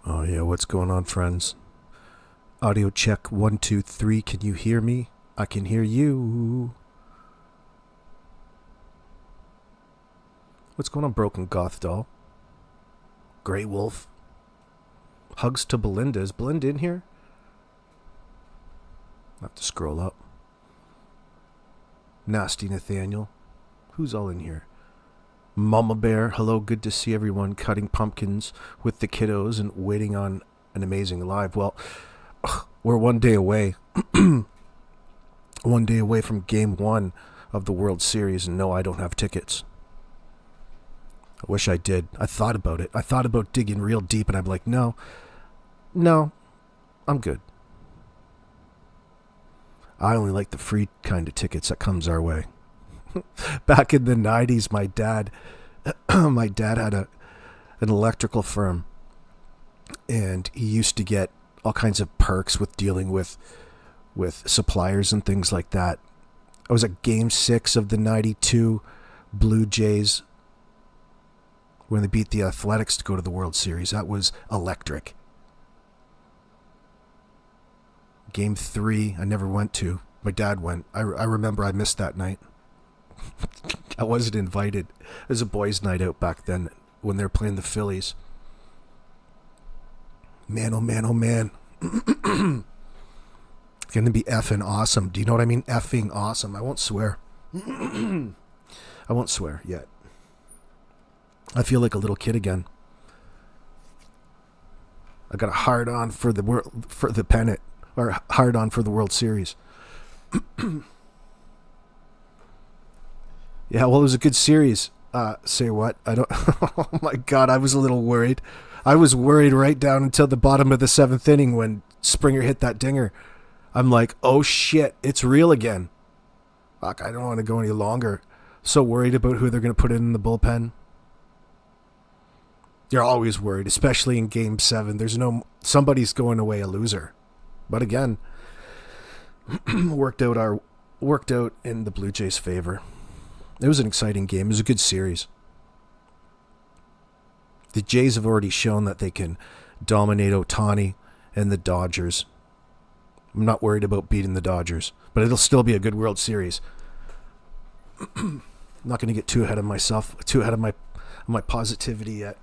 Oh yeah, what's going on, friends? Audio check 1 2 3. Can you hear me? I can hear you. What's going on, Broken Goth Doll? Grey Wolf. Hugs to Belinda. Is Belinda in here? I'll have to scroll up. Nasty Nathaniel. Who's all in here? Mama Bear. Hello, good to see everyone cutting pumpkins with the kiddos and waiting on an amazing live. Well, we're 1 day away. 1 day away from game 1 of the World Series, and no, I don't have tickets. I wish I did. I thought about it. I thought about digging real deep, and I'm like, no, I'm good. I only like the free kind of tickets that comes our way. Back in the 90s, my dad had an electrical firm, and he used to get all kinds of perks with dealing with suppliers and things like that. I was at Game 6 of the 92 Blue Jays when they beat the Athletics to go to the World Series. That was electric. Game 3, I never went to. My dad went. I remember I missed that night. I wasn't invited. It was a boys' night out back then when they were playing the Phillies. Man, oh man, oh man. It's going to be effing awesome. Do you know what I mean? Effing awesome. I won't swear. I won't swear yet. I feel like a little kid again. I got a hard on for the pennant, or hard on for the World Series. Yeah, well, it was a good series. Say what? I don't. Oh my God, I was a little worried. I was worried right down until the bottom of the 7th inning when Springer hit that dinger. I'm like, oh shit, it's real again. Fuck, I don't want to go any longer. So worried about who they're going to put in the bullpen. You're always worried, especially in Game 7. Somebody's going away a loser. But again, worked out in the Blue Jays' favor. It was an exciting game. It was a good series. The Jays have already shown that they can dominate Ohtani and the Dodgers. I'm not worried about beating the Dodgers, but it'll still be a good World Series. I'm not going to get too ahead of myself, too ahead of my positivity yet.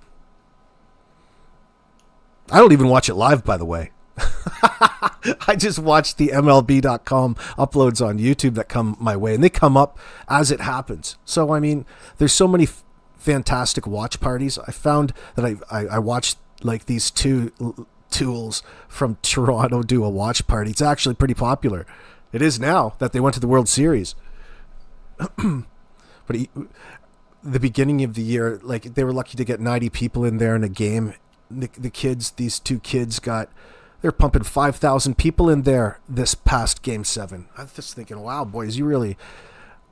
I don't even watch it live, by the way. I just watch the MLB.com uploads on YouTube that come my way, and they come up as it happens. So, I mean, there's so many fantastic watch parties. I found that I watched like these two tools from Toronto do a watch party. It's actually pretty popular. It is now that they went to the World Series. But the beginning of the year, like, they were lucky to get 90 people in there in a game. These two kids they're pumping 5,000 people in there this past Game 7. I was just thinking, wow, boys, you really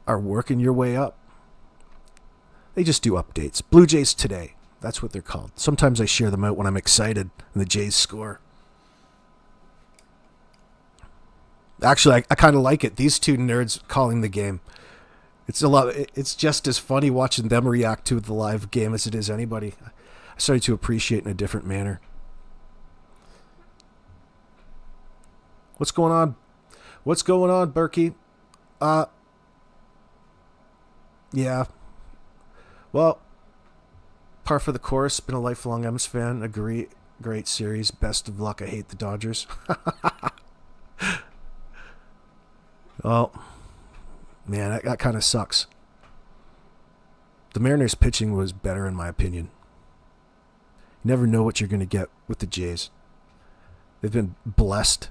are working your way up. They just do updates. Blue Jays Today. That's what they're called. Sometimes I share them out when I'm excited and the Jays score. Actually, I kind of like it. These two nerds calling the game. It's just as funny watching them react to the live game as it is anybody. I started to appreciate it in a different manner. What's going on? What's going on, Berkey? Yeah. Well, par for the course. Been a lifelong M's fan. Agree. Great series. Best of luck. I hate the Dodgers. Well, man, that kind of sucks. The Mariners' pitching was better, in my opinion. You never know what you're going to get with the Jays. They've been blessed.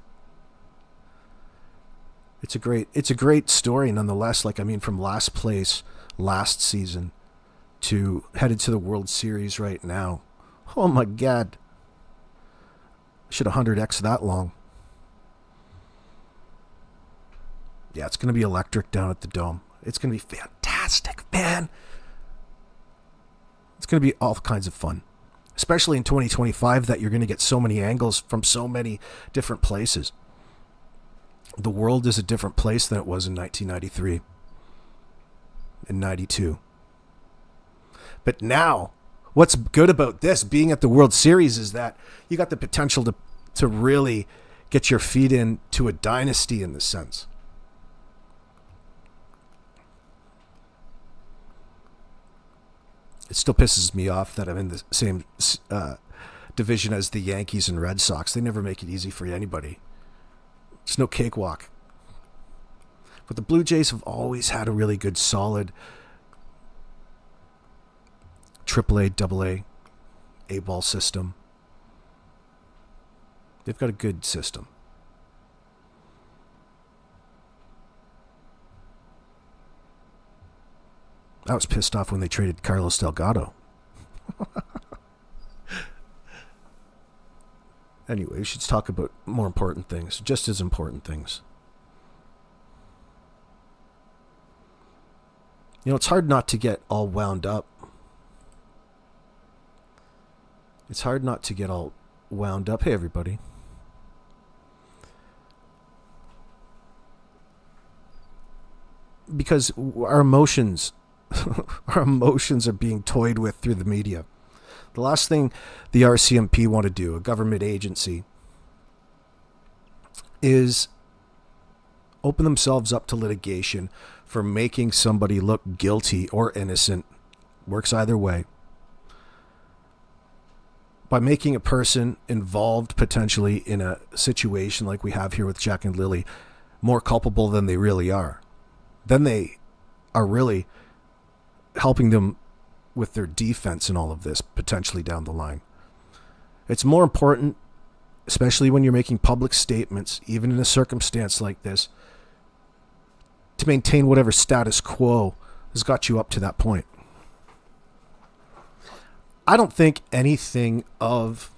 It's a great story nonetheless. Like, I mean, from last place last season to headed to the World Series right now. Oh my God. Should have 100x that long. Yeah, it's going to be electric down at the Dome. It's going to be fantastic, man. It's going to be all kinds of fun. Especially in 2025 that you're going to get so many angles from so many different places. The world is a different place than it was in 1993 and 92. But now, what's good about this being at the World Series is that you got the potential to really get your feet into a dynasty in the sense. It still pisses me off that I'm in the same division as the Yankees and Red Sox. They never make it easy for anybody. It's no cakewalk. But the Blue Jays have always had a really good, solid AAA, AA, A-ball system. They've got a good system. I was pissed off when they traded Carlos Delgado. Anyway, we should talk about more important things, just as important things. You know, it's hard not to get all wound up. It's hard not to get all wound up. Hey, everybody. Because our emotions... our emotions are being toyed with through the media. The last thing the RCMP want to do, a government agency, is open themselves up to litigation for making somebody look guilty or innocent. Works either way. By making a person involved potentially in a situation like we have here with Jack and Lily more culpable than they really are. Then they are really helping them with their defense in all of this, potentially down the line. It's more important, especially when you're making public statements, even in a circumstance like this, to maintain whatever status quo has got you up to that point. I don't think anything of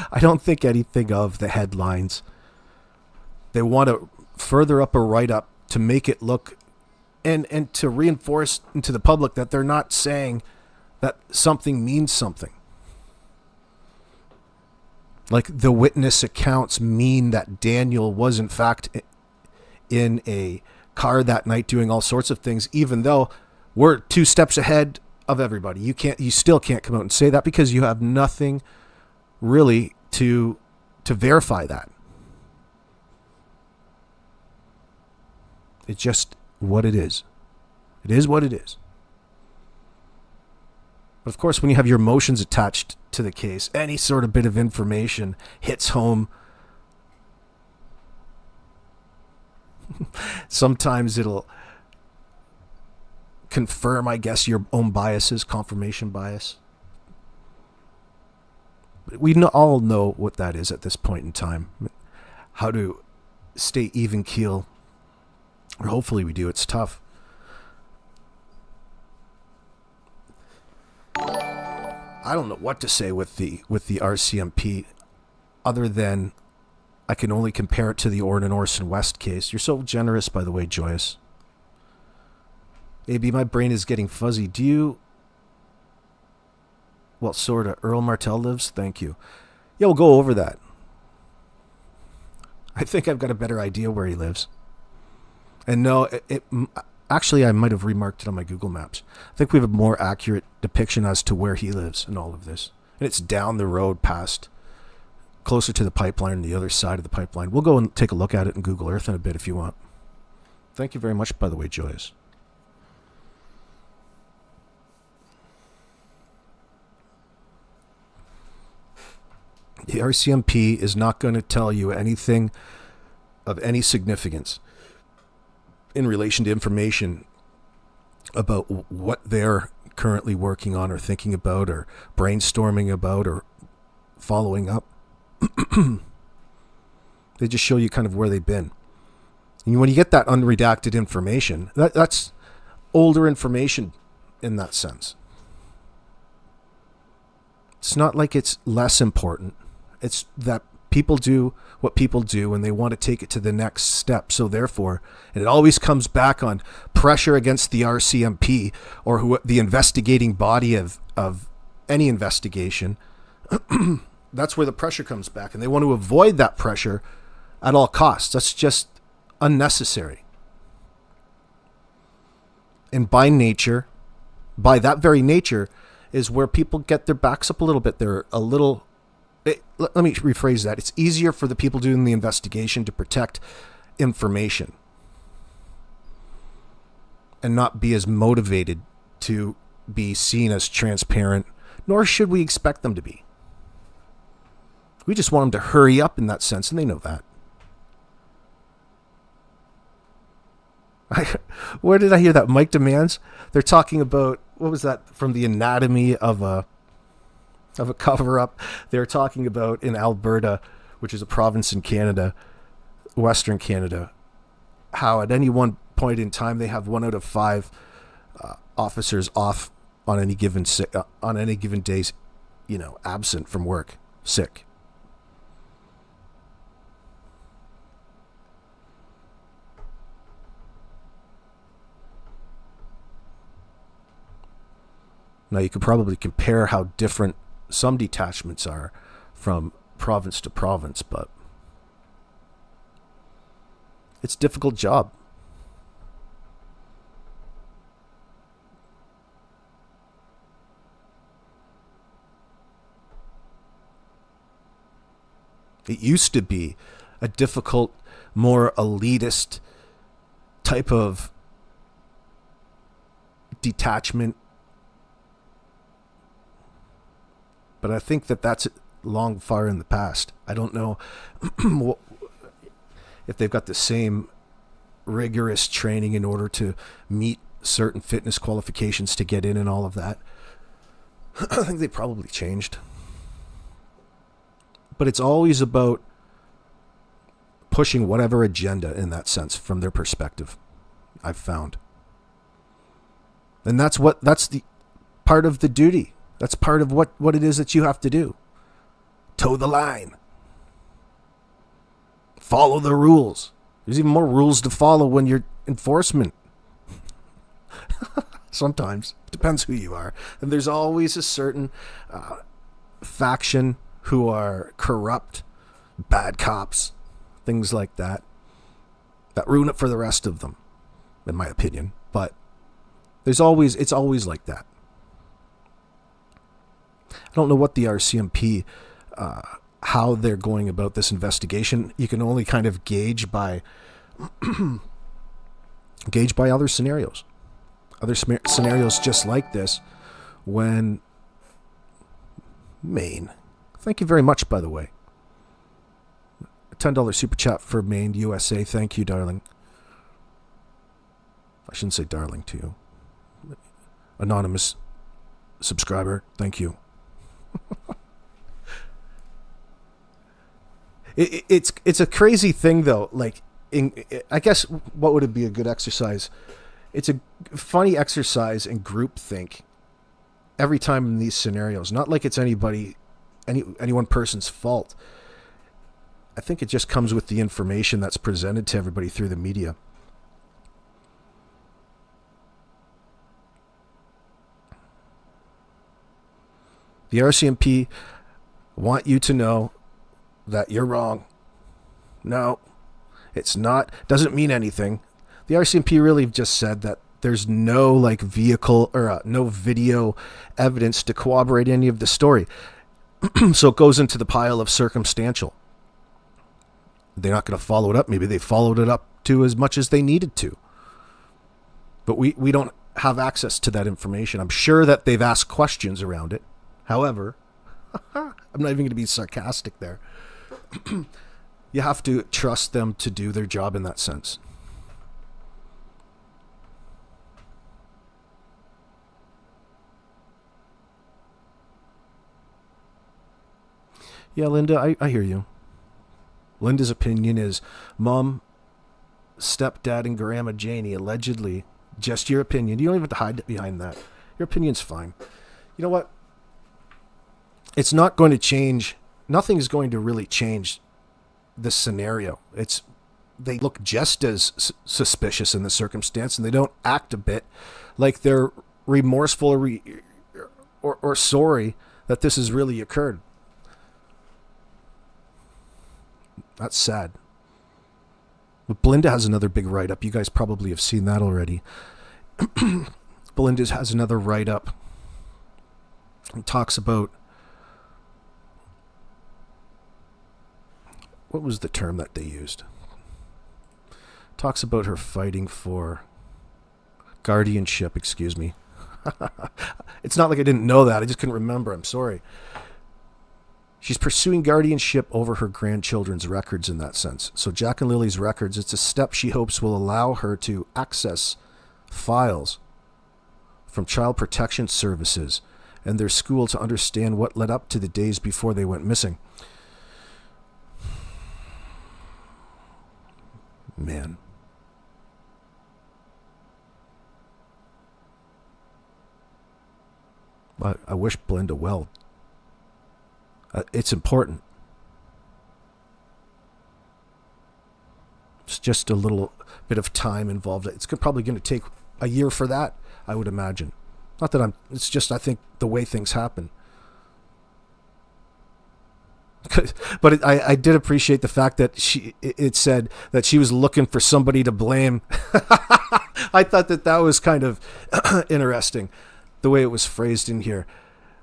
the headlines. They want to further up a write-up to make it look and to reinforce into the public that they're not saying that something means something. Like the witness accounts mean that Daniel was in fact in a car that night doing all sorts of things, even though we're 2 steps ahead of everybody. You still can't come out and say that because you have nothing really to verify that. It's just what it is. It is what it is. But of course, when you have your emotions attached to the case, any sort of bit of information hits home. Sometimes it'll confirm, I guess, your own biases, confirmation bias. But we all know what that is at this point in time. How to stay even keel. Or hopefully we do. It's tough. I don't know what to say with the RCMP other than I can only compare it to the Orson West case. You're so generous, by the way, Joyous. Maybe my brain is getting fuzzy. Do you... Well, sort of. Earl Martell lives? Thank you. Yeah, we'll go over that. I think I've got a better idea where he lives. And no, actually, I might have remarked it on my Google Maps. I think we have a more accurate depiction as to where he lives in all of this. And it's down the road past, closer to the pipeline, the other side of the pipeline. We'll go and take a look at it in Google Earth in a bit if you want. Thank you very much, by the way, Joyous. The RCMP is not going to tell you anything of any significance in relation to information about what they're currently working on or thinking about or brainstorming about or following up. They just show you kind of where they've been. And when you get that unredacted information, that's older information in that sense. It's not like it's less important. It's that people do what people do and they want to take it to the next step. So therefore, and it always comes back on pressure against the RCMP or the investigating body of any investigation. That's where the pressure comes back. And they want to avoid that pressure at all costs. That's just unnecessary. And by that very nature, is where people get their backs up a little bit. They're a little... let me rephrase that. It's easier for the people doing the investigation to protect information and not be as motivated to be seen as transparent, nor should we expect them to be. We just want them to hurry up in that sense, and they know that. Where did I hear that? Mike Demands? They're talking about, what was that, from the anatomy of a cover-up. They're talking about in Alberta, which is a province in Canada, Western Canada, how at any one point in time they have 1 out of 5 officers off on any given days, absent from work, sick. Now you could probably compare how different some detachments are from province to province, but it's a difficult job. It used to be a difficult, more elitist type of detachment. But I think that that's long far in the past. I don't know if they've got the same rigorous training in order to meet certain fitness qualifications to get in and all of that. I think they probably changed. But it's always about pushing whatever agenda in that sense from their perspective, I've found. And that's the part of the duty. That's part of what it is that you have to do. Toe the line. Follow the rules. There's even more rules to follow when you're enforcement. Sometimes. Depends who you are. And there's always a certain faction who are corrupt, bad cops, things like that ruin it for the rest of them, in my opinion. But it's always like that. I don't know what the RCMP, how they're going about this investigation. You can only kind of gauge by other scenarios. Other scenarios just like this when Maine. Thank you very much, by the way. A $10 super chat for Maine, USA. Thank you, darling. I shouldn't say darling to you. Anonymous subscriber. Thank you. It's a crazy thing, though. Like, I guess what would it be a good exercise? It's a funny exercise in groupthink every time in these scenarios. Not like it's any one person's fault. I think it just comes with the information that's presented to everybody through the media. The RCMP want you to know that you're wrong. No, it's not. Doesn't mean anything. The RCMP really just said that there's no vehicle or no video evidence to corroborate any of the story. So it goes into the pile of circumstantial. They're not going to follow it up. Maybe they followed it up to as much as they needed to. But we don't have access to that information. I'm sure that they've asked questions around it. However, I'm not even going to be sarcastic there. You have to trust them to do their job in that sense. Yeah, Linda, I hear you. Linda's opinion is Mom, stepdad, and Grandma Janie, allegedly. Just your opinion. You don't even have to hide behind that. Your opinion's fine. You know what? It's not going to change. Nothing's going to really change this scenario. They look just as suspicious in the circumstance, and they don't act a bit like they're remorseful or sorry that this has really occurred. That's sad. But Belinda has another big write-up. You guys probably have seen that already. Belinda has another write-up It talks about, what was the term that they used? Talks about her fighting for guardianship, excuse me. It's not like I didn't know that. I just couldn't remember. I'm sorry. She's pursuing guardianship over her grandchildren's records in that sense. So Jack and Lily's records, it's a step she hopes will allow her to access files from Child Protection Services and their school to understand what led up to the days before they went missing. Man. I wish Belinda well. It's important. It's just a little bit of time involved. It's probably going to take a year for that, I would imagine. Not that it's just, I think, the way things happen. But I did appreciate the fact that it said that she was looking for somebody to blame. I thought that was kind of interesting, the way it was phrased in here.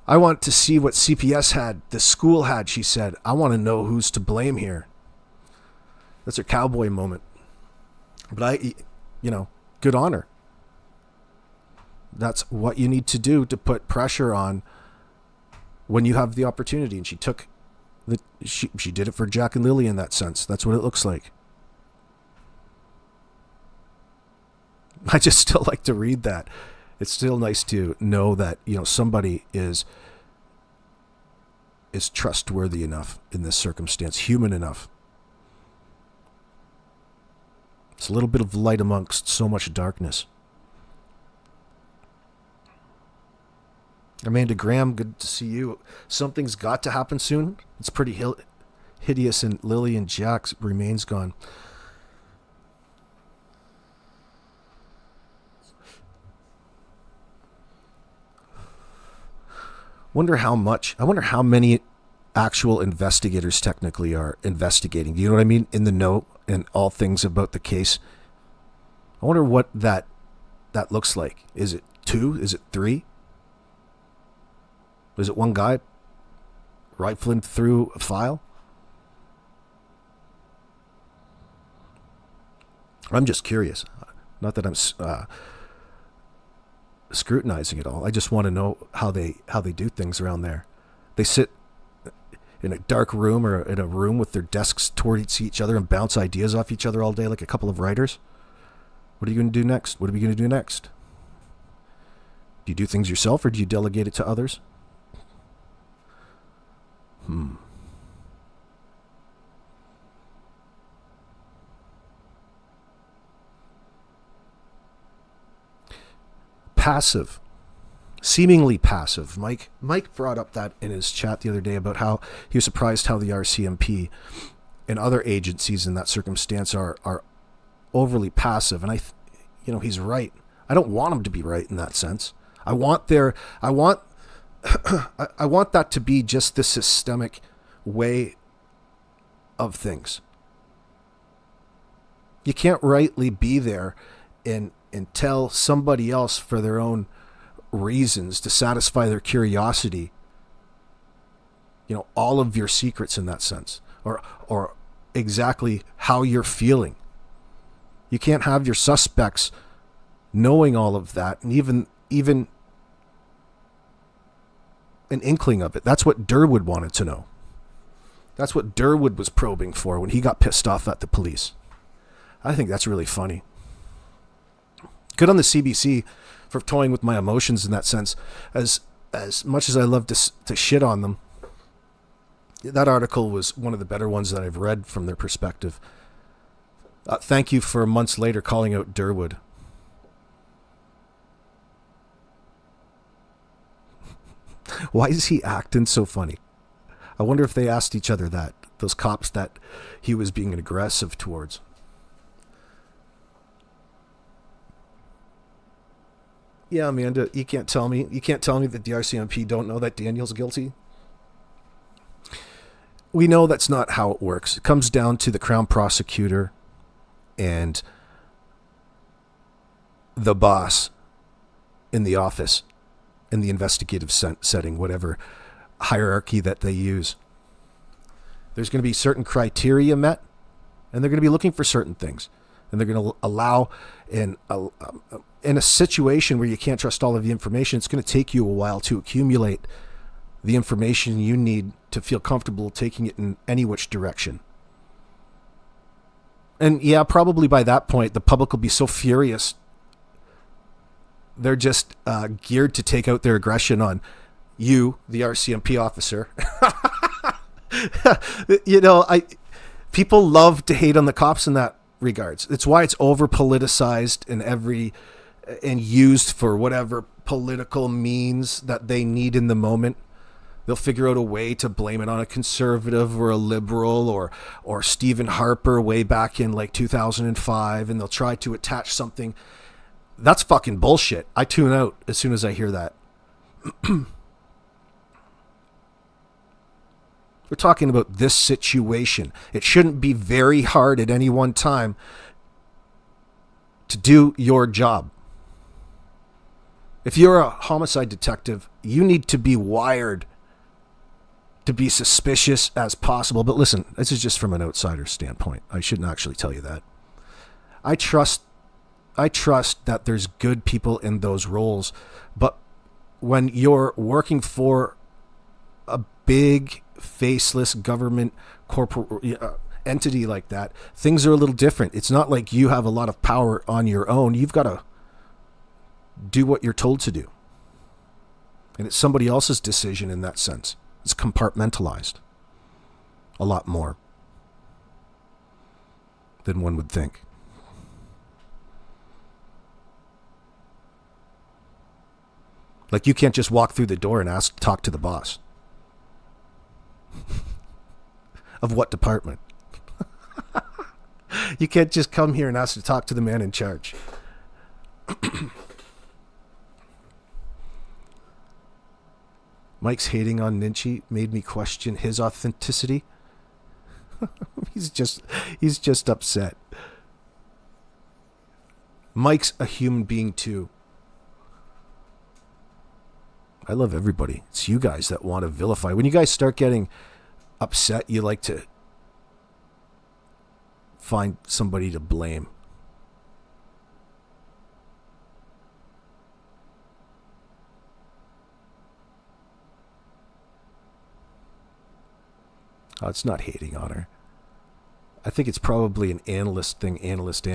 I want to see what CPS had, the school had, she said. I want to know who's to blame here. That's her cowboy moment. But good on her. That's what you need to do to put pressure on when you have the opportunity. And she did it for Jack and Lily in that sense. That's what it looks like. I just still like to read that. It's still nice to know that, somebody is trustworthy enough in this circumstance, human enough. It's a little bit of light amongst so much darkness. Amanda Graham, good to see you. Something's got to happen soon. It's pretty hideous, and Lily and Jack's remains gone. I wonder how many actual investigators technically are investigating. Do you know what I mean? In the know and all things about the case. I wonder what that looks like. Is it 2? Is it 3? Is it one guy rifling through a file? I'm just curious. Not that I'm scrutinizing it all. I just want to know how they do things around there. They sit in a dark room or in a room with their desks towards each other and bounce ideas off each other all day like a couple of writers. What are you going to do next? What are we going to do next? Do you do things yourself or do you delegate it to others? Passive. Seemingly passive. Mike brought up that in his chat the other day about how he was surprised how the RCMP and other agencies in that circumstance are overly passive. And he's right. I don't want him to be right in that sense. I want that to be just the systemic way of things. You can't rightly be there and tell somebody else for their own reasons to satisfy their curiosity, all of your secrets in that sense, or exactly how you're feeling. You can't have your suspects knowing all of that and even an inkling of it. That's what Durwood wanted to know. That's what Durwood was probing for when he got pissed off at the police. I think that's really funny. Good on the CBC for toying with my emotions in that sense. As much as I love to shit on them, that article was one of the better ones that I've read from their perspective. Thank you for months later calling out Durwood. Why is he acting so funny? I wonder if they asked each other that, those cops that he was being aggressive towards. Yeah, Amanda, you can't tell me that the RCMP don't know that Daniel's guilty. We know that's not how it works. It comes down to the Crown Prosecutor and the boss in the office in the investigative setting, whatever hierarchy that they use. There's going to be certain criteria met, and they're going to be looking for certain things. And they're going to allow, in a situation where you can't trust all of the information, it's going to take you a while to accumulate the information you need to feel comfortable taking it in any which direction. And yeah, probably by that point, the public will be so furious. They're just geared to take out their aggression on you, the RCMP officer. People love to hate on the cops in that regards. It's why it's over politicized and used for whatever political means that they need in the moment. They'll figure out a way to blame it on a conservative or a liberal or Stephen Harper way back in like 2005, and they'll try to attach something. That's fucking bullshit. I tune out as soon as I hear that. We're talking about this situation. It shouldn't be very hard at any one time to do your job. If you're a homicide detective, you need to be wired to be suspicious as possible. But listen, this is just from an outsider's standpoint. I shouldn't actually tell you that. I trust that there's good people in those roles, but when you're working for a big faceless government corporate entity like that, things are a little different. It's not like you have a lot of power on your own. You've got to do what you're told to do. And it's somebody else's decision in that sense. It's compartmentalized a lot more than one would think. Like, you can't just walk through the door and talk to the boss. Of what department? You can't just come here and ask to talk to the man in charge. Mike's hating on Ninchi made me question his authenticity. He's just upset. Mike's a human being too. I love everybody. It's you guys that want to vilify. When you guys start getting upset, you like to find somebody to blame. Oh, it's not hating on her. I think it's probably an analyst thing. Analyst.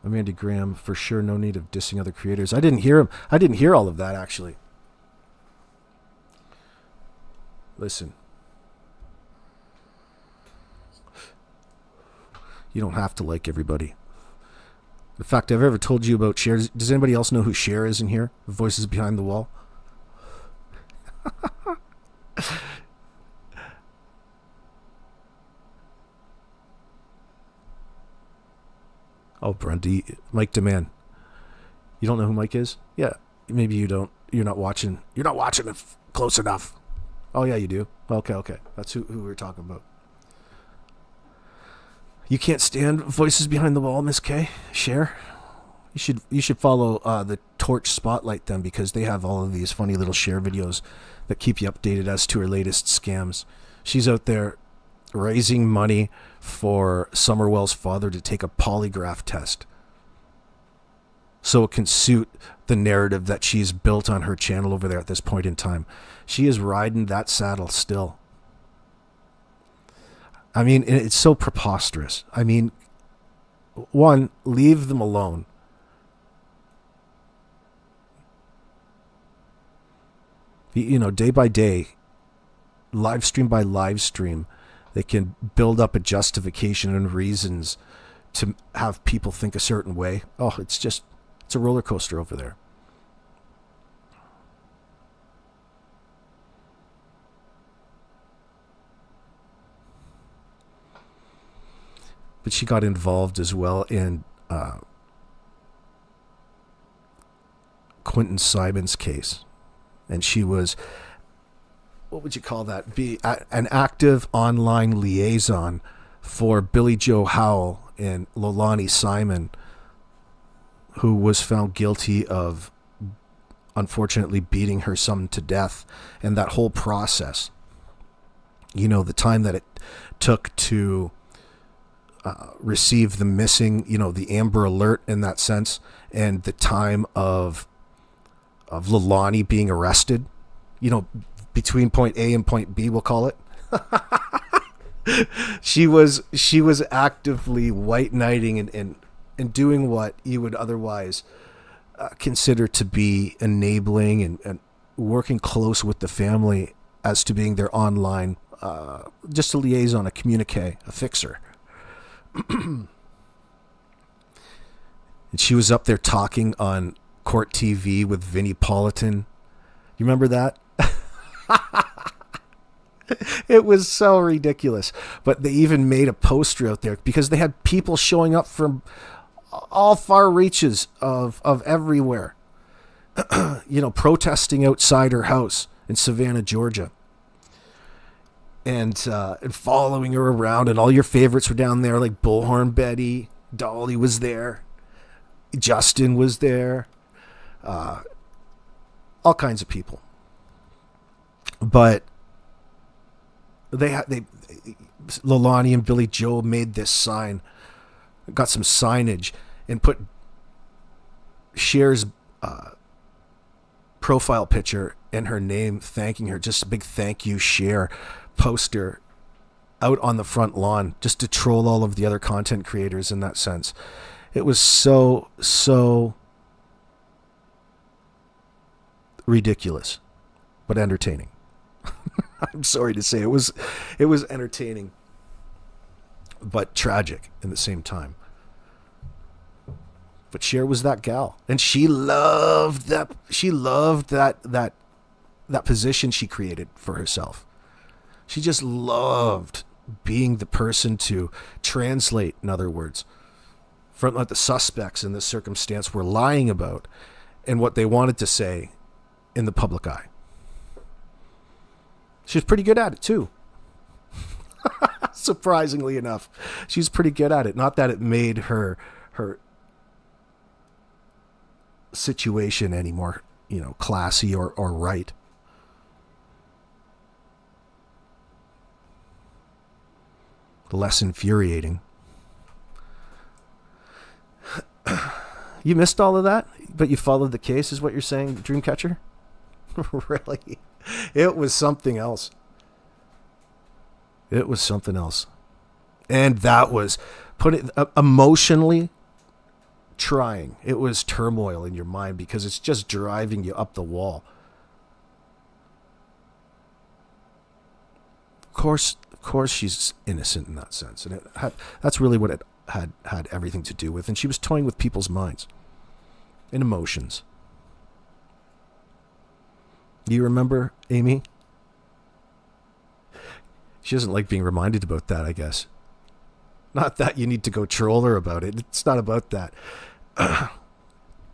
Amanda Graham, for sure, no need of dissing other creators. I didn't hear him. I didn't hear all of that, actually. Listen. You don't have to like everybody. In fact, I've ever told you about Cher. Does anybody else know who Cher is in here? The Voices Behind the Wall? Oh, Grundy. Mike DeMann. You don't know who Mike is? Yeah, maybe you don't. You're not watching it close enough. Oh, yeah, you do. Okay. That's who we're talking about. You can't stand Voices Behind the Wall, Miss K? Cher? You should follow the Torch Spotlight then, because they have all of these funny little Cher videos that keep you updated as to her latest scams. She's out there raising money for Summerwell's father to take a polygraph test so it can suit the narrative that she's built on her channel over there at this point in time. She is riding that saddle still. I mean, it's so preposterous. I mean, one, leave them alone. You know, day by day, live stream by live stream, they can build up a justification and reasons to have people think a certain way. Oh, it's a roller coaster over there. But she got involved as well in Quentin Simon's case. And she was what would you call that? Be an active online liaison for Billy Joe Howell and Lilani Simon, who was found guilty of unfortunately beating her son to death, and that whole process. You know, the time that it took to receive the missing, you know, the Amber Alert in that sense, and the time of Lilani being arrested, you know, between point A and point B, we'll call it. She was actively white knighting and doing what you would otherwise consider to be enabling and working close with the family as to being their online, just a liaison, a communique, a fixer. And she was up there talking on Court TV with Vinnie Politan. You remember that? It was so ridiculous. But they even made a poster out there because they had people showing up from all far reaches of everywhere, you know, protesting outside her house in Savannah, Georgia. And following her around, and all your favorites were down there, like Bullhorn Betty, Dolly was there, Justin was there, all kinds of people. But Lilani and Billy Joe made this sign, got some signage, and put Cher's profile picture and her name, thanking her, just a big thank you, Cher poster out on the front lawn, just to troll all of the other content creators in that sense. It was so ridiculous, but entertaining. I'm sorry to say, it was entertaining, but tragic in the same time. But Cher was that gal, and she loved that. She loved that position she created for herself. She just loved being the person to translate, in other words, from what the suspects in this circumstance were lying about and what they wanted to say in the public eye. She was pretty good at it too. Surprisingly enough, she's pretty good at it. Not that it made her situation any more, you know, classy or right. Less infuriating. You missed all of that, but you followed the case, is what you're saying, Dreamcatcher? Really? It was something else. It was something else. And that was emotionally trying. It was turmoil in your mind because it's just driving you up the wall. Of course she's innocent in that sense. And that's really what it had everything to do with. And she was toying with people's minds and emotions. Do you remember, Amy? She doesn't like being reminded about that, I guess. Not that you need to go troll her about it. It's not about that.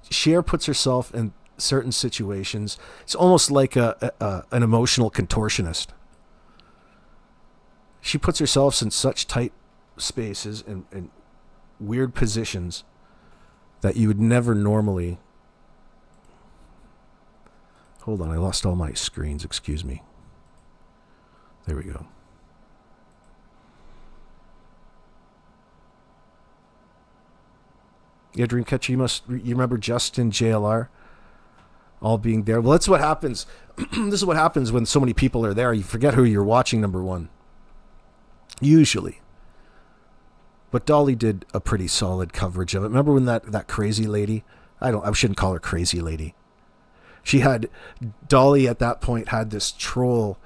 Cher puts herself in certain situations. It's almost like an emotional contortionist. She puts herself in such tight spaces and weird positions that you would never normally... Hold on, I lost all my screens. Excuse me. There we go. Yeah, Dreamcatcher, you remember Justin, JLR, all being there. Well, that's what happens. This is what happens when so many people are there. You forget who you're watching, number one. Usually. But Dolly did a pretty solid coverage of it. Remember when that crazy lady, I shouldn't call her crazy lady. Dolly at that point had this troll,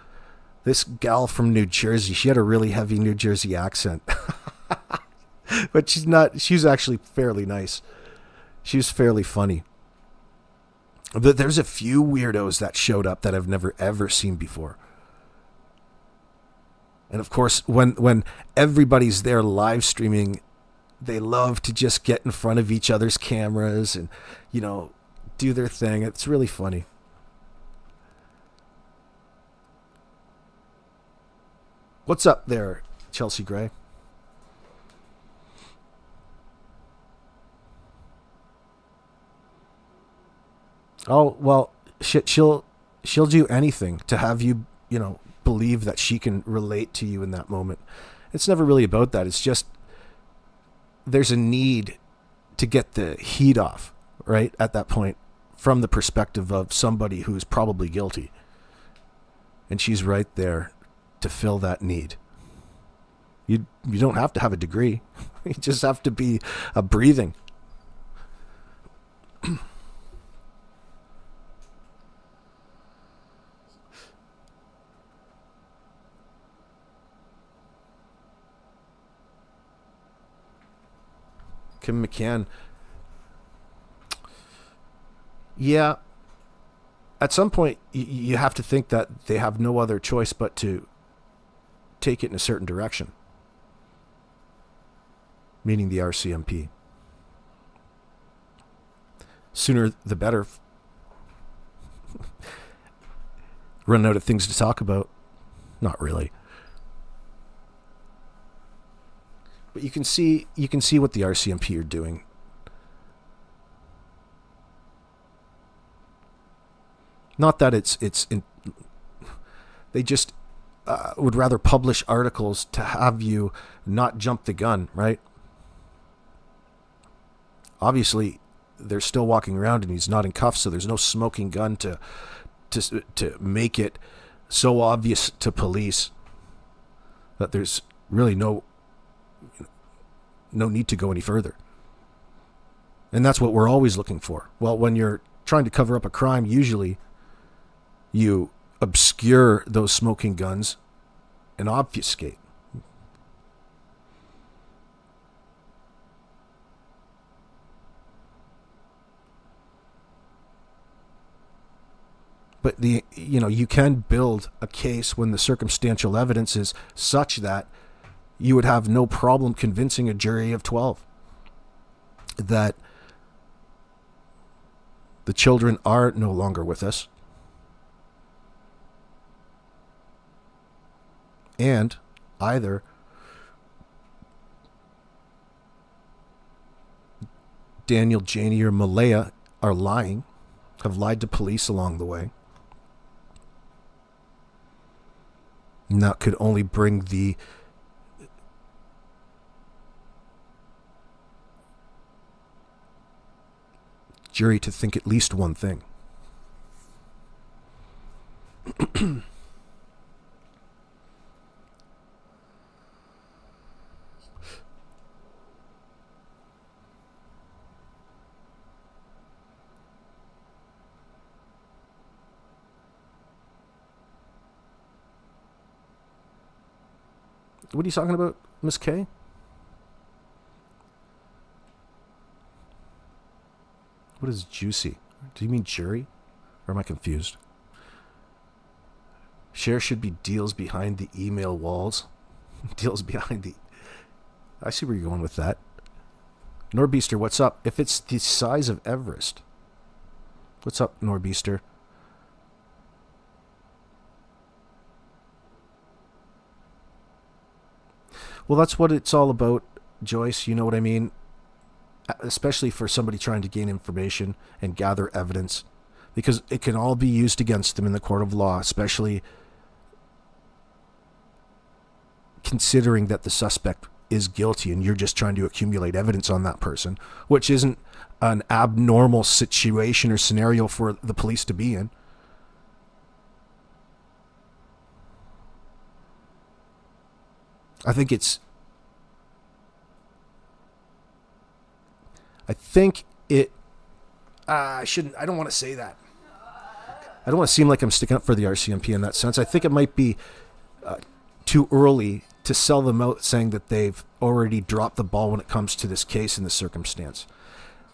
this gal from New Jersey. She had a really heavy New Jersey accent. But she's actually fairly nice. She was fairly funny. But there's a few weirdos that showed up that I've never ever seen before. And of course, when everybody's there live streaming, they love to just get in front of each other's cameras and, you know, do their thing. It's really funny. What's up there, Chelsea Gray? Oh, well, she'll do anything to have you, believe that she can relate to you in that moment. It's never really about that. It's just there's a need to get the heat off, right? At that point, from the perspective of somebody who's probably guilty. And she's right there to fill that need. You don't have to have a degree. You just have to be breathing. Kim McCann. Yeah. At some point, you have to think that they have no other choice but to take it in a certain direction. Meaning the RCMP. Sooner the better. Run out of things to talk about. Not really. But you can see what the RCMP are doing. Not that they just would rather publish articles to have you not jump the gun, right? Obviously, they're still walking around and he's not in cuffs, so there's no smoking gun to make it so obvious to police that there's really no need to go any further. And that's what we're always looking for. Well, when you're trying to cover up a crime, usually you obscure those smoking guns and obfuscate. But you can build a case when the circumstantial evidence is such that you would have no problem convincing a jury of 12 that the children are no longer with us. And either Daniel, Janie, or Malaya are lying, have lied to police along the way. And that could only bring the jury to think at least one thing. What are you talking about, Miss K? What is juicy? Do you mean jury? Or am I confused? Share should be deals behind the email walls. Deals behind the... I see where you're going with that. Norbeaster, what's up? If it's the size of Everest. What's up, Norbeaster? Well, that's what it's all about, Joyce. You know what I mean? Especially for somebody trying to gain information and gather evidence. Because it can all be used against them in the court of law, especially considering that the suspect is guilty and you're just trying to accumulate evidence on that person, which isn't an abnormal situation or scenario for the police to be in. I think it I don't want to say that. I don't want to seem like I'm sticking up for the RCMP in that sense. I think it might be too early to sell them out saying that they've already dropped the ball when it comes to this case and the circumstance.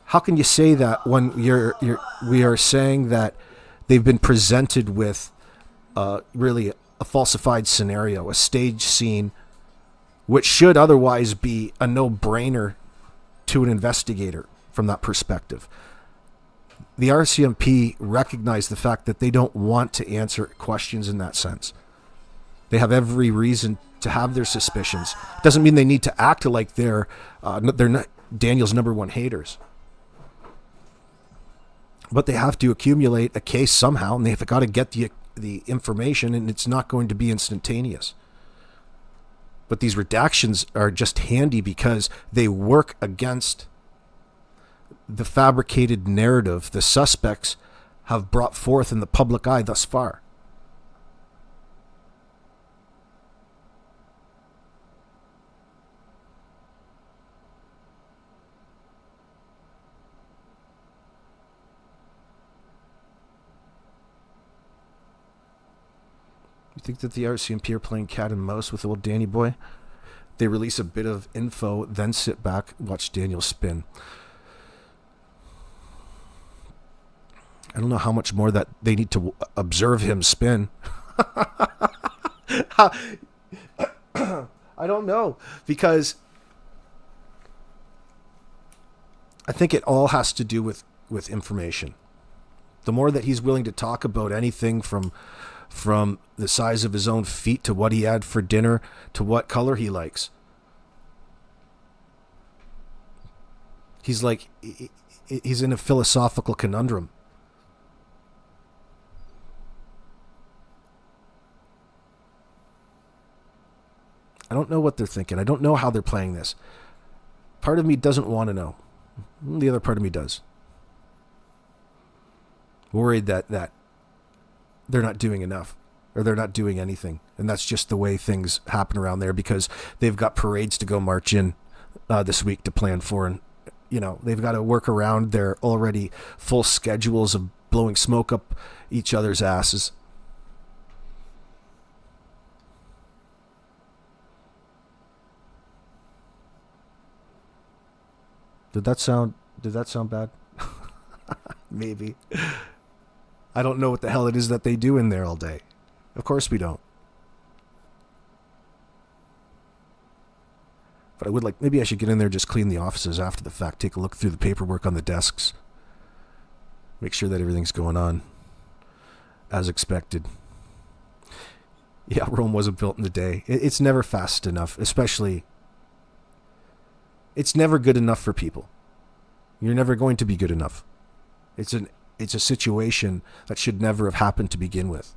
How can you say that when we are saying that they've been presented with really a falsified scenario, a stage scene, which should otherwise be a no-brainer to an investigator from that perspective. The RCMP recognize the fact that they don't want to answer questions in that sense. They have every reason to have their suspicions. Doesn't mean they need to act like they're not Daniel's number one haters. But they have to accumulate a case somehow, and they've got to get the information, and it's not going to be instantaneous. But these redactions are just handy because they work against the fabricated narrative the suspects have brought forth in the public eye thus far. You think that the RCMP are playing cat and mouse with old Danny boy? They release a bit of info, then sit back, watch Daniel spin. I don't know how much more that they need to observe him spin. I don't know, because I think it all has to do with information. The more that he's willing to talk about anything from the size of his own feet to what he had for dinner to what color he likes. He's in a philosophical conundrum. I don't know what they're thinking. I don't know how they're playing this. Part of me doesn't want to know. The other part of me does. Worried that they're not doing enough, or they're not doing anything. And that's just the way things happen around there, because they've got parades to go march in this week to plan for. And, they've got to work around their already full schedules of blowing smoke up each other's asses. Did that sound bad? Maybe. I don't know what the hell it is that they do in there all day. Of course we don't. But I would maybe I should get in there, just clean the offices after the fact, take a look through the paperwork on the desks, make sure that everything's going on as expected. Yeah, Rome wasn't built in a day. It's never fast enough, especially. It's never good enough for people. You're never going to be good enough. It's a situation that should never have happened to begin with.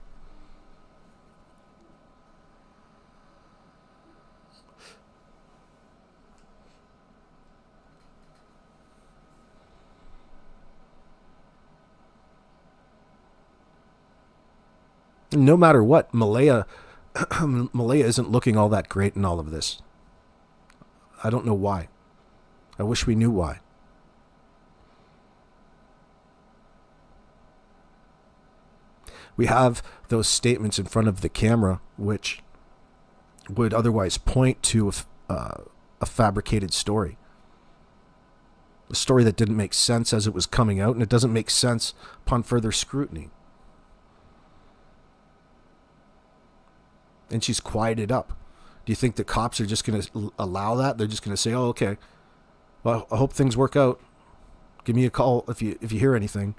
No matter what, Malaya isn't looking all that great in all of this. I don't know why. I wish we knew why. We have those statements in front of the camera, which would otherwise point to a fabricated story. A story that didn't make sense as it was coming out, and it doesn't make sense upon further scrutiny. And she's quieted up. Do you think the cops are just going to allow that? They're just going to say, "Oh, okay. Well, I hope things work out. Give me a call if you hear anything."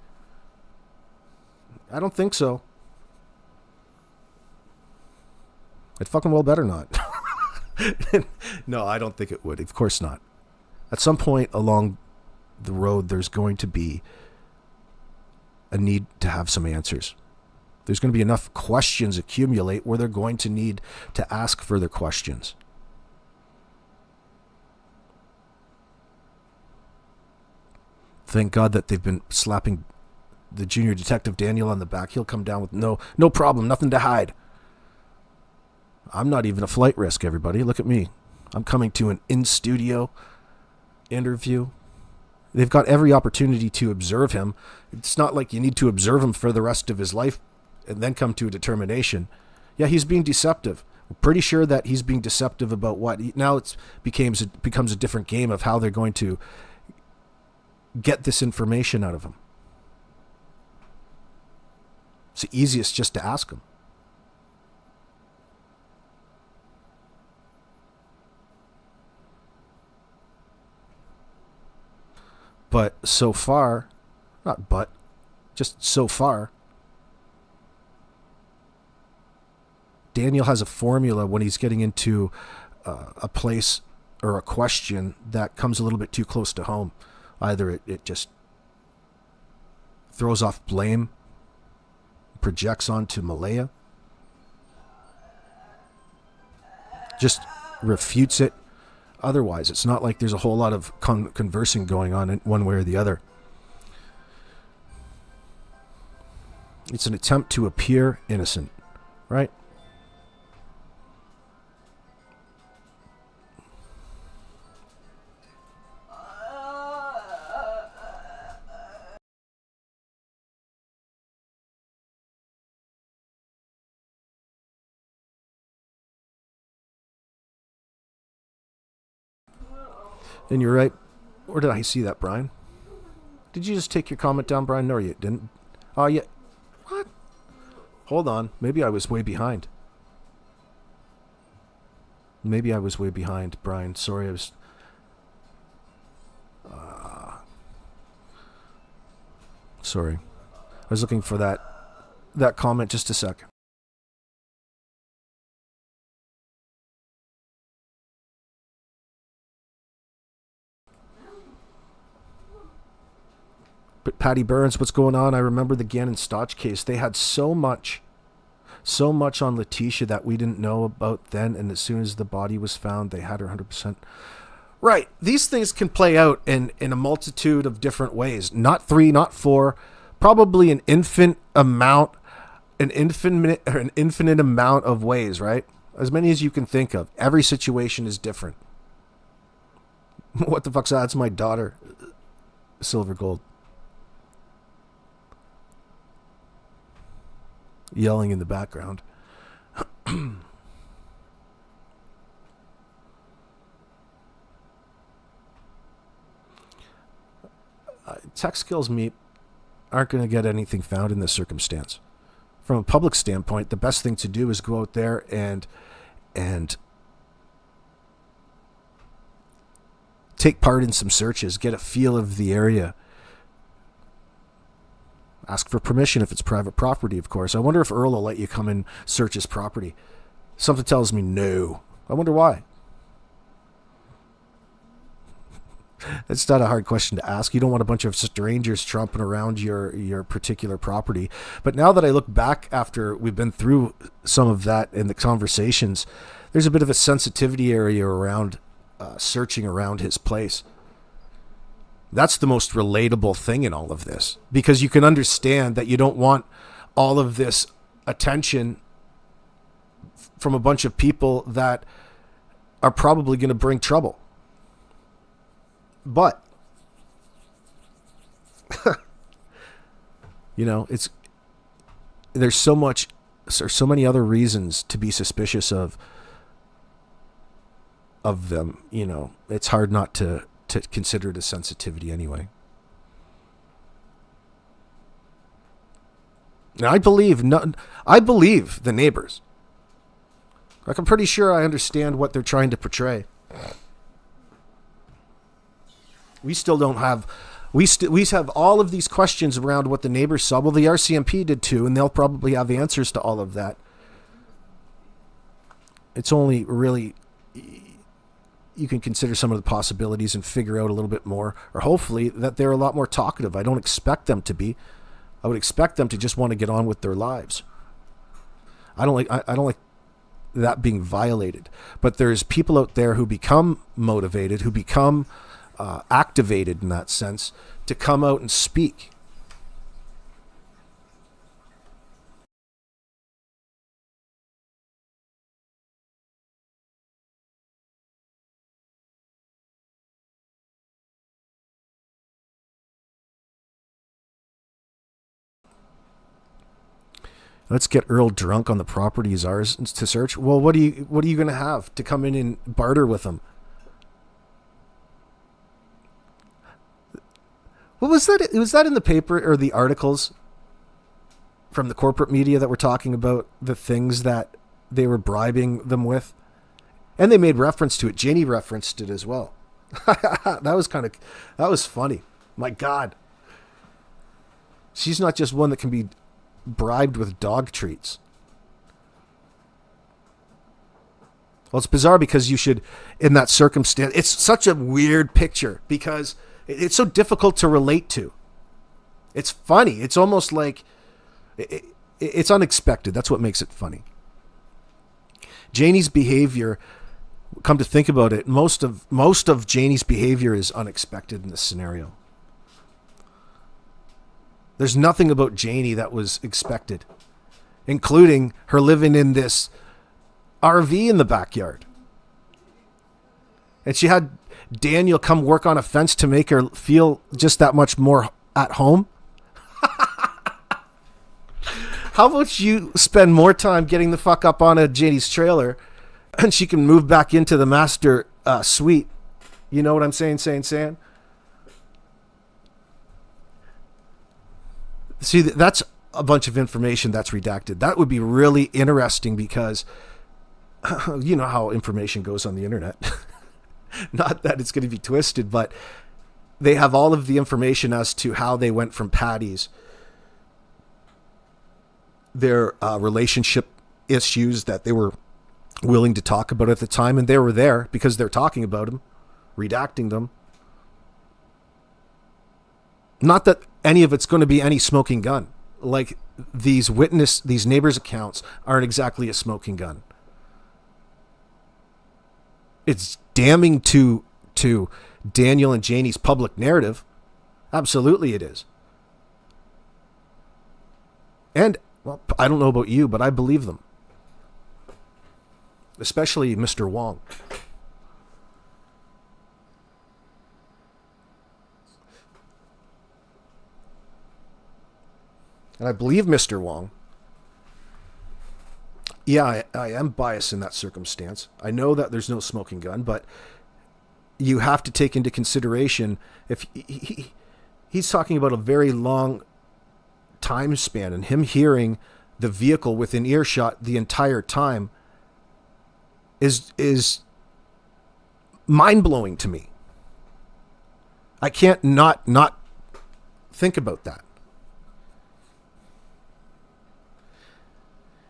I don't think so. It fucking well better not. No, I don't think it would. Of course not. At some point along the road, there's going to be a need to have some answers. There's going to be enough questions accumulate where they're going to need to ask further questions. Thank God that they've been slapping the junior detective Daniel on the back. He'll come down with no problem, nothing to hide. I'm not even a flight risk, everybody. Look at me. I'm coming to an in-studio interview. They've got every opportunity to observe him. It's not like you need to observe him for the rest of his life and then come to a determination. Yeah, he's being deceptive. We're pretty sure that he's being deceptive about what. Now it becomes a different game of how they're going to get this information out of him. It's the easiest just to ask him. But so far, just so far, Daniel has a formula when he's getting into a place or a question that comes a little bit too close to home. Either it just throws off blame, projects onto Malaya, just refutes it. Otherwise, it's not like there's a whole lot of conversing going on in one way or the other. It's an attempt to appear innocent, right? And you're right. Where did I see that, Brian? Did you just take your comment down, Brian? No, you didn't. Oh, yeah. What? Hold on. Maybe I was way behind. Maybe I was way behind, Brian. Sorry, I was... sorry. I was looking for that comment. Just a sec. But Patty Burns, what's going on? I remember the Gannon Stotch case. They had so much on Letitia that we didn't know about then, and as soon as the body was found, they had her 100%. Right. These things can play out in a multitude of different ways. Not 3, not 4, probably an infinite amount of ways, right? As many as you can think of. Every situation is different. What the fuck's that? That's my daughter. Silver Gold. Yelling in the background. Tech skills meet aren't going to get anything found in this circumstance. From a public standpoint, the best thing to do is go out there and take part in some searches, get a feel of the area. Ask for permission if it's private property, of course. I wonder if Earl will let you come and search his property. Something tells me no. I wonder why. It's not a hard question to ask. You don't want a bunch of strangers tromping around your particular property. But now that I look back after we've been through some of that in the conversations, there's a bit of a sensitivity area around searching around his place. That's the most relatable thing in all of this, because you can understand that you don't want all of this attention from a bunch of people that are probably going to bring trouble. But, there's so many other reasons to be suspicious of them. It's hard not to consider it a sensitivity anyway. Now, I believe the neighbors. Like, I'm pretty sure I understand what they're trying to portray. We still don't have... We have all of these questions around what the neighbors saw. Well, the RCMP did too, and they'll probably have answers to all of that. It's only really... you can consider some of the possibilities and figure out a little bit more, or hopefully that they're a lot more talkative. I don't expect them to be. I would expect them to just want to get on with their lives. I don't like that being violated. But there's people out there who become motivated, who become activated in that sense, to come out and speak. Let's get Earl drunk on the properties ours to search. Well, what are you going to have to come in and barter with him? What was that? Was that in the paper or the articles from the corporate media that were talking about the things that they were bribing them with? And they made reference to it. Janie referenced it as well. That was funny. My God. She's not just one that can be bribed with dog treats. Well, it's bizarre because you should, in that circumstance, it's such a weird picture because it's so difficult to relate to. It's funny. It's almost like it's unexpected. That's what makes it funny. Janie's behavior, come to think about it, most of Janie's behavior is unexpected in this scenario. There's nothing about Janie that was expected, including her living in this RV in the backyard. And she had Daniel come work on a fence to make her feel just that much more at home. How about you spend more time getting the fuck up on a Janie's trailer and she can move back into the master suite? You know what I'm saying? See, that's a bunch of information that's redacted. That would be really interesting because you know how information goes on the internet. Not that it's going to be twisted, but they have all of the information as to how they went from Patty's, their relationship issues that they were willing to talk about at the time, and they were there because they're talking about them, redacting them. Not that any of it's going to be any smoking gun. Like these neighbors' accounts aren't exactly a smoking gun. It's damning to Daniel and Janie's public narrative. Absolutely it is. And, well, I don't know about you, but I believe them. Especially Mr. Wong. And I believe Mr. Wong. Yeah, I am biased in that circumstance. I know that there's no smoking gun, but you have to take into consideration if he's talking about a very long time span, and him hearing the vehicle within earshot the entire time is mind-blowing to me. I can't not think about that.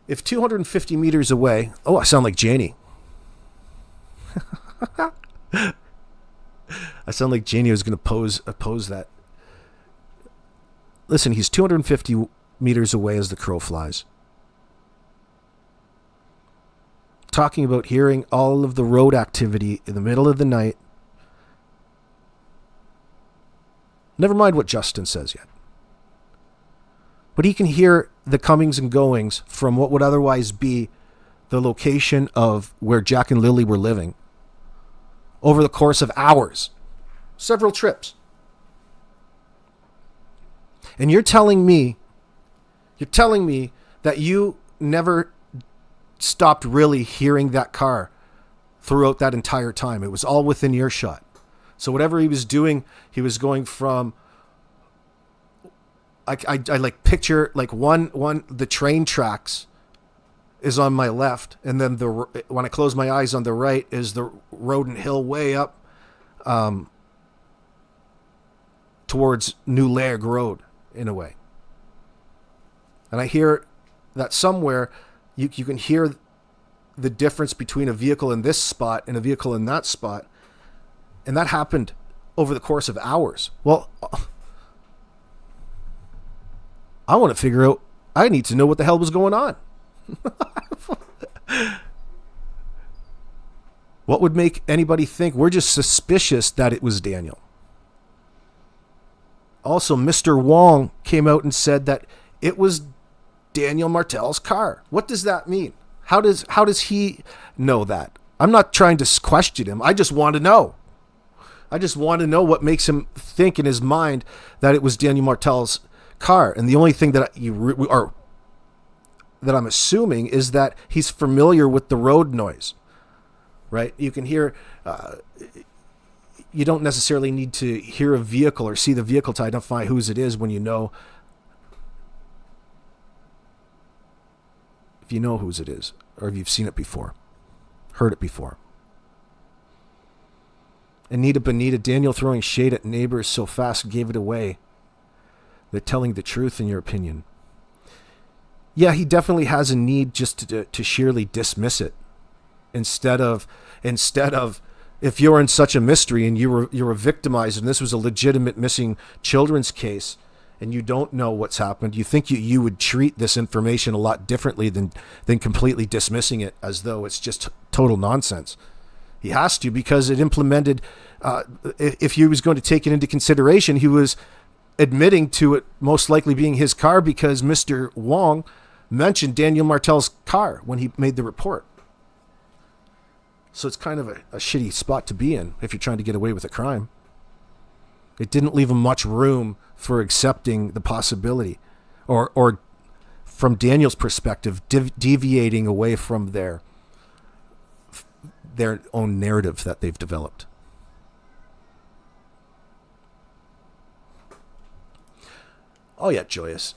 If 250 meters away... Oh, I sound like Janie. I sound like Janie was going to oppose that. Listen, he's 250 meters away as the crow flies. Talking about hearing all of the road activity in the middle of the night. Never mind what Justin says yet. But he can hear the comings and goings from what would otherwise be the location of where Jack and Lily were living over the course of hours, several trips. And you're telling me that you never stopped really hearing that car throughout that entire time. It was all within earshot. So whatever he was doing, he was going from... I like picture like one the train tracks is on my left, and then when I close my eyes on the right is the road and hill way up towards New Lairg Road in a way. And I hear that somewhere you can hear the difference between a vehicle in this spot and a vehicle in that spot, and that happened over the course of hours. Well, I want to figure out, I need to know what the hell was going on. What would make anybody think? We're just suspicious that it was Daniel. Also, Mr. Wong came out and said that it was Daniel Martel's car. What does that mean? How does he know that? I'm not trying to question him. I just want to know. I just want to know what makes him think in his mind that it was Daniel Martel's car. And the only thing that I'm assuming is that he's familiar with the road noise, right? You can hear, you don't necessarily need to hear a vehicle or see the vehicle to identify whose it is when you know, if you know whose it is, or if you've seen it before, heard it before. Anita Bonita, Daniel throwing shade at neighbors so fast gave it away. They're telling the truth, in your opinion. Yeah, he definitely has a need just to sheerly dismiss it instead of if you're in such a mystery and you were victimized and this was a legitimate missing children's case and you don't know what's happened, you think you would treat this information a lot differently than completely dismissing it as though it's just total nonsense. He has to, because it implemented, if he was going to take it into consideration, he was admitting to it most likely being his car because Mr. Wong mentioned Daniel Martel's car when he made the report. So it's kind of a shitty spot to be in if you're trying to get away with a crime. It didn't leave him much room for accepting the possibility, or from Daniel's perspective, deviating away from their own narrative that they've developed. Oh yeah, Joyous.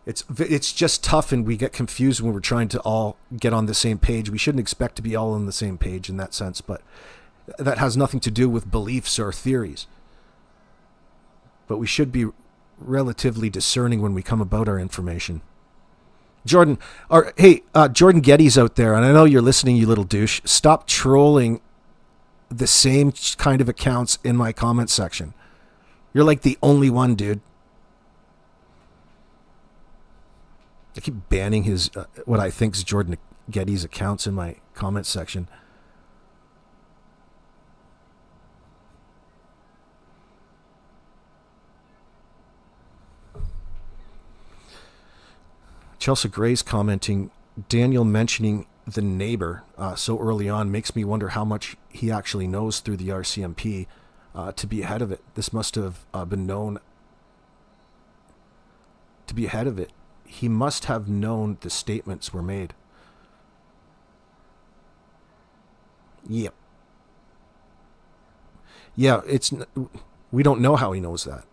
It's just tough, and we get confused when we're trying to all get on the same page. We shouldn't expect to be all on the same page in that sense, but that has nothing to do with beliefs or theories. But we should be relatively discerning when we come about our information. Jordan Getty's out there, and I know you're listening, you little douche. Stop trolling the same kind of accounts in my comment section. You're like the only one, dude. I keep banning his what I think is Jordan Getty's accounts in my comment section. Chelsea Gray's commenting, Daniel mentioning the neighbor so early on makes me wonder how much he actually knows through the RCMP to be ahead of it. This must have been known to be ahead of it. He must have known the statements were made. Yep. Yeah, we don't know how he knows that.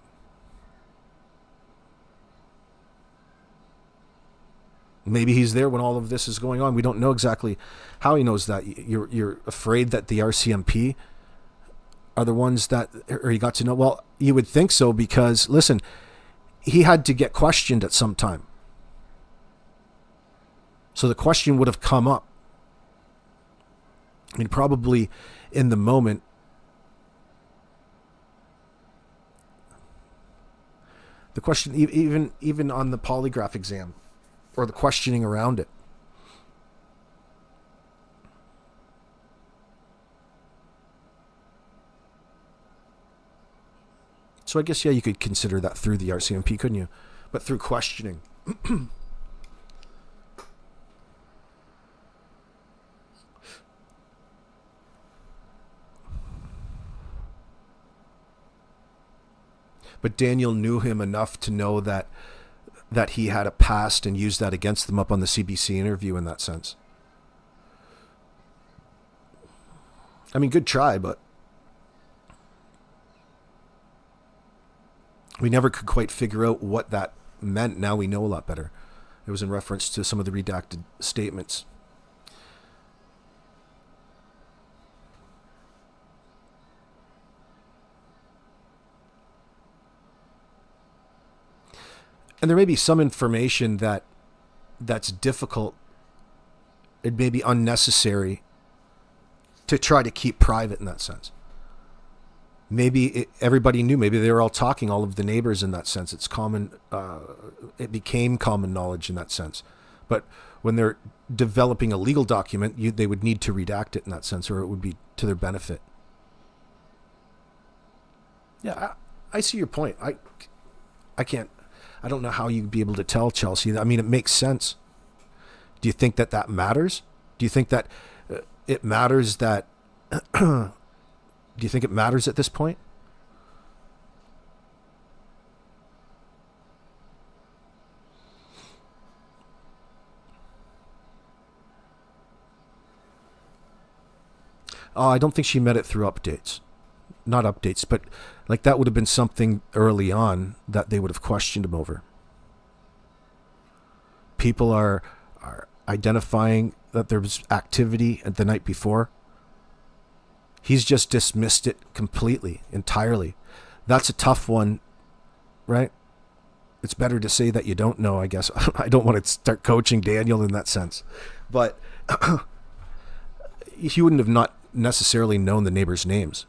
Maybe he's there when all of this is going on. We don't know exactly how he knows that. You're afraid that the RCMP are the ones that, or he got to know. Well, you would think so, because listen, he had to get questioned at some time. So the question would have come up. I mean, probably in the moment. The question, even on the polygraph exam, or the questioning around it. So I guess, yeah, you could consider that through the RCMP, couldn't you? But through questioning. But Daniel knew him enough to know that he had a past and used that against them up on the CBC interview in that sense. I mean, good try, but we never could quite figure out what that meant. Now we know a lot better. It was in reference to some of the redacted statements. And there may be some information that's difficult. It may be unnecessary to try to keep private in that sense. Maybe everybody knew. Maybe they were all talking, all of the neighbors in that sense. It's common. It became common knowledge in that sense. But when they're developing a legal document, they would need to redact it in that sense, or it would be to their benefit. Yeah, I see your point. I can't. I don't know how you'd be able to tell, Chelsea. I mean, it makes sense. Do you think that matters? Do you think that it matters that... do you think it matters at this point? I don't think she met it through updates. Not updates, but like that would have been something early on that they would have questioned him over. People are identifying that there was activity the night before. He's just dismissed it completely, entirely. That's a tough one, right? it's better to say that you don't know, I guess. I don't want to start coaching Daniel in that sense. But he wouldn't have not necessarily known the neighbors' names.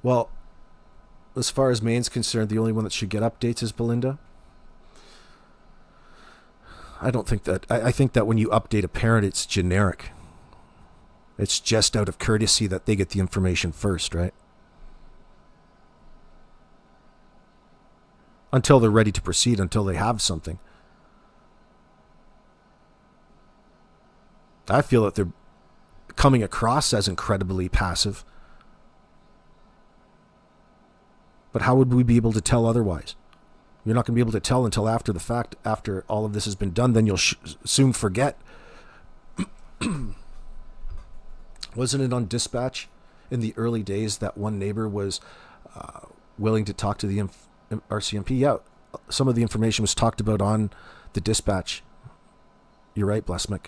Well, as far as Maine's concerned, the only one that should get updates is Belinda. I don't think that. I think that when you update a parent, it's generic. It's just out of courtesy that they get the information first, right? Until they're ready to proceed, until they have something. I feel that they're coming across as incredibly passive. But how would we be able to tell otherwise? You're not going to be able to tell until after the fact, after all of this has been done. Then you'll soon forget. Wasn't it on dispatch in the early days that one neighbor was willing to talk to the RCMP? Yeah, some of the information was talked about on the dispatch. You're right, Blesmick.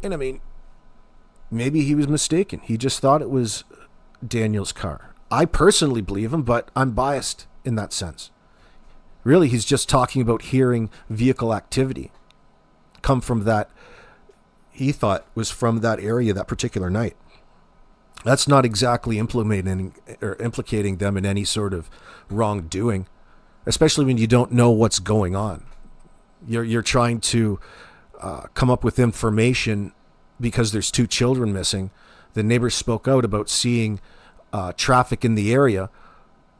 And I mean, maybe he was mistaken. He just thought it was Daniel's car. I personally believe him, but I'm biased in that sense. Really, he's just talking about hearing vehicle activity come from that, he thought was from that area that particular night. That's not exactly implementing or implicating them in any sort of wrongdoing, especially when you don't know what's going on. You're trying to come up with information because there's 2 children missing. The neighbors spoke out about seeing traffic in the area.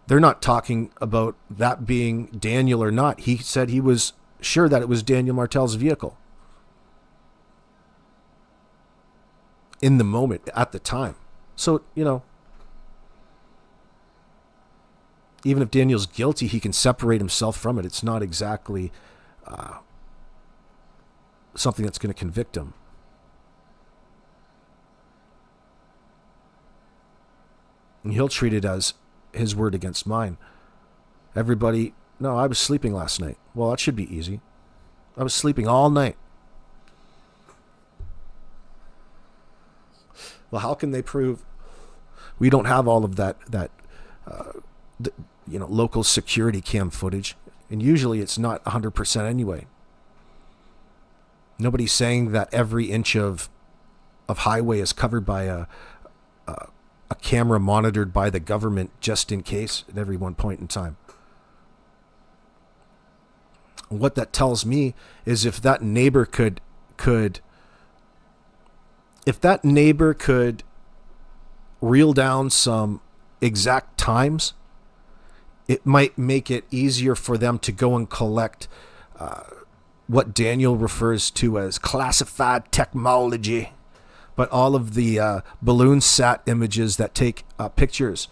They're not talking about that being Daniel or not. He said he was sure that it was Daniel Martel's vehicle in the moment, at the time. So, even if Daniel's guilty, he can separate himself from it. It's not exactly something that's going to convict him. And he'll treat it as his word against mine. Everybody, no, I was sleeping last night. Well, that should be easy. I was sleeping all night. Well, how can they prove? We don't have all of that local security cam footage, and usually it's not 100% anyway. Nobody's saying that every inch of highway is covered by a camera monitored by the government just in case at every one point in time. What that tells me is if that neighbor could reel down some exact times, it might make it easier for them to go and collect what Daniel refers to as classified technology, but all of the balloon sat images that take pictures,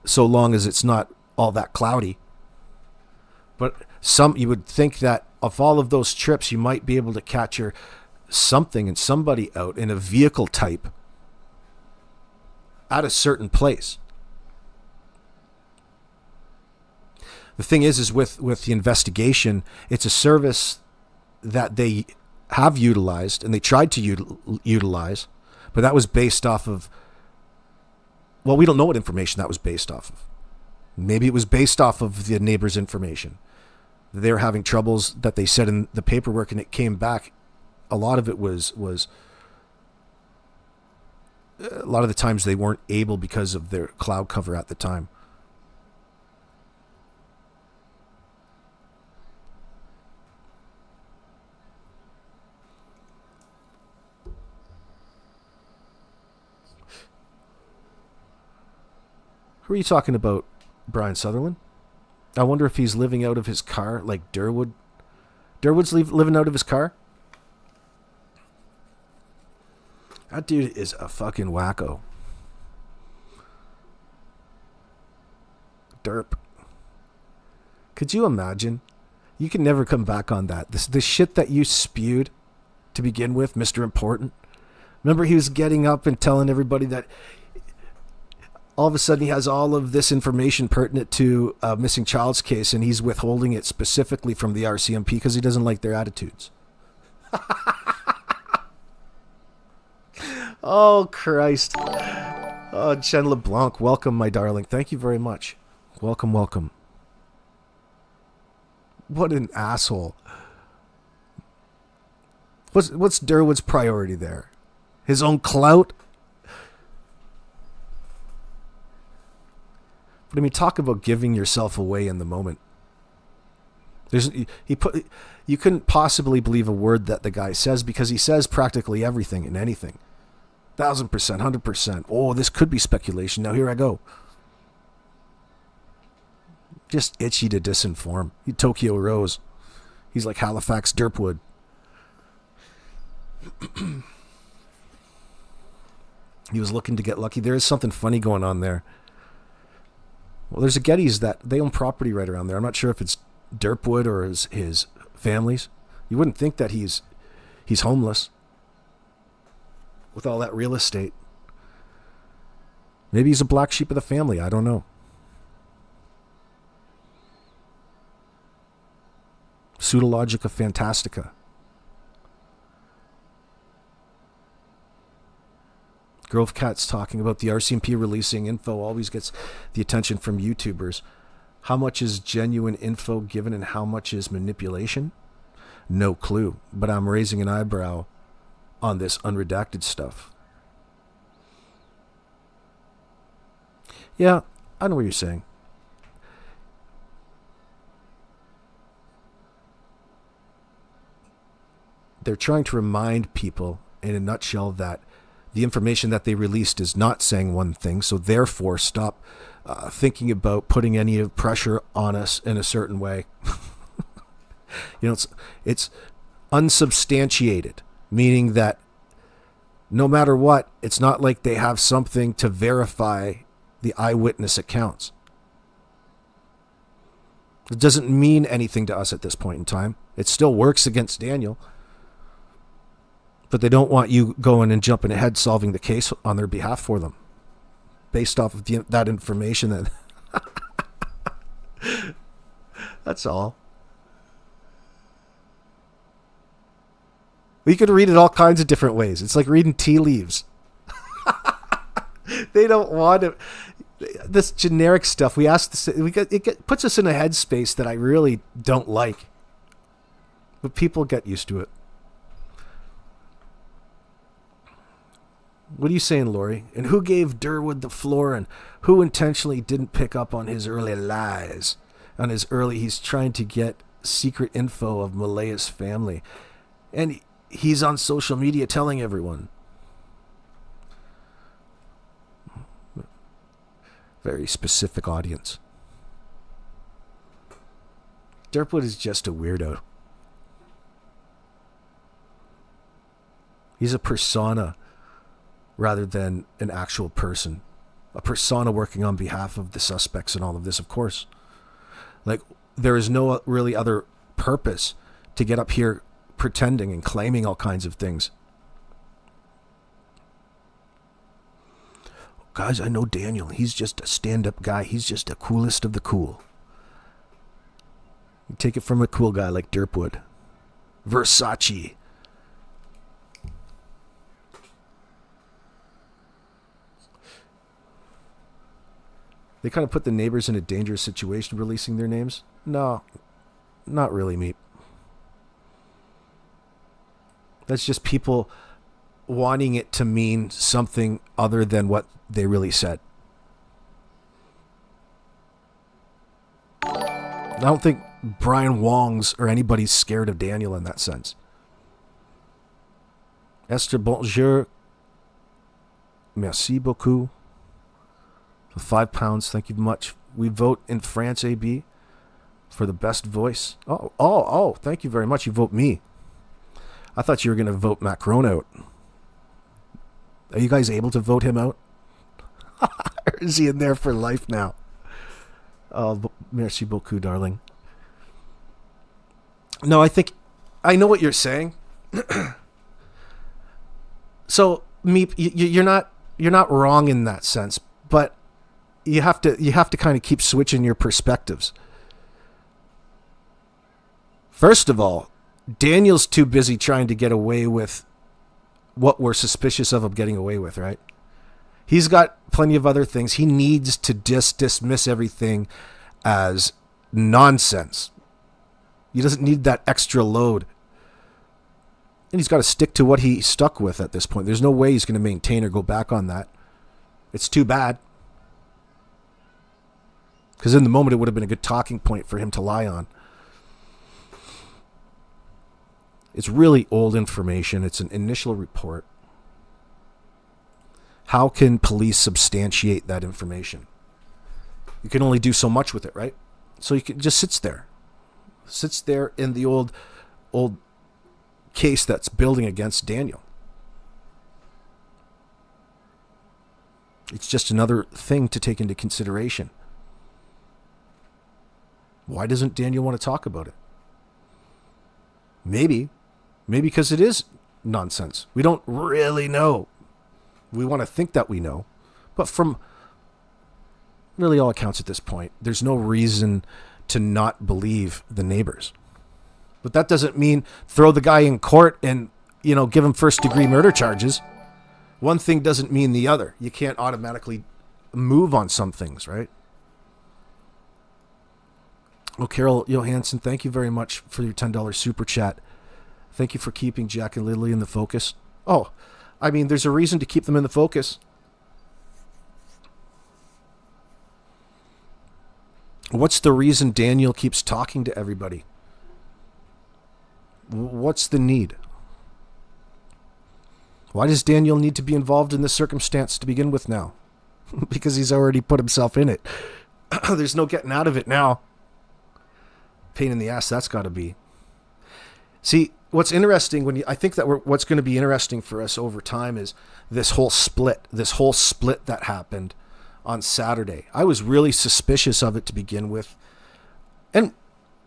so long as it's not all that cloudy. But you would think that of all of those trips, you might be able to capture something and somebody out in a vehicle type at a certain place. The thing is with the investigation, it's a service that they have utilized and they tried to utilize, but that was based off of, well, we don't know what information that was based off of. Maybe it was based off of the neighbor's information. They're having troubles that they said in the paperwork, and it came back. A lot of it was a lot of the times they weren't able because of their cloud cover at the time. Who are you talking about, Brian Sutherland? I wonder if he's living out of his car like Durwood. Durwood's living out of his car? That dude is a fucking wacko. Derp. Could you imagine? You can never come back on that. The shit that you spewed to begin with, Mr. Important. Remember, he was getting up and telling everybody that all of a sudden he has all of this information pertinent to a missing child's case, and he's withholding it specifically from the RCMP because he doesn't like their attitudes. Oh, Christ. Oh, Jen LeBlanc, welcome, my darling. Thank you very much. Welcome, welcome. What an asshole. What's Durwood's priority there? His own clout? But I mean, talk about giving yourself away in the moment. You couldn't possibly believe a word that the guy says because he says practically everything and anything. 1,000%, 100%. Oh, this could be speculation. Now here I go. Just itchy to disinform. He Tokyo Rose. He's like Halifax Derpwood. He was looking to get lucky. There is something funny going on there. Well, there's a Gettys that they own property right around there. I'm not sure if it's Derpwood or his family's. You wouldn't think that he's homeless with all that real estate. Maybe he's a black sheep of the family. I don't know. Pseudologica Fantastica. Grove Cat's talking about the RCMP releasing info always gets the attention from YouTubers. How much is genuine info given and how much is manipulation? No clue, but I'm raising an eyebrow on this unredacted stuff. Yeah, I know what you're saying. They're trying to remind people in a nutshell that the information that they released is not saying one thing, so therefore stop thinking about putting any pressure on us in a certain way. It's unsubstantiated, meaning that no matter what, it's not like they have something to verify the eyewitness accounts. It doesn't mean anything to us at this point in time. It still works against Daniel. But they don't want you going and jumping ahead solving the case on their behalf for them. Based off of that information. That That's all. We could read it all kinds of different ways. It's like reading tea leaves. They don't want it. This generic stuff. It puts us in a headspace that I really don't like. But people get used to it. What are you saying, Lori? And who gave Durwood the floor and who intentionally didn't pick up on his early lies? He's trying to get secret info of Malaya's family. And he's on social media telling everyone. Very specific audience. Durwood is just a weirdo. He's a persona rather than an actual person. A persona working on behalf of the suspects and all of this, of course. Like, there is no really other purpose to get up here pretending and claiming all kinds of things. Guys, I know Daniel. He's just a stand-up guy. He's just the coolest of the cool. You take it from a cool guy like Derpwood. Versace. They kind of put the neighbors in a dangerous situation releasing their names. No, not really, Meep. That's just people wanting it to mean something other than what they really said. I don't think Brian Wong's or anybody's scared of Daniel in that sense. Esther, bonjour. Merci beaucoup. For £5, thank you much. We vote in France, AB, for the best voice. Oh, thank you very much. You vote me. I thought you were going to vote Macron out. Are you guys able to vote him out? Or is he in there for life now? Oh, merci beaucoup, darling. No, I think I know what you're saying. So you're not wrong in that sense, but you have to kind of keep switching your perspectives. First of all, Daniel's too busy trying to get away with what we're suspicious of him getting away with, right? He's got plenty of other things. He needs to dismiss everything as nonsense. He doesn't need that extra load. And he's got to stick to what he stuck with at this point. There's no way he's going to maintain or go back on that. It's too bad. Because in the moment, it would have been a good talking point for him to lie on. It's really old information. It's an initial report. How can police substantiate that information? You can only do so much with it, right? So it just sits there. Sits there in the old case that's building against Daniel. It's just another thing to take into consideration. Why doesn't Daniel want to talk about it? Maybe because it is nonsense. We don't really know. We want to think that we know. But from really all accounts at this point, there's no reason to not believe the neighbors. But that doesn't mean throw the guy in court and, give him first-degree murder charges. One thing doesn't mean the other. You can't automatically move on some things, right? Well, Carol Johansson, thank you very much for your $10 super chat. Thank you for keeping Jack and Lily in the focus. Oh, I mean, there's a reason to keep them in the focus. What's the reason Daniel keeps talking to everybody? What's the need? Why does Daniel need to be involved in this circumstance to begin with now? Because he's already put himself in it. There's no getting out of it now. Pain in the ass that's got to be. See, what's interesting I think that what's going to be interesting for us over time is this whole split that happened on Saturday. I was really suspicious of it to begin with. And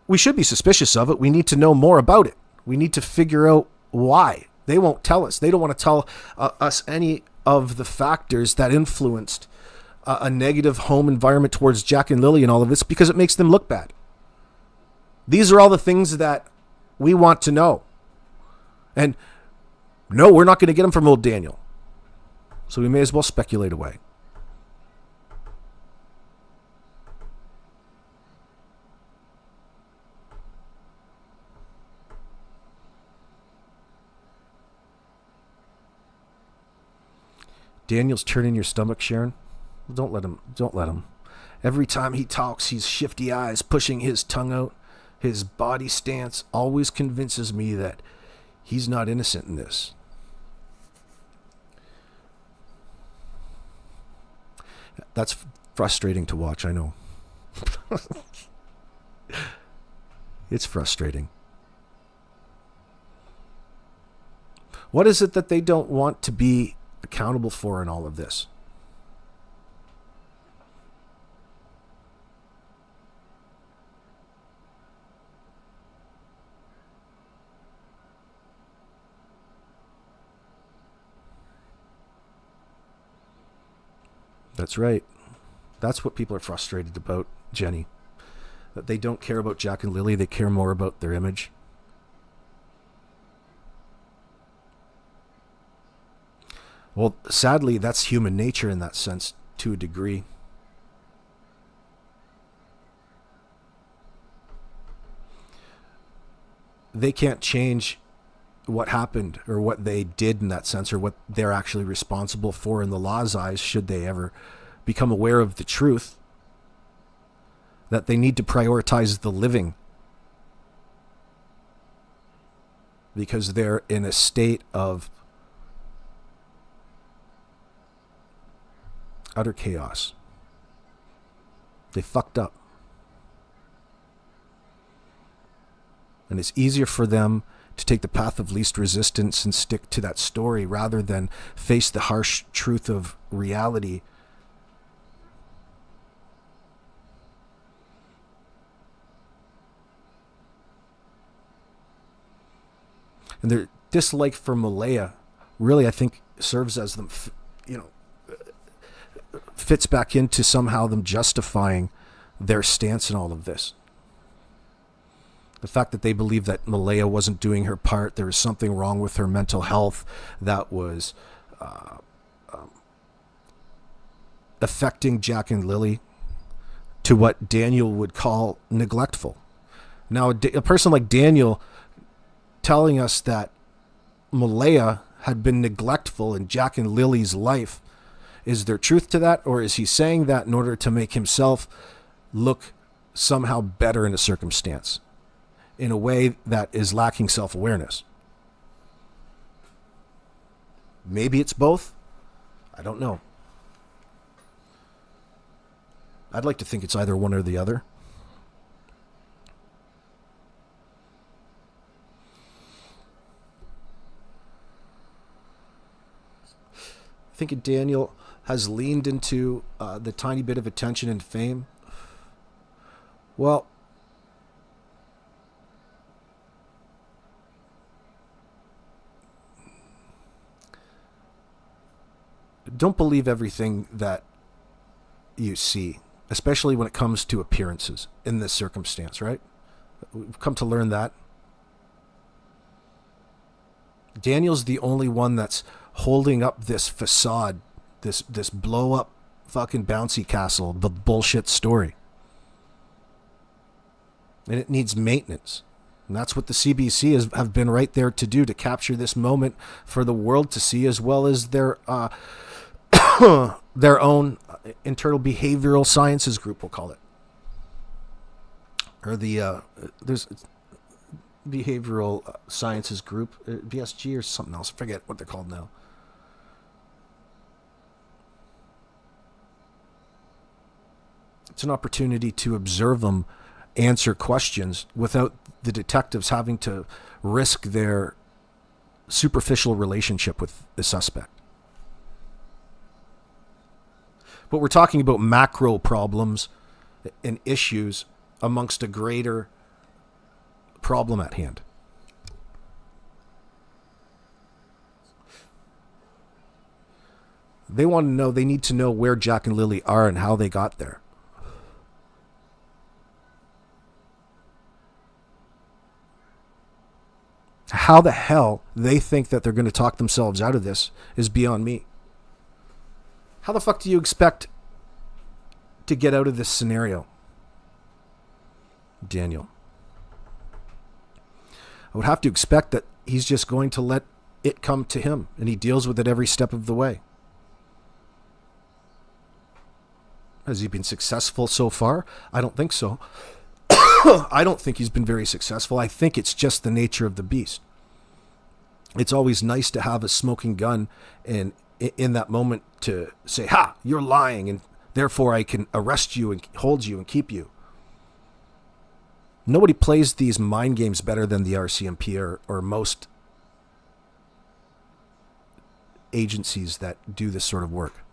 we should be suspicious of it. We need to know more about it. We need to figure out why. They won't tell us. They don't want to tell us any of the factors that influenced a negative home environment towards Jack and Lily and all of this because it makes them look bad. These are all the things that we want to know. And no, we're not going to get them from old Daniel. So we may as well speculate away. Daniel's turning your stomach, Sharon. Don't let him. Every time he talks, he's shifty eyes, pushing his tongue out. His body stance always convinces me that he's not innocent in this. That's frustrating to watch, I know. It's frustrating. What is it that they don't want to be accountable for in all of this? That's right. That's what people are frustrated about, Jenny. That they don't care about Jack and Lily, they care more about their image. Well, sadly, that's human nature in that sense, to a degree. They can't change what happened or what they did in that sense or what they're actually responsible for in the law's eyes should they ever become aware of the truth that they need to prioritize the living because they're in a state of utter chaos. They fucked up. And it's easier for them to take the path of least resistance and stick to that story rather than face the harsh truth of reality. And their dislike for Malaya really, I think, serves as them, fits back into somehow them justifying their stance in all of this. The fact that they believe that Malaya wasn't doing her part, there was something wrong with her mental health that was affecting Jack and Lily to what Daniel would call neglectful. Now, a person like Daniel telling us that Malaya had been neglectful in Jack and Lily's life, is there truth to that, or is he saying that in order to make himself look somehow better in a circumstance in a way that is lacking self-awareness? Maybe it's both. I don't know. I'd like to think it's either one or the other. I think Daniel has leaned into the tiny bit of attention and fame. Well, don't believe everything that you see, especially when it comes to appearances in this circumstance, right? We've come to learn that. Daniel's the only one that's holding up this facade, this blow up fucking bouncy castle, the bullshit story. And it needs maintenance. And that's what the CBC have been right there to do, to capture this moment for the world to see, as well as their their own internal behavioral sciences group, we'll call it. Or there's behavioral sciences group, BSG or something else. I forget what they're called now. It's an opportunity to observe them answer questions without the detectives having to risk their superficial relationship with the suspect. But we're talking about macro problems and issues amongst a greater problem at hand. They want to know, they need to know where Jack and Lily are and how they got there. How the hell they think that they're going to talk themselves out of this is beyond me. How the fuck do you expect to get out of this scenario, Daniel? I would have to expect that he's just going to let it come to him, and he deals with it every step of the way. Has he been successful so far? I don't think so. I don't think he's been very successful. I think it's just the nature of the beast. It's always nice to have a smoking gun and in that moment to say, ha, you're lying, and therefore I can arrest you and hold you and keep you. Nobody plays these mind games better than the RCMP or most agencies that do this sort of work.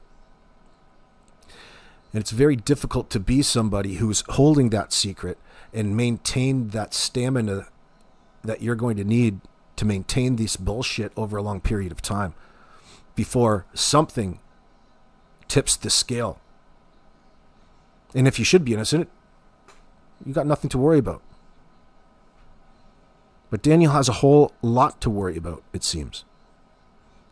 And it's very difficult to be somebody who's holding that secret and maintain that stamina that you're going to need to maintain this bullshit over a long period of time before something tips the scale. And if you should be innocent, you got nothing to worry about. But Daniel has a whole lot to worry about, it seems.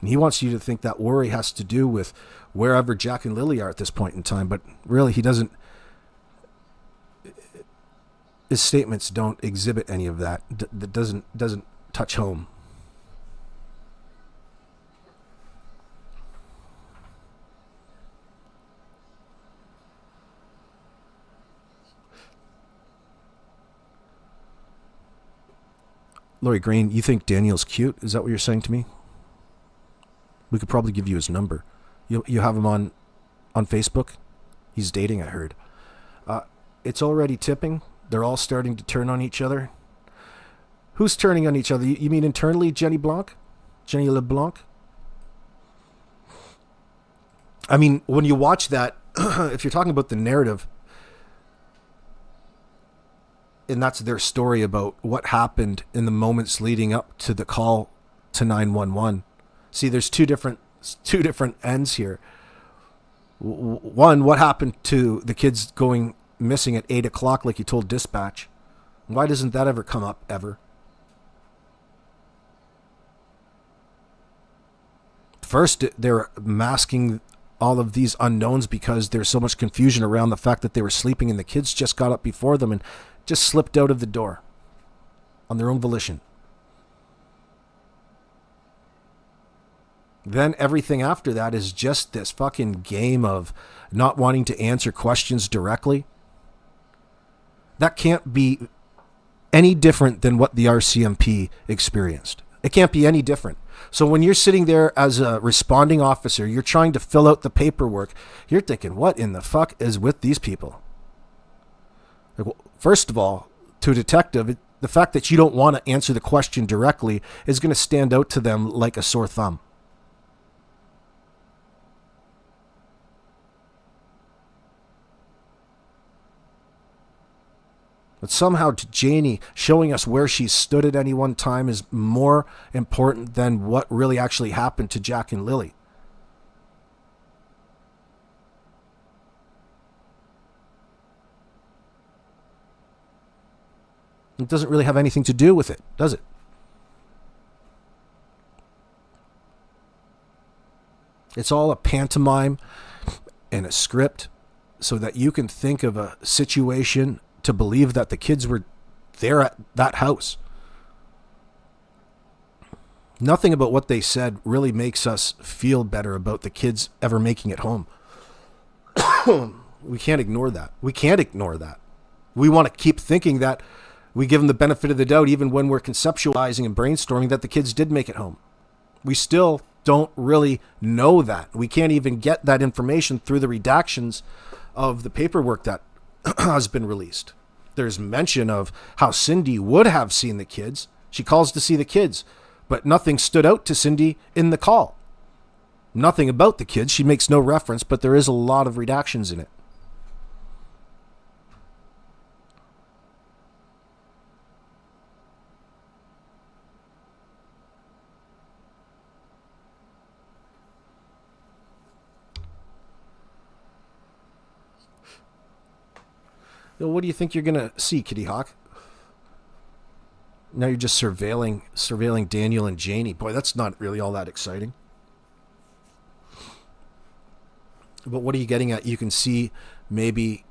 And he wants you to think that worry has to do with wherever Jack and Lily are at this point in time. But really, he doesn't. His statements don't exhibit any of that. That doesn't touch home. Lori Green, you think Daniel's cute? Is that what you're saying to me? We could probably give you his number. You have him on Facebook? He's dating, I heard. It's already tipping. They're all starting to turn on each other. Who's turning on each other? You mean internally, Jenny Blanc? Jenny LeBlanc? I mean, when you watch that, if you're talking about the narrative, and that's their story about what happened in the moments leading up to the call to 911, See, there's two different ends here. One, what happened to the kids going missing at 8 o'clock like you told dispatch? Why doesn't that ever come up, ever? First, they're masking all of these unknowns because there's so much confusion around the fact that they were sleeping and the kids just got up before them and just slipped out of the door on their own volition. Then everything after that is just this fucking game of not wanting to answer questions directly. That can't be any different than what the RCMP experienced. It can't be any different. So when you're sitting there as a responding officer, you're trying to fill out the paperwork, you're thinking, what in the fuck is with these people? Like, well, first of all, to a detective, the fact that you don't want to answer the question directly is going to stand out to them like a sore thumb. But somehow Janie showing us where she stood at any one time is more important than what really actually happened to Jack and Lily. It doesn't really have anything to do with it, does it? It's all a pantomime and a script so that you can think of a situation to believe that the kids were there at that house. Nothing about what they said really makes us feel better about the kids ever making it home. We can't ignore that. We can't ignore that. We want to keep thinking that we give them the benefit of the doubt even when we're conceptualizing and brainstorming that the kids did make it home. We still don't really know that. We can't even get that information through the redactions of the paperwork that has been released. There's mention of how Cindy would have seen the kids. She calls to see the kids, but nothing stood out to Cindy in the call. Nothing about the kids. She makes no reference, but there is a lot of redactions in it. What do you think you're going to see, Kitty Hawk? Now you're just surveilling Daniel and Janie. Boy, that's not really all that exciting. But what are you getting at? You can see maybe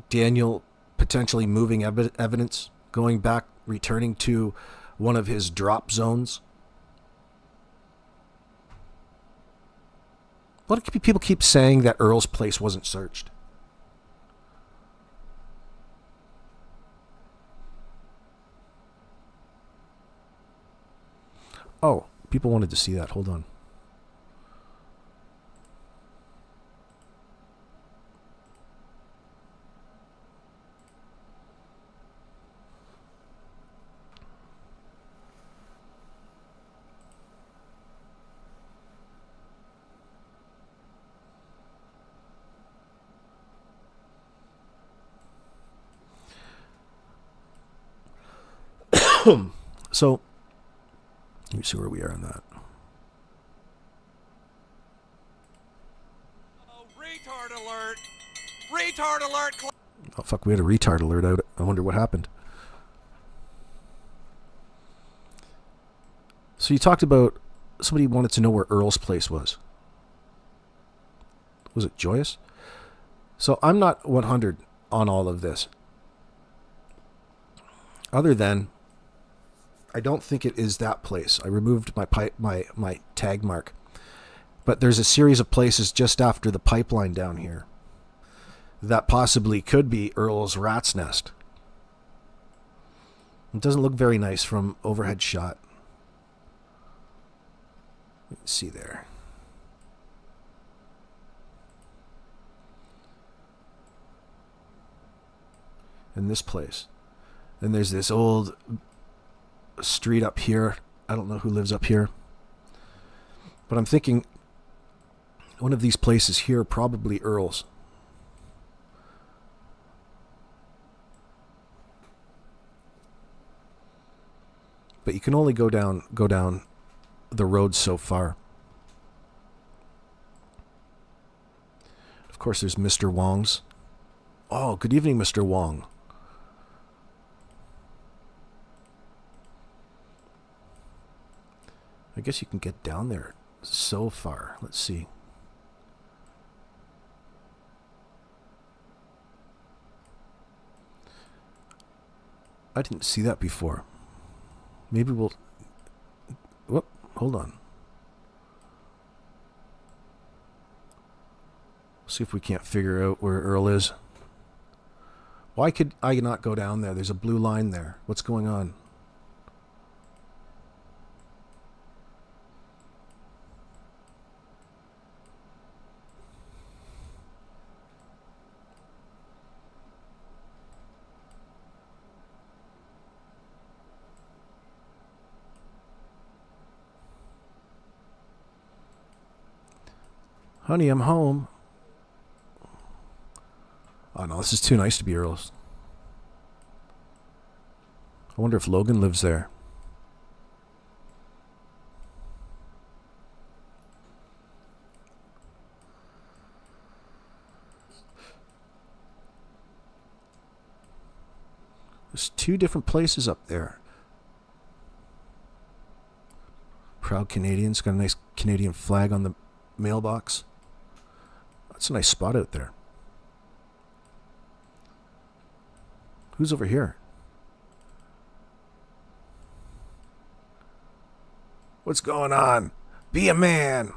Daniel potentially moving evidence, going back, returning to one of his drop zones. What do people keep saying that Earl's place wasn't searched? Oh, people wanted to see that. Hold on. So, let me see where we are on that. Oh, retard alert! Retard alert! Oh, fuck, we had a retard alert out. I wonder what happened. So you talked about somebody wanted to know where Earl's place was. Was it Joyous? So I'm not 100 on all of this. Other than, I don't think it is that place. I removed my tag mark. But there's a series of places just after the pipeline down here that possibly could be Earl's rat's nest. It doesn't look very nice from overhead shot. Let's see there. In this place. And there's this old street up here. I don't know who lives up here. But I'm thinking one of these places here, probably Earl's. But you can only go down the road so far. Of course, there's Mr. Wong's. Oh, good evening, Mr. Wong. I guess you can get down there so far. Let's see. I didn't see that before. Maybe we'll... Whoop, hold on. See if we can't figure out where Earl is. Why could I not go down there? There's a blue line there. What's going on? Honey, I'm home. Oh no, this is too nice to be Earl's. I wonder if Logan lives there. There's 2 different places up there. Proud Canadians. Got a nice Canadian flag on the mailbox. That's a nice spot out there. Who's over here? What's going on? Be a man.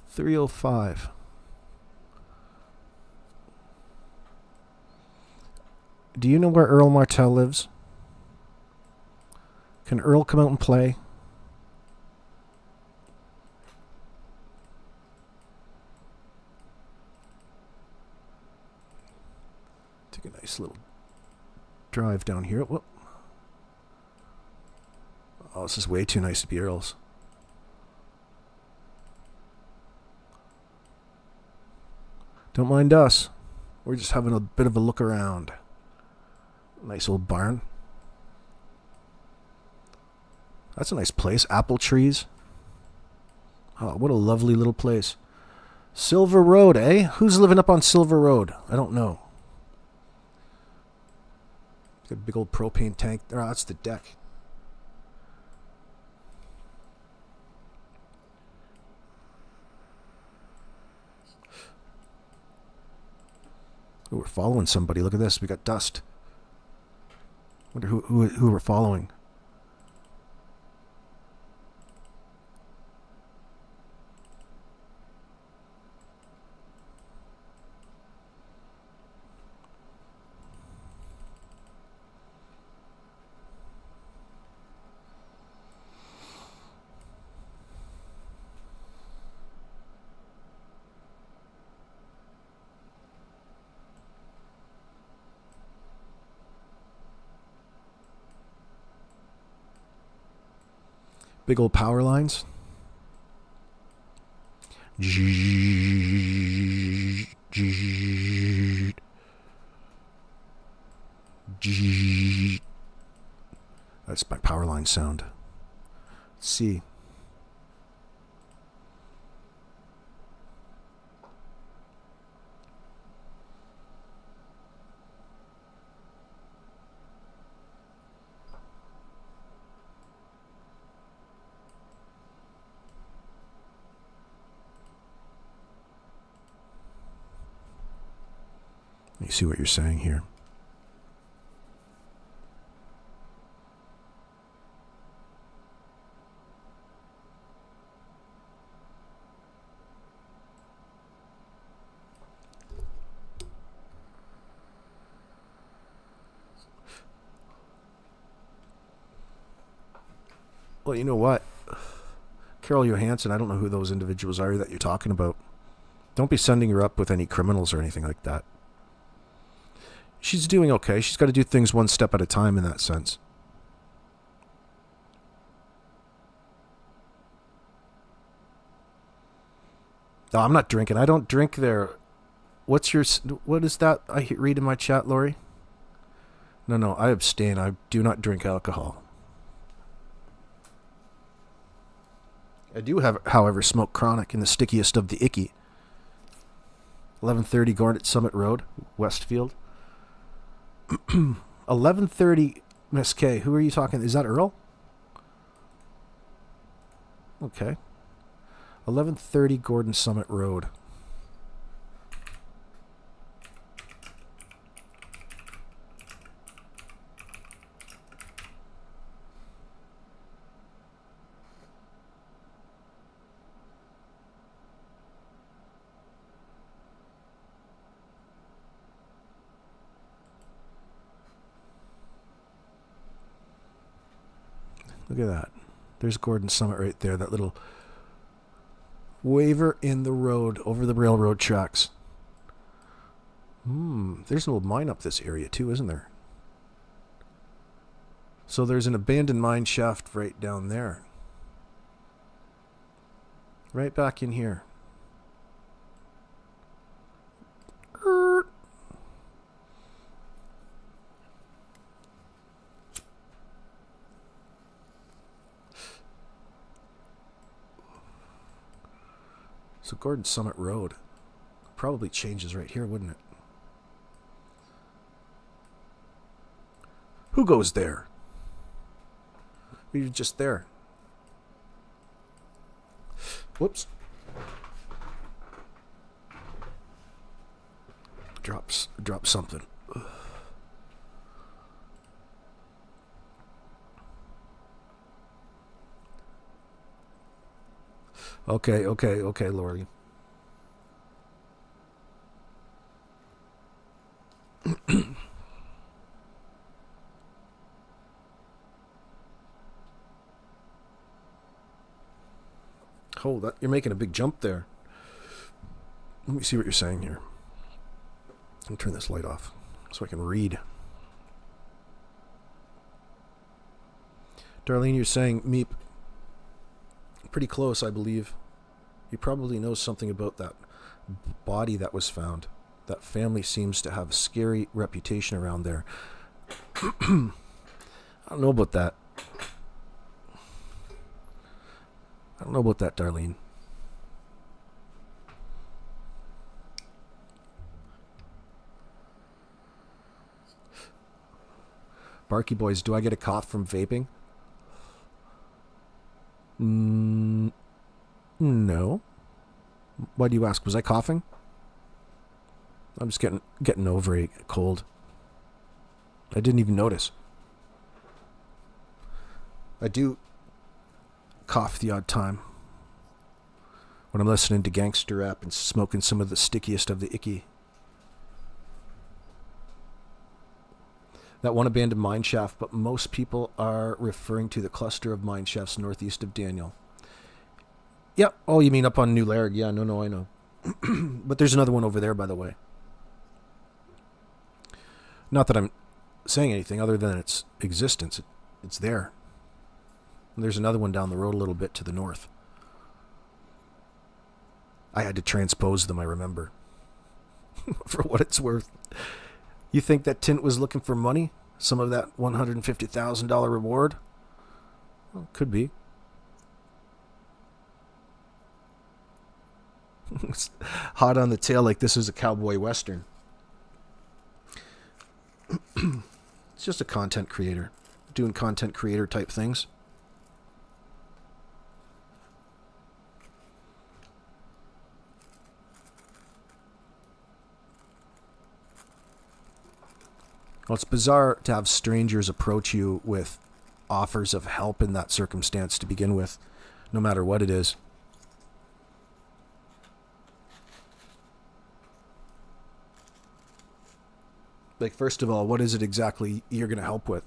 305. Do you know where Earl Martell lives? Can Earl come out and play? Take a nice little drive down here. Whoop. Oh, this is way too nice to be Earl's. Don't mind us. We're just having a bit of a look around. Nice old barn. That's a nice place. Apple trees. Oh, what a lovely little place. Silver Road, eh? Who's living up on Silver Road? I don't know. Got a big old propane tank. Oh, that's the deck. Ooh, we're following somebody. Look at this. We got dust. Wonder who we're following. Big old power lines. That's my power line sound. Let's see. You see what you're saying here. Well, you know what? Carol Johansson, I don't know who those individuals are that you're talking about. Don't be sending her up with any criminals or anything like that. She's doing okay. She's got to do things one step at a time in that sense. No, I'm not drinking. I don't drink there. What is that I read in my chat, Lori? No, I abstain. I do not drink alcohol. I do have, however, smoke chronic in the stickiest of the icky. 1130 Garnet Summit Road, Westfield. 1130 Miss K. Who are you talking? Is that Earl? Okay. 1130 Gordon Summit Road. Look at that. There's Gordon Summit right there. That little waver in the road over the railroad tracks. There's an old mine up this area too, isn't there? So there's an abandoned mine shaft right down there. Right back in here. So Gordon Summit Road probably changes right here, wouldn't it? Who goes there? You're just there. Whoops. Drops something. Okay, Lori. Oh, that you're making a big jump there. Let me see what you're saying here. Let me turn this light off so I can read. Darlene, you're saying Meep. Pretty close, I believe. He probably knows something about that body that was found. That family seems to have a scary reputation around there. I don't know about that. I don't know about that, Darlene. Barky Boys, do I get a cough from vaping? No. Why do you ask? Was I coughing? I'm just getting over a cold. I didn't even notice. I do cough the odd time when I'm listening to gangster rap and smoking some of the stickiest of the icky. That one abandoned mine shaft, but most people are referring to the cluster of mine shafts northeast of Daniel. Yep. Oh, you mean up on New Larg? Yeah, no, I know. But there's another one over there, by the way. Not that I'm saying anything other than its existence. It's there. And there's another one down the road a little bit to the north. I had to transpose them, I remember. For what it's worth. You think that Tint was looking for money? Some of that $150,000 reward? Well, could be. It's hot on the tail like this is a cowboy western. It's just a content creator. Doing content creator type things. Well, it's bizarre to have strangers approach you with offers of help in that circumstance to begin with, no matter what it is. Like, first of all, what is it exactly you're going to help with?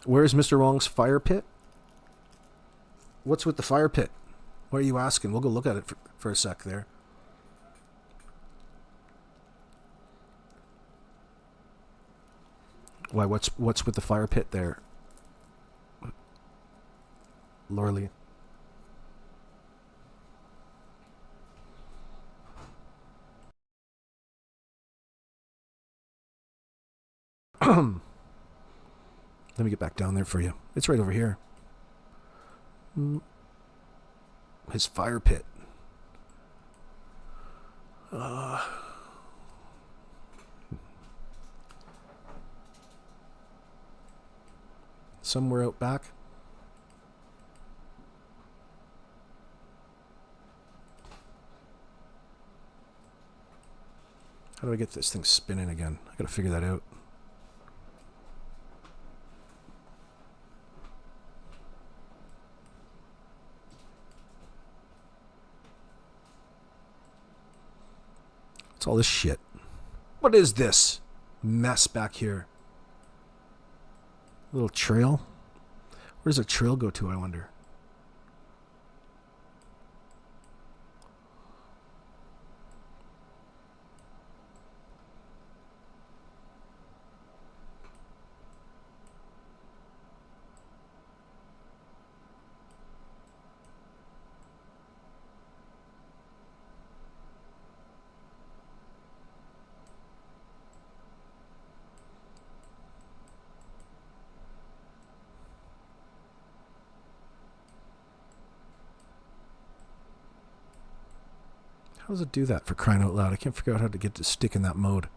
Where's Mr. Wong's fire pit? What's with the fire pit? What are you asking? We'll go look at it for a sec there. Why, what's with the fire pit there? Lorley. Let me get back down there for you. It's right over here. His fire pit. Somewhere out back. How do I get this thing spinning again? I gotta figure that out. What's all this shit? What is this mess back here? Little trail? Where does a trail go to, I wonder? How does it do that, for crying out loud? I can't figure out how to get to stick in that mode.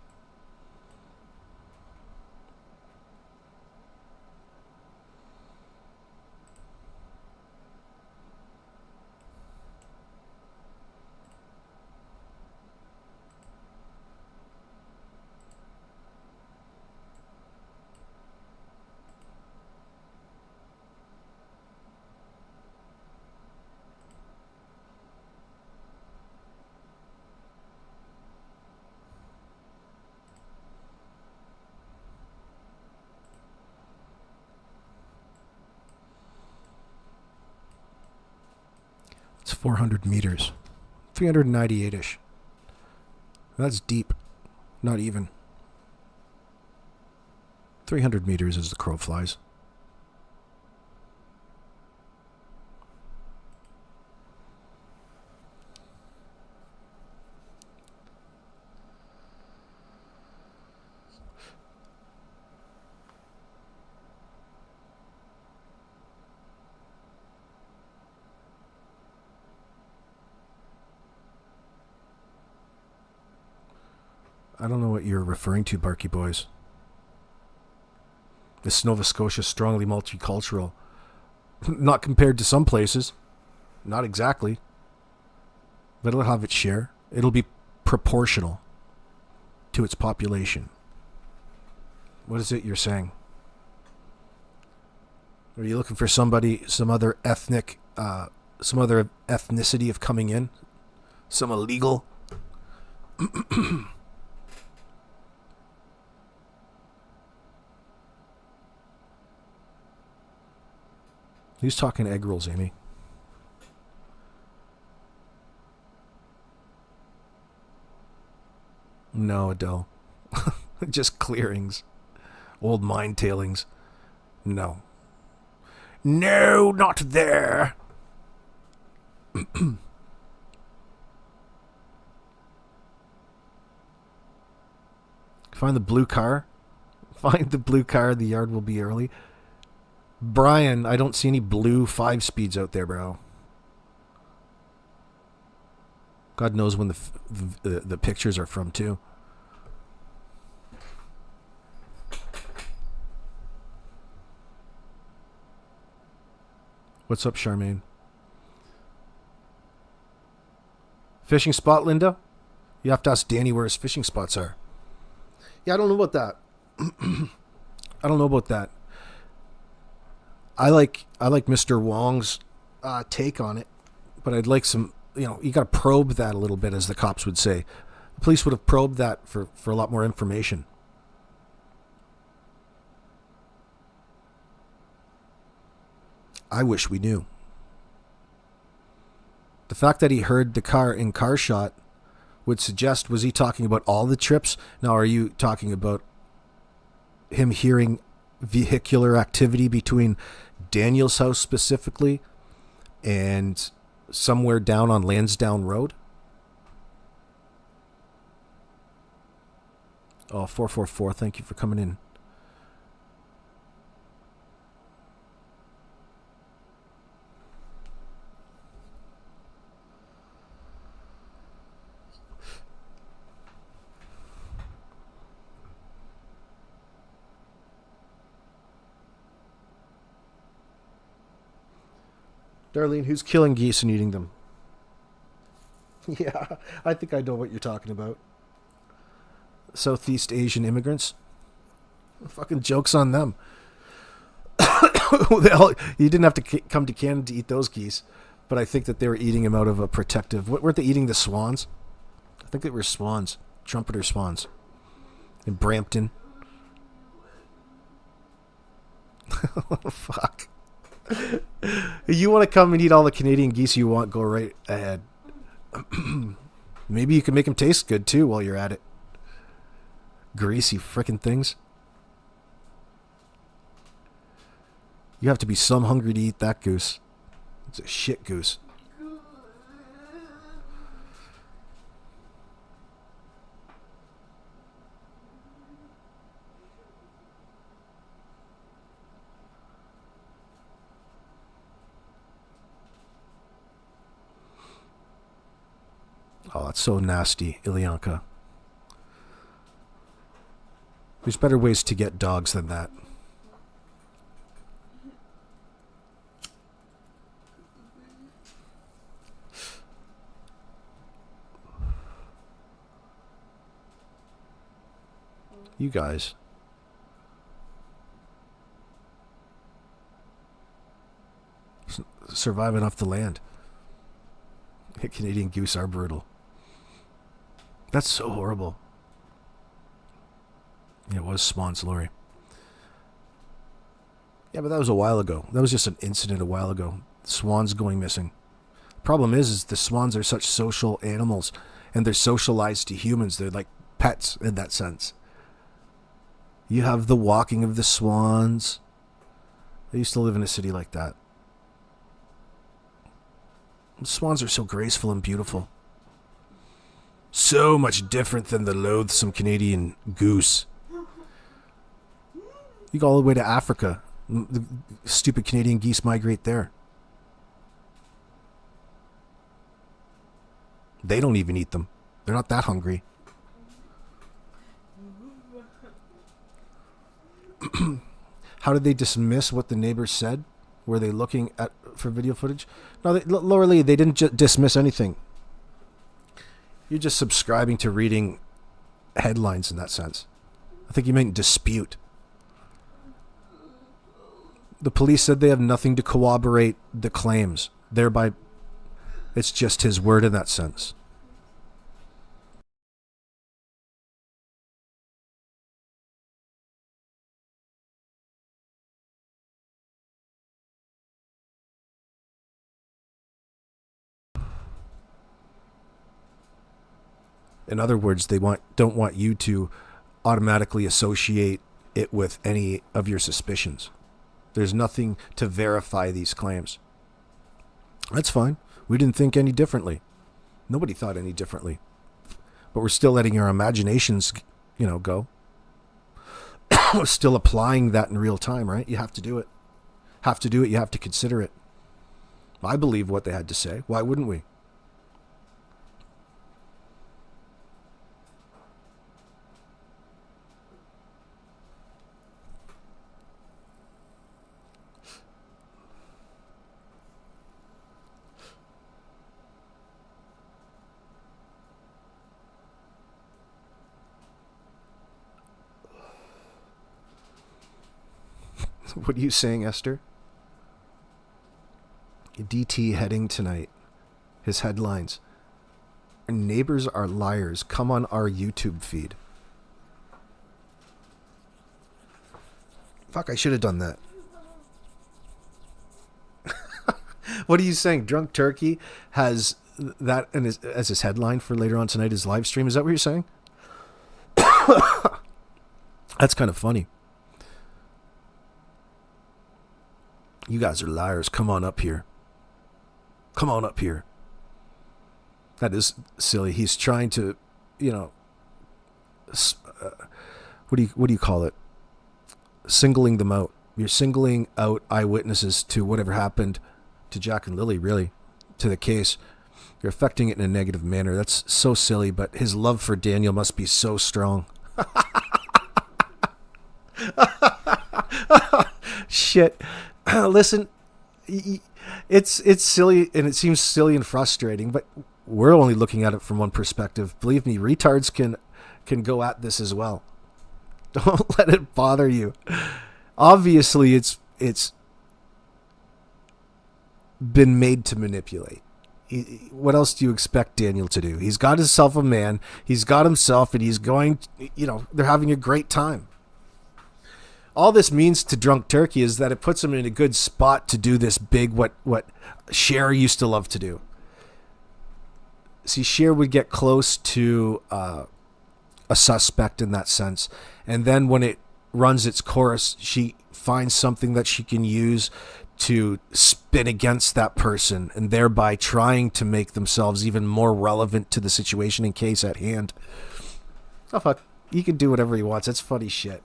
It's 400 meters. 398-ish. That's deep. Not even. 300 meters as the crow flies. I don't know what you're referring to, Barky Boys. This Nova Scotia is strongly multicultural. Not compared to some places. Not exactly. But it'll have its share. It'll be proportional to its population. What is it you're saying? Are you looking for somebody, some other ethnicity of coming in? Some illegal? Who's talking egg rolls, Amy? No, Adele. Just clearings. Old mine tailings. No. No, not there. Find the blue car. Find the blue car. The yard will be early. Brian, I don't see any blue 5-speeds out there, bro. God knows when the pictures are from, too. What's up, Charmaine? Fishing spot, Linda? You have to ask Danny where his fishing spots are. Yeah, I don't know about that. I don't know about that. I like Mr. Wong's take on it, but I'd like some, you got to probe that a little bit, as the cops would say. The police would have probed that for a lot more information. I wish we knew. The fact that he heard the car in car shot would suggest, was he talking about all the trips? Now, are you talking about him hearing vehicular activity between Daniel's house specifically and somewhere down on Lansdowne Road. Oh, 444, thank you for coming in. Darlene, who's killing geese and eating them? Yeah, I think I know what you're talking about. Southeast Asian immigrants. Fucking joke's on them. You didn't have to come to Canada to eat those geese, but I think that they were eating them out of a protective... Weren't they eating the swans? I think they were swans. Trumpeter swans. In Brampton. Fuck. You want to come and eat all the Canadian geese you want, go right ahead. Maybe you can make them taste good too while you're at it. Greasy frickin' things. You have to be some hungry to eat that goose. It's a shit goose. Oh, that's so nasty, Ilyanka. There's better ways to get dogs than that. You guys. Surviving off the land. Canadian goose are brutal. That's so horrible. Yeah, it was Swan's Lori. Yeah, but that was a while ago. That was just an incident a while ago. Swans going missing. Problem is the swans are such social animals, and they're socialized to humans. They're like pets in that sense. You have the walking of the swans. I used to live in a city like that. The swans are so graceful and beautiful. So much different than the loathsome Canadian goose. You go all the way to Africa. The stupid Canadian geese migrate there. They don't even eat them. They're not that hungry. How did they dismiss what the neighbors said? Were they looking at for video footage? No, Laura Lee, they didn't dismiss anything. You're just subscribing to reading headlines in that sense. I think you meant dispute. The police said they have nothing to corroborate the claims. Thereby, it's just his word in that sense. In other words, they don't want you to automatically associate it with any of your suspicions. There's nothing to verify these claims. That's fine. We didn't think any differently. Nobody thought any differently. But we're still letting our imaginations, go. Still applying that in real time, right? You have to do it. You have to consider it. I believe what they had to say. Why wouldn't we? What are you saying, Esther? DT heading tonight. His headlines. Our neighbors are liars. Come on our YouTube feed. Fuck, I should have done that. What are you saying? Drunk Turkey has that as his headline for later on tonight, his live stream. Is that what you're saying? That's kind of funny. You guys are liars. Come on up here. Come on up here. That is silly. He's trying to, what do you call it? Singling them out. You're singling out eyewitnesses to whatever happened to Jack and Lily, really, to the case. You're affecting it in a negative manner. That's so silly, but his love for Daniel must be so strong. Shit. Listen, it's silly, and it seems silly and frustrating, but we're only looking at it from one perspective. Believe me, retards can go at this as well. Don't let it bother you. Obviously, it's been made to manipulate. What else do you expect Daniel to do? He's got himself a man. He's got himself, and he's going, they're having a great time. All this means to Drunk Turkey is that it puts him in a good spot to do this big, what Cher used to love to do. See, Cher would get close to a suspect in that sense. And then when it runs its course, she finds something that she can use to spin against that person, and thereby trying to make themselves even more relevant to the situation and case at hand. Oh, fuck. He can do whatever he wants. That's funny shit.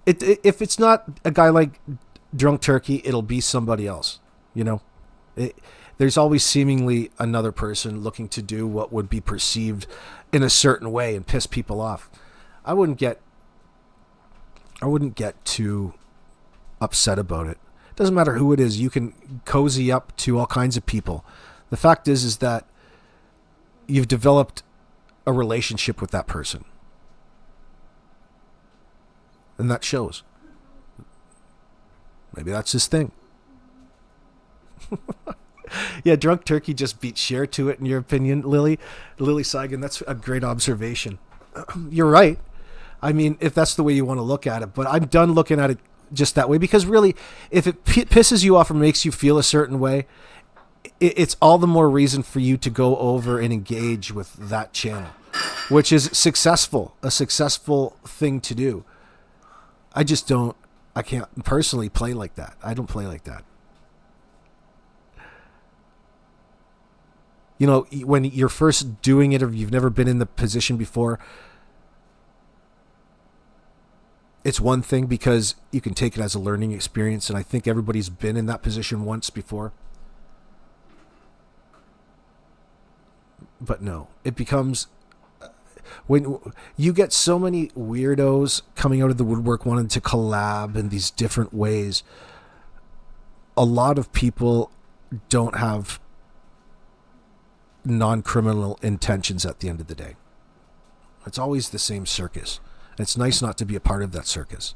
If it's not a guy like Drunk Turkey, it'll be somebody else. There's always seemingly another person looking to do what would be perceived in a certain way and piss people off. I wouldn't get too upset about it. It doesn't matter who it is. You can cozy up to all kinds of people. The fact is that you've developed a relationship with that person. And that shows. Maybe that's his thing. Yeah, Drunk Turkey just beat Cher to it, in your opinion, lilly Sullivan. That's a great observation. You're right. I mean, if that's the way you want to look at it. But I'm done looking at it just that way, because really, if it pisses you off or makes you feel a certain way, it's all the more reason for you to go over and engage with that channel, which is a successful thing to do. I can't personally play like that. I don't play like that. When you're first doing it, or you've never been in the position before, it's one thing because you can take it as a learning experience, and I think everybody's been in that position once before. But no, it becomes, when you get so many weirdos coming out of the woodwork wanting to collab in these different ways, a lot of people don't have non-criminal intentions at the end of the day. It's always the same circus. It's nice not to be a part of that circus.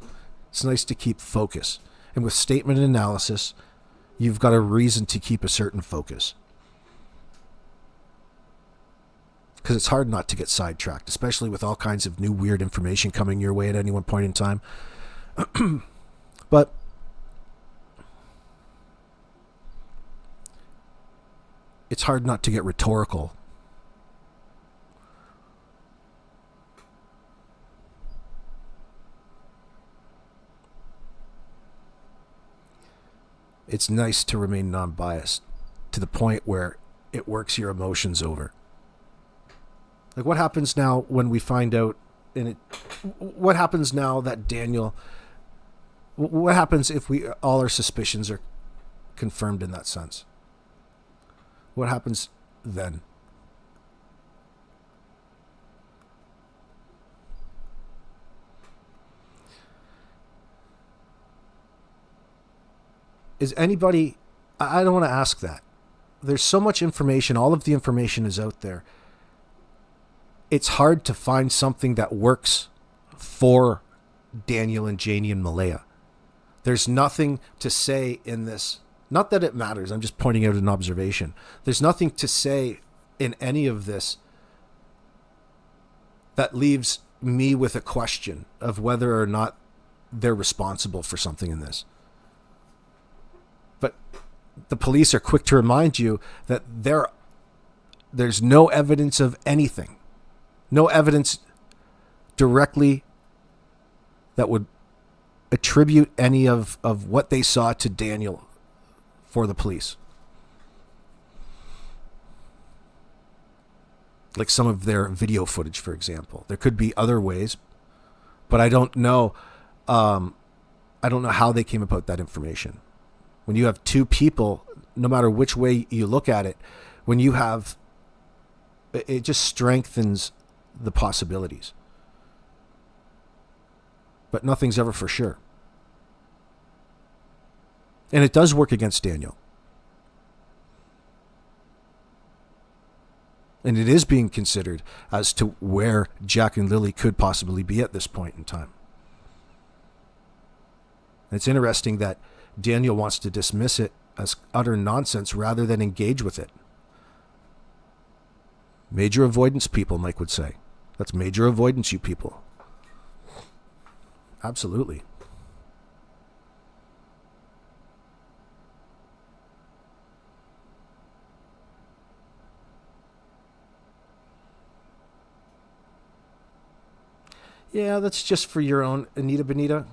It's nice to keep focus. And with statement and analysis, you've got a reason to keep a certain focus. Because it's hard not to get sidetracked, especially with all kinds of new weird information coming your way at any one point in time. But it's hard not to get rhetorical. It's nice to remain non-biased to the point where it works your emotions over. Like, what happens now when we find out, what happens now that Daniel, what happens if all our suspicions are confirmed in that sense? What happens then? Is anybody, I don't want to ask that. There's so much information. All of the information is out there. It's hard to find something that works for Daniel and Janie and Malaya. There's nothing to say in this. Not that it matters. I'm just pointing out an observation. There's nothing to say in any of this that leaves me with a question of whether or not they're responsible for something in this. But the police are quick to remind you that there's no evidence of anything. No evidence directly that would attribute any of what they saw to Daniel for the police. Like some of their video footage, for example. There could be other ways, but I don't know. I don't know how they came about that information. When you have two people, no matter which way you look at it, when you have, it just strengthens the possibilities. But nothing's ever for sure. And it does work against Daniel. And it is being considered as to where Jack and Lily could possibly be at this point in time. It's interesting that Daniel wants to dismiss it as utter nonsense rather than engage with it. Major avoidance people, Mike would say. That's major avoidance, you people. Absolutely. Yeah, that's just for your own, Anita Benita.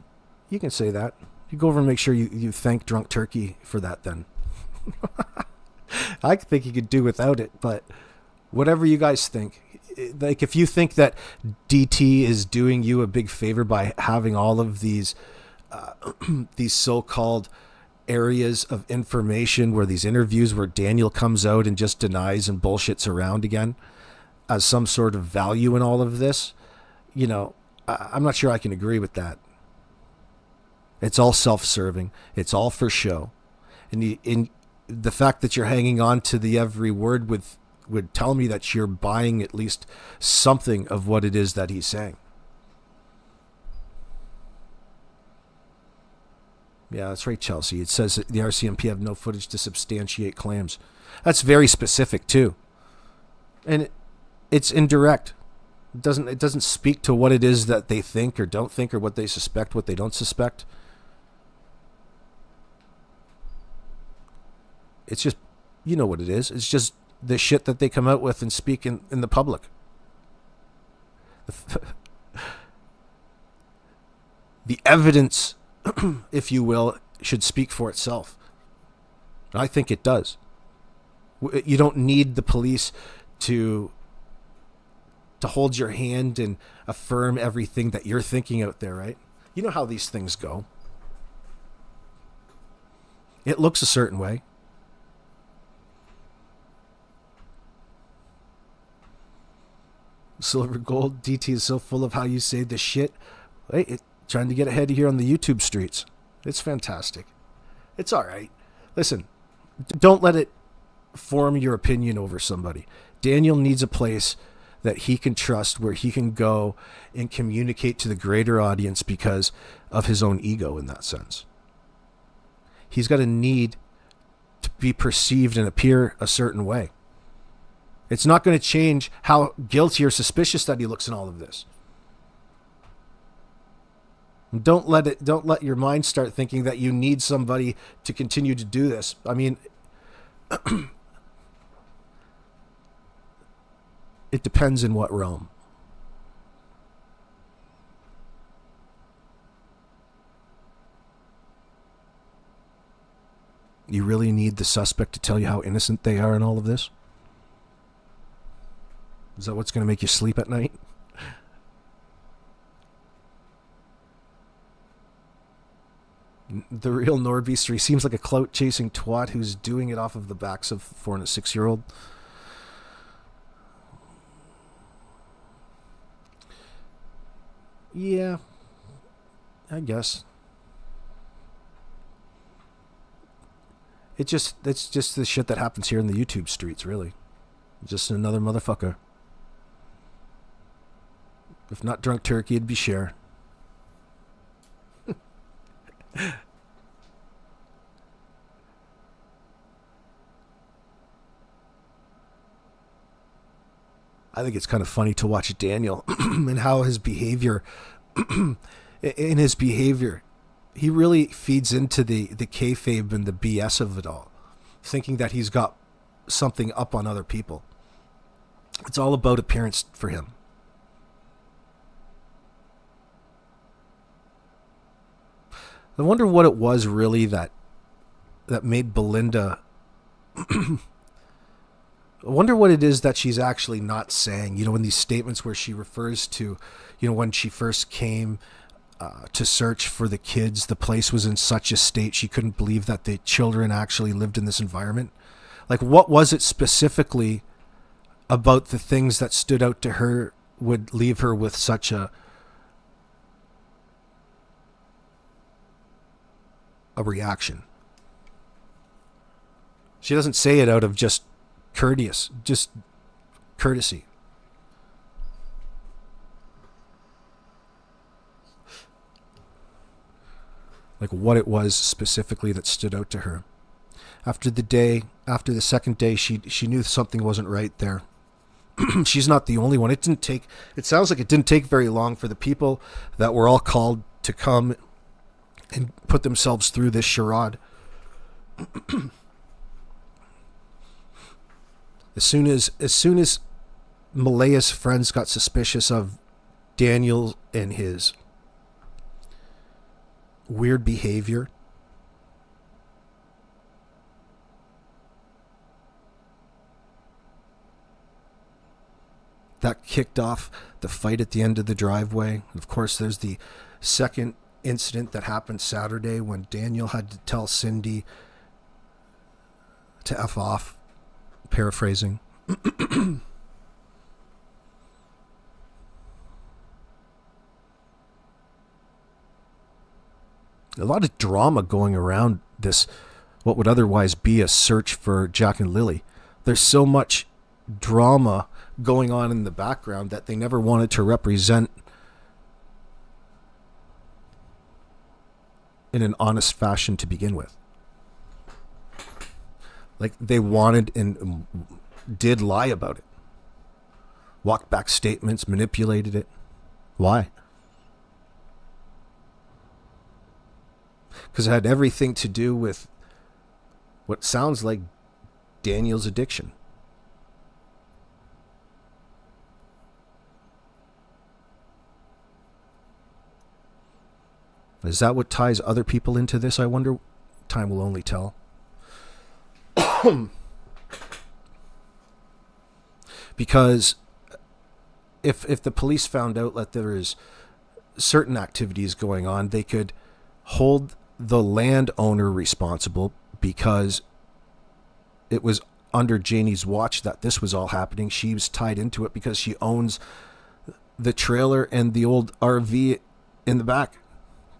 You can say that. You go over and make sure you thank Drunk Turkey for that then. I think you could do without it, but whatever you guys think. Like if you think that DT is doing you a big favor by having all of these these so-called areas of information where these interviews where Daniel comes out and just denies and bullshits around again as some sort of value in all of this, you know, I'm not sure I can agree with that. It's all self-serving. It's all for show. And the fact that you're hanging on to the every word would tell me that you're buying at least something of what it is that he's saying. Yeah, that's right, Chelsea. It says that the RCMP have no footage to substantiate claims. That's very specific, too. And it's indirect. It doesn't speak to what it is that they think or don't think or what they suspect, what they don't suspect. It's just, you know what it is. It's just the shit that they come out with and speak in the public. The evidence, if you will, should speak for itself. I think it does. You don't need the police to hold your hand and affirm everything that you're thinking out there, right? You know how these things go. It looks a certain way. Silver Gold, DT is so full of how you say the shit. Hey, trying to get ahead here on the YouTube streets. It's fantastic. It's all right. Listen, don't let it form your opinion over somebody. Daniel needs a place that he can trust, where he can go and communicate to the greater audience because of his own ego in that sense. He's got a need to be perceived and appear a certain way. It's not going to change how guilty or suspicious that he looks in all of this. Don't let your mind start thinking that you need somebody to continue to do this. I mean, it depends in what realm. You really need the suspect to tell you how innocent they are in all of this? Is that what's going to make you sleep at night? The real Norbeaster, he seems like a clout-chasing twat who's doing it off of the backs of 4 and a 6-year-old. Yeah, I guess. It's just the shit that happens here in the YouTube streets, really. Just another motherfucker. If not Drunk Turkey, it'd be Cher. I think it's kind of funny to watch Daniel and how his behavior, he really feeds into the kayfabe and the BS of it all, thinking that he's got something up on other people. It's all about appearance for him. I wonder what it was really that that made Belinda... I wonder what it is that she's actually not saying. You know, in these statements where she refers to, you know, when she first came to search for the kids, the place was in such a state she couldn't believe that the children actually lived in this environment. Like, what was it specifically about the things that stood out to her would leave her with such a reaction? She doesn't say it out of just courtesy. Like, what it was specifically that stood out to her. After the second day, she knew something wasn't right there. She's not the only one. It sounds like it didn't take very long for the people that were all called to come and put themselves through this charade. As soon as Malaya's friends got suspicious of Daniel and his weird behavior, that kicked off the fight at the end of the driveway. Of course, there's the second incident that happened Saturday when Daniel had to tell Cindy to F off, paraphrasing. A lot of drama going around this, what would otherwise be a search for Jack and Lily. There's so much drama going on in the background that they never wanted to represent in an honest fashion to begin with. Like, they wanted and did lie about it. Walked back statements, manipulated it. Why? Because it had everything to do with what sounds like Daniel's addiction. Is that what ties other people into this, I wonder? Time will only tell. Because if the police found out that there is certain activities going on, they could hold the landowner responsible because it was under Janie's watch that this was all happening. She was tied into it because she owns the trailer and the old RV in the back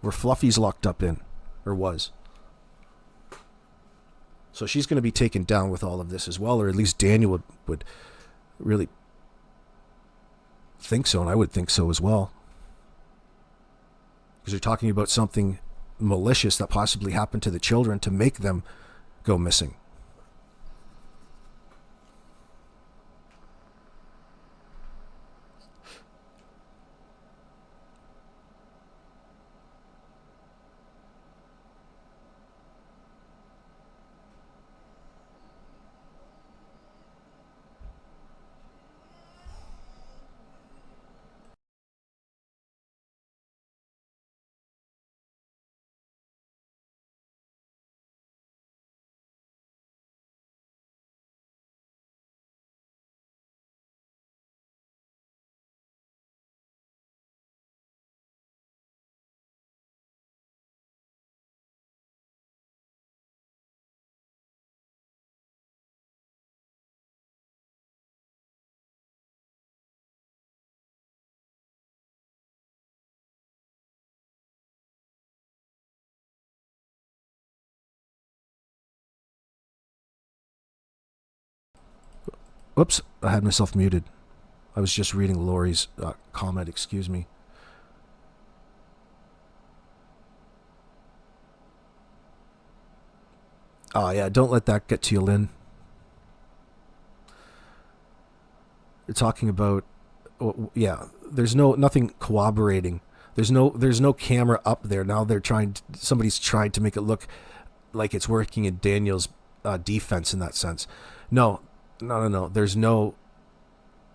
where Fluffy's locked up in, or was. So she's going to be taken down with all of this as well, or at least Daniel would really think so, and I would think so as well. Because you're talking about something malicious that possibly happened to the children to make them go missing. Whoops, I had myself muted. I was just reading Lori's comment, excuse me. Oh yeah, don't let that get to you, Lynn. You're talking about, yeah, there's nothing corroborating. There's no camera up there. Now somebody's trying to make it look like it's working in Daniel's defense in that sense. No. There's no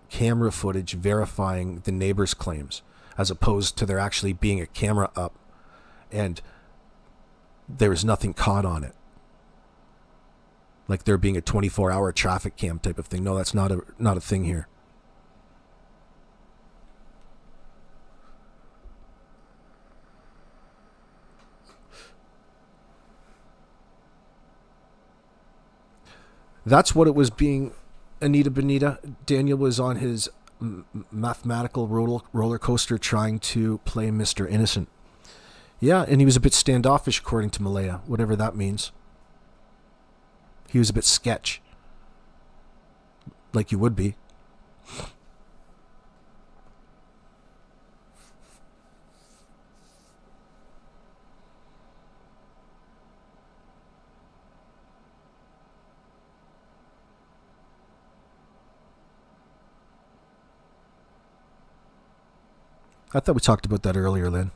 camera footage verifying the neighbor's claims, as opposed to there actually being a camera up and there was nothing caught on it. Like there being a 24-hour traffic cam type of thing. No, that's not a thing here. That's what it was being Anita Benita. Daniel was on his mathematical roller coaster trying to play Mr. Innocent. Yeah, and he was a bit standoffish, according to Malaya, whatever that means. He was a bit sketch. Like you would be. I thought we talked about that earlier, Lynn.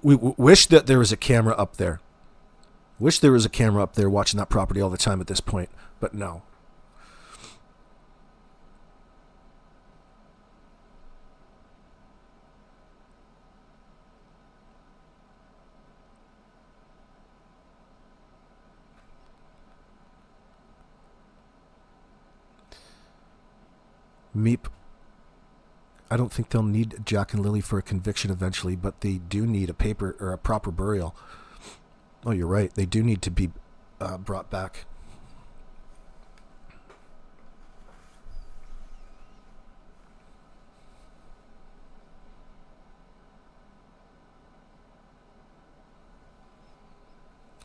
We wish that there was a camera up there. Wish there was a camera up there watching that property all the time at this point, but no. Meep. I don't think they'll need Jack and Lily for a conviction eventually, but they do need a paper or a proper burial. Oh, you're right. They do need to be brought back.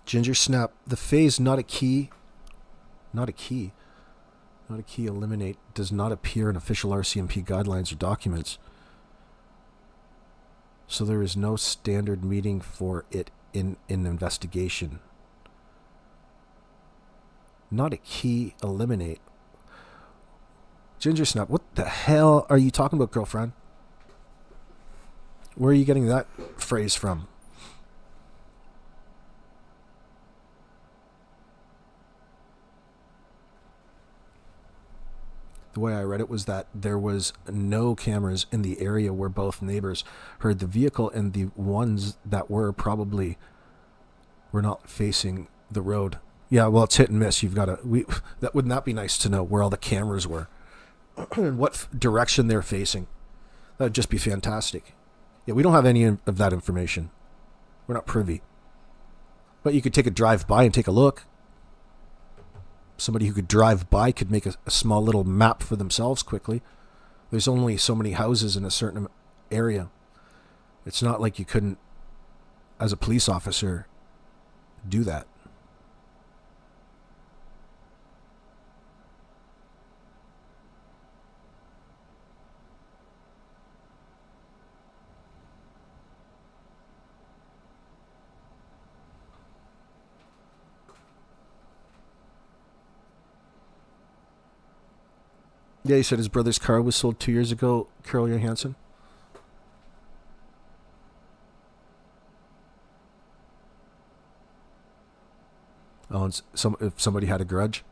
Ginger Snap. The phase not a key. Not a key. Not a key eliminate does not appear in official RCMP guidelines or documents. So there is no standard meeting for it in an investigation. Not a key eliminate. Ginger Snap, what the hell are you talking about, girlfriend? Where are you getting that phrase from? The way I read it was that there was no cameras in the area where both neighbors heard the vehicle, and the ones that were probably were not facing the road. Yeah, well, it's hit and miss. You've got to. Wouldn't that be nice to know where all the cameras were and what direction they're facing? That would just be fantastic. Yeah, we don't have any of that information. We're not privy. But you could take a drive by and take a look. Somebody who could drive by could make a small little map for themselves quickly. There's only so many houses in a certain area. It's not like you couldn't, as a police officer, do that. Yeah, he said his brother's car was sold 2 years ago, Carol Johansson. Oh, and if somebody had a grudge?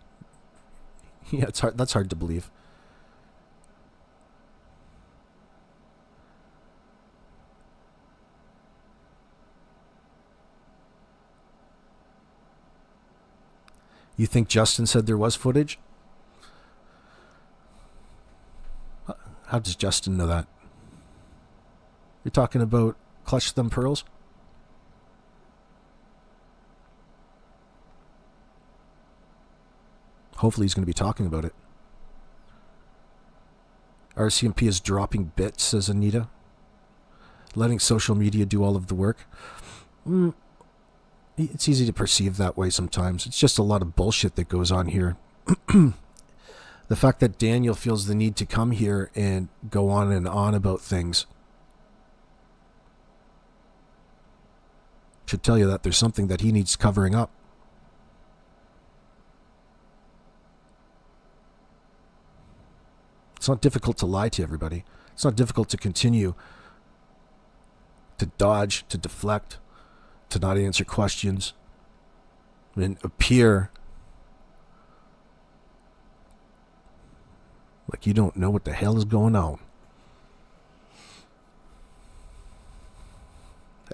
Yeah, it's hard. That's hard to believe. You think Justin said there was footage? How does Justin know that? You're talking about Clutch Them Pearls? Hopefully he's going to be talking about it. RCMP is dropping bits, says Anita. Letting social media do all of the work. It's easy to perceive that way sometimes. It's just a lot of bullshit that goes on here. The fact that Daniel feels the need to come here and go on and on about things should tell you that there's something that he needs covering up. It's not difficult to lie to everybody. It's not difficult to continue to dodge, to deflect, to not answer questions, and appear like you don't know what the hell is going on.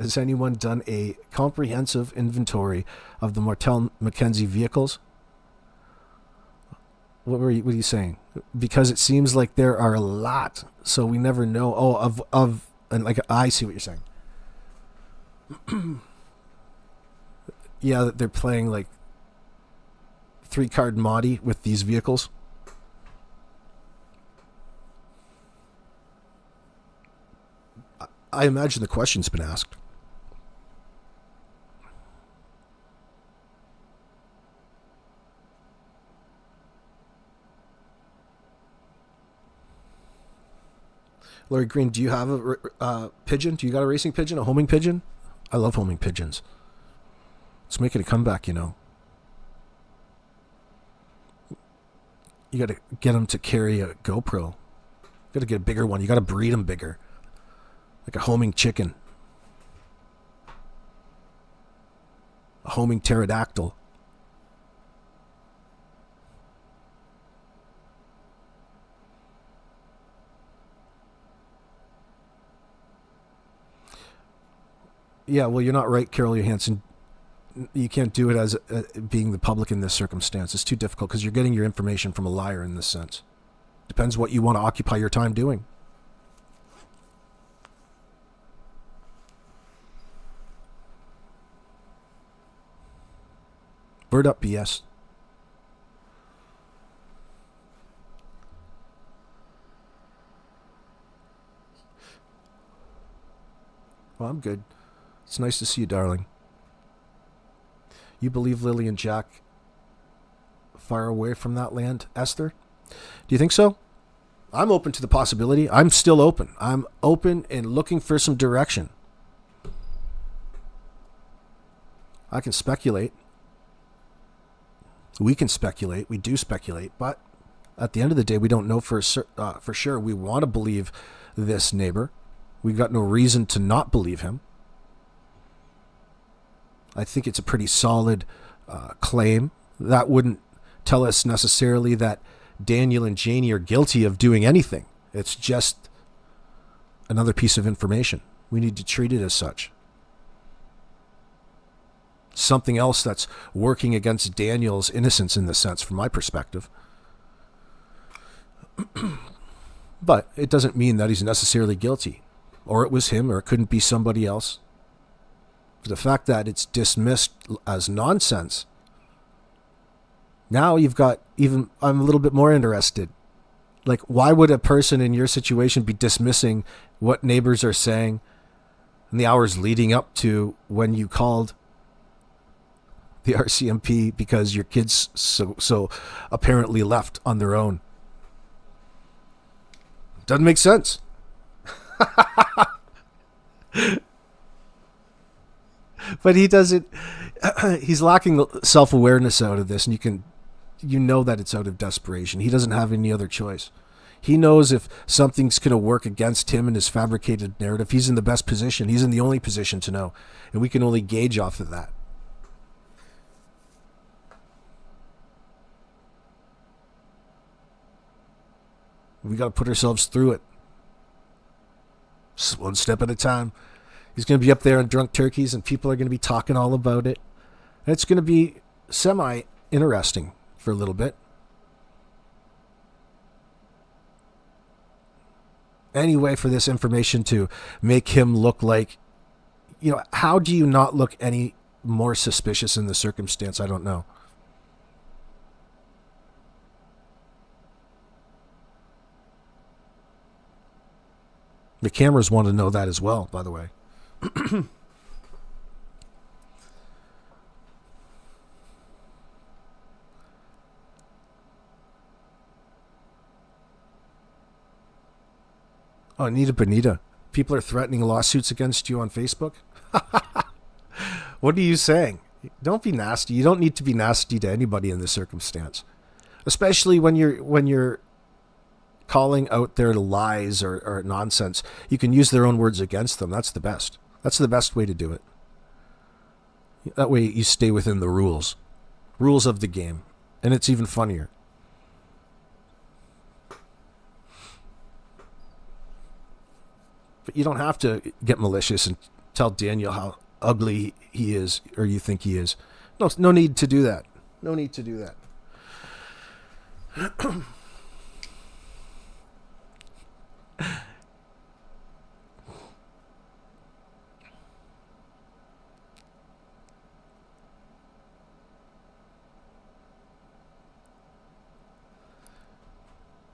Has anyone done a comprehensive inventory of the Martel Mackenzie vehicles? What are you saying? Because it seems like there are a lot, so we never know. Oh, and like, I see what you're saying. Yeah, that they're playing like 3-card Monty with these vehicles. I imagine the question's been asked. Larry Green, do you have a pigeon? Do you got a racing pigeon? A homing pigeon? I love homing pigeons. It's making a comeback, you know. You got to get them to carry a GoPro. You got to get a bigger one. You got to breed them bigger. Like a homing chicken. A homing pterodactyl. Yeah, well, you're not right, Carol Johansson. You can't do it as being the public in this circumstance. It's too difficult because you're getting your information from a liar in this sense. Depends what you want to occupy your time doing. Bird up, BS. Well, I'm good. It's nice to see you, darling. You believe Lily and Jack far away from that land, Esther? Do you think so? I'm open to the possibility. I'm still open. I'm open and looking for some direction. I can speculate. We can speculate. We do speculate. But at the end of the day, we don't know for sure. We want to believe this neighbor. We've got no reason to not believe him. I think it's a pretty solid claim. That wouldn't tell us necessarily that Daniel and Janie are guilty of doing anything. It's just another piece of information. We need to treat it as such. Something else that's working against Daniel's innocence in this sense, from my perspective. But it doesn't mean that he's necessarily guilty. Or it was him, or it couldn't be somebody else. The fact that it's dismissed as nonsense, now you've got even, I'm a little bit more interested. Like, why would a person in your situation be dismissing what neighbors are saying in the hours leading up to when you called the RCMP because your kids so apparently left on their own? Doesn't make sense. But he doesn't. He's lacking self-awareness out of this, and you know that it's out of desperation. He doesn't have any other choice. He knows if something's going to work against him and his fabricated narrative, he's in the best position. He's in the only position to know, and we can only gauge off of that. We got to put ourselves through it. Just one step at a time. He's going to be up there on Drunk Turkeys, and people are going to be talking all about it. And it's going to be semi-interesting for a little bit. Anyway, for this information to make him look like, how do you not look any more suspicious in the circumstance? I don't know. The cameras want to know that as well, by the way. Oh, Anita Bonita. People are threatening lawsuits against you on Facebook? What are you saying? Don't be nasty. You don't need to be nasty to anybody in this circumstance. Especially when you're calling out their lies or nonsense. You can use their own words against them. That's the best. That's the best way to do it. That way you stay within the rules. Rules of the game. And it's even funnier. But you don't have to get malicious and tell Daniel how ugly he is, or you think he is. No need to do that. No need to do that.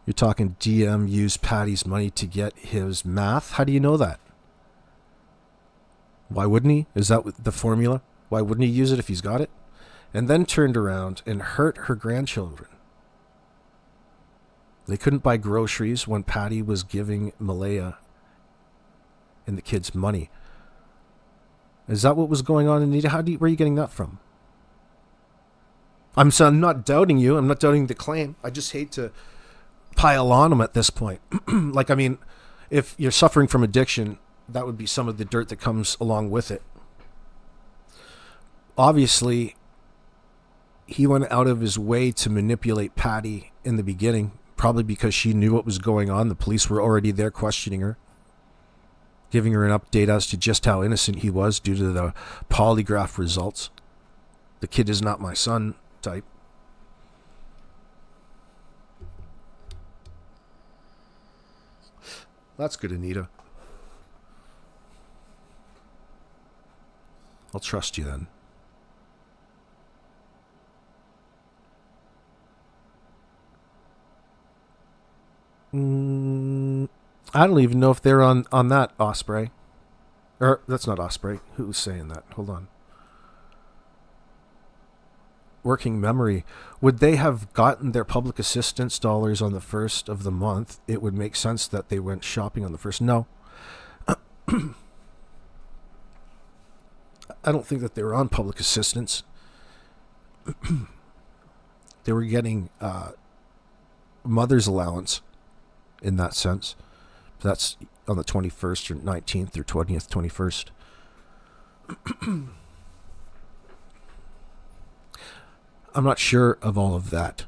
You're talking DM used Patty's money to get his math? How do you know that? Why wouldn't he? Is that the formula? Why wouldn't he use it if he's got it? And then turned around and hurt her grandchildren. They couldn't buy groceries when Patty was giving Malaya and the kids money. Is that what was going on, Anita? Where are you getting that from? I'm not doubting you. I'm not doubting the claim. I just hate to pile on them at this point. Like, I mean, if you're suffering from addiction, that would be some of the dirt that comes along with it. Obviously, he went out of his way to manipulate Patty in the beginning, probably because she knew what was going on. The police were already there questioning her, giving her an update as to just how innocent he was due to the polygraph results. The kid is not my son type. That's good, Anita. I'll trust you then. I don't even know if they're on that, Osprey. Or, that's not Osprey. Who's saying that? Hold on. Working memory. Would they have gotten their public assistance dollars on the 1st of the month? It would make sense that they went shopping on the 1st. No. I don't think that they were on public assistance. They were getting mother's allowance in that sense. That's on the 21st or 19th or 20th, 21st. I'm not sure of all of that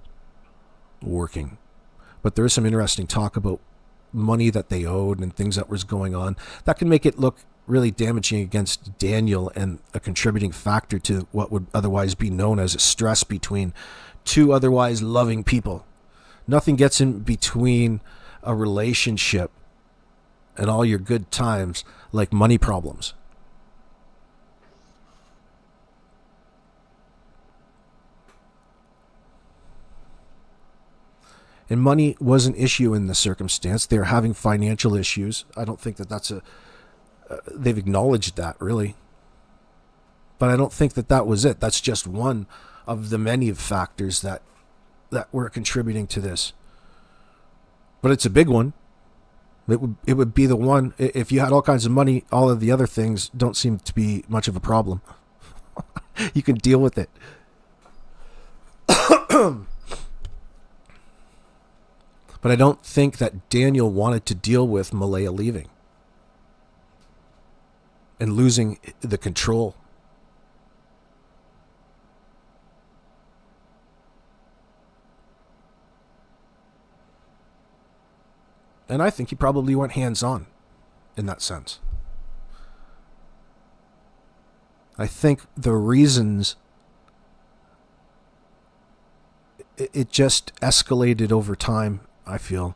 working, but there is some interesting talk about money that they owed and things that was going on that can make it look really damaging against Daniel and a contributing factor to what would otherwise be known as a stress between two otherwise loving people. Nothing gets in between a relationship and all your good times like money problems. And money was an issue in this circumstance. They're having financial issues. I don't think that that's they've acknowledged that, really. But I don't think that that was it. That's just one of the many factors that were contributing to this. But it's a big one. It would be the one. If you had all kinds of money, all of the other things don't seem to be much of a problem. You can deal with it. But I don't think that Daniel wanted to deal with Malaya leaving and losing the control. And I think he probably went hands-on in that sense. I think the reasons it just escalated over time, I feel.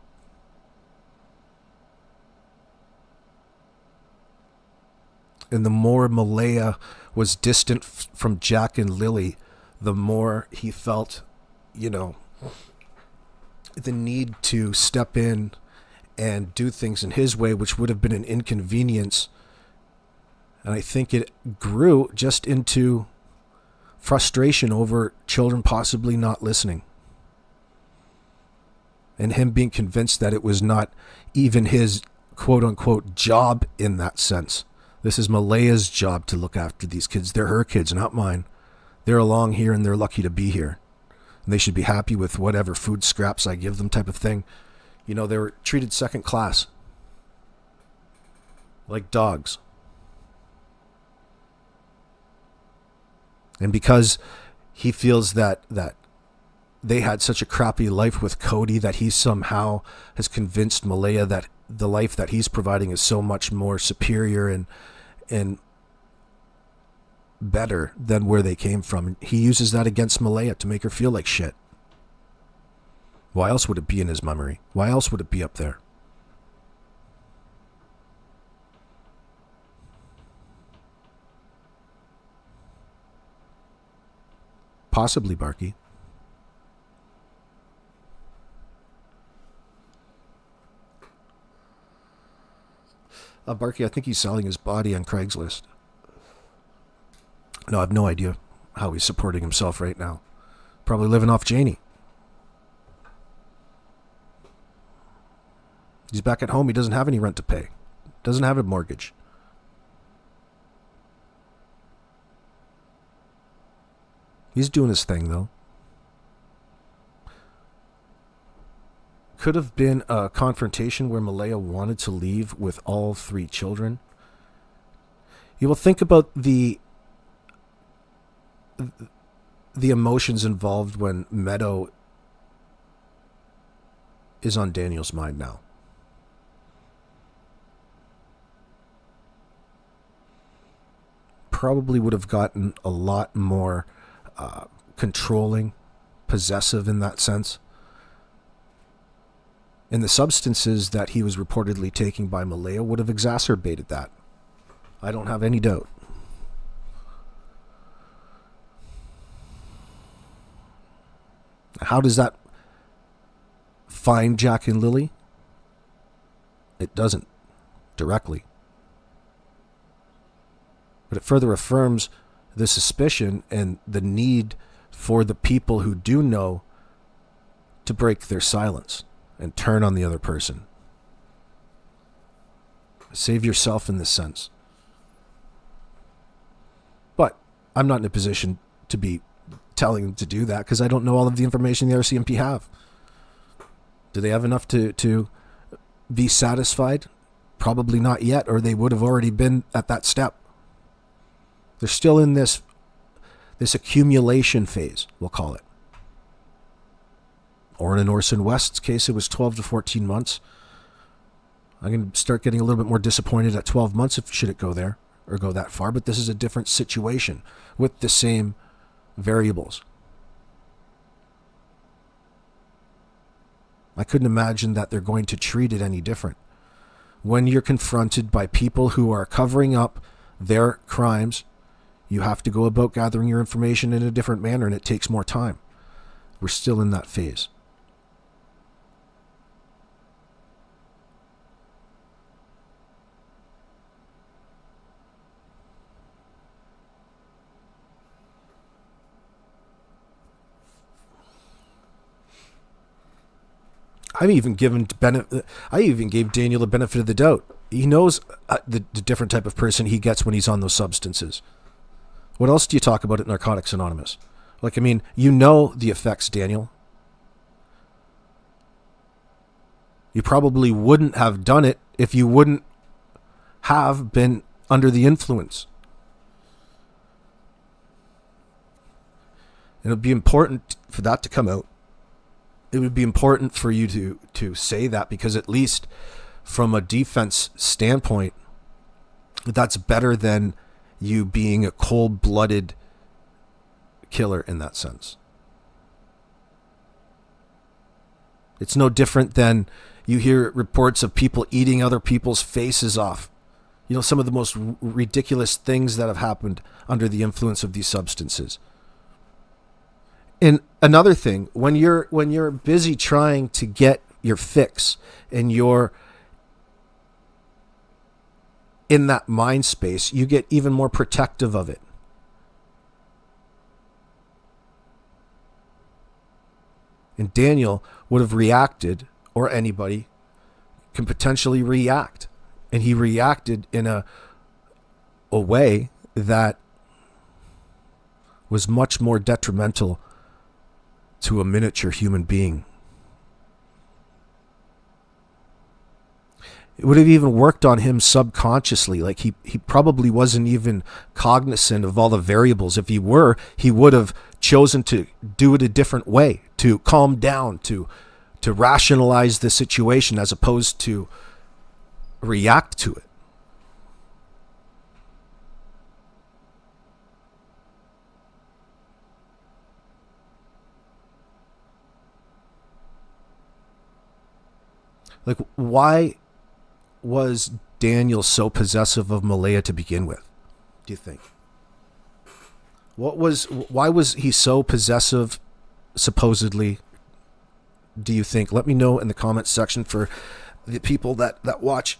And the more Malaya was distant from Jack and Lily, the more he felt, the need to step in and do things in his way, which would have been an inconvenience. And I think it grew just into frustration over children possibly not listening. And him being convinced that it was not even his quote-unquote job in that sense. This is Malaya's job to look after these kids. They're her kids, not mine. They're along here and they're lucky to be here. And they should be happy with whatever food scraps I give them type of thing. They were treated second class. Like dogs. And because he feels that they had such a crappy life with Cody, that he somehow has convinced Malaya that the life that he's providing is so much more superior and and better than where they came from. He uses that against Malaya to make her feel like shit. Why else would it be in his memory? Why else would it be up there? Possibly, Barky. Barky, I think he's selling his body on Craigslist. No, I have no idea how he's supporting himself right now. Probably living off Janie. He's back at home. He doesn't have any rent to pay. Doesn't have a mortgage. He's doing his thing, though. Could have been a confrontation where Malaya wanted to leave with all 3 children. You will think about the emotions involved when Meadow is on Daniel's mind now. Probably would have gotten a lot more controlling, possessive in that sense. And the substances that he was reportedly taking by Malaya would have exacerbated that. I don't have any doubt. How does that find Jack and Lily? It doesn't directly. But it further affirms the suspicion and the need for the people who do know to break their silence and turn on the other person. Save yourself in this sense. But I'm not in a position to be telling them to do that because I don't know all of the information the RCMP have. Do they have enough to be satisfied? Probably not yet, or they would have already been at that step. They're still in this accumulation phase, we'll call it. Or in Orson West's case, it was 12 to 14 months. I'm going to start getting a little bit more disappointed at 12 months if should it go there or go that far. But this is a different situation with the same variables. I couldn't imagine that they're going to treat it any different. When you're confronted by people who are covering up their crimes, you have to go about gathering your information in a different manner, and it takes more time. We're still in that phase. I even gave Daniel the benefit of the doubt. He knows the different type of person he gets when he's on those substances. What else do you talk about at Narcotics Anonymous? Like, I mean, you know the effects, Daniel. You probably wouldn't have done it if you wouldn't have been under the influence. It would be important for that to come out. It would be important for you to say that, because at least from a defense standpoint, that's better than you being a cold-blooded killer in that sense. It's no different than you hear reports of people eating other people's faces off. You know, some of the most ridiculous things that have happened under the influence of these substances. And another thing, when you're busy trying to get your fix and you're in that mind space, you get even more protective of it. And Daniel would have reacted, or anybody can potentially react. And he reacted in a way that was much more detrimental to a miniature human being. It would have even worked on him subconsciously. Like he probably wasn't even cognizant of all the variables. If he were, he would have chosen to do it a different way, to calm down, to rationalize the situation as opposed to react to it. Like, why was Daniel so possessive of Malaya to begin with, do you think? Why was he so possessive, supposedly, do you think? Let me know in the comments section for the people that watch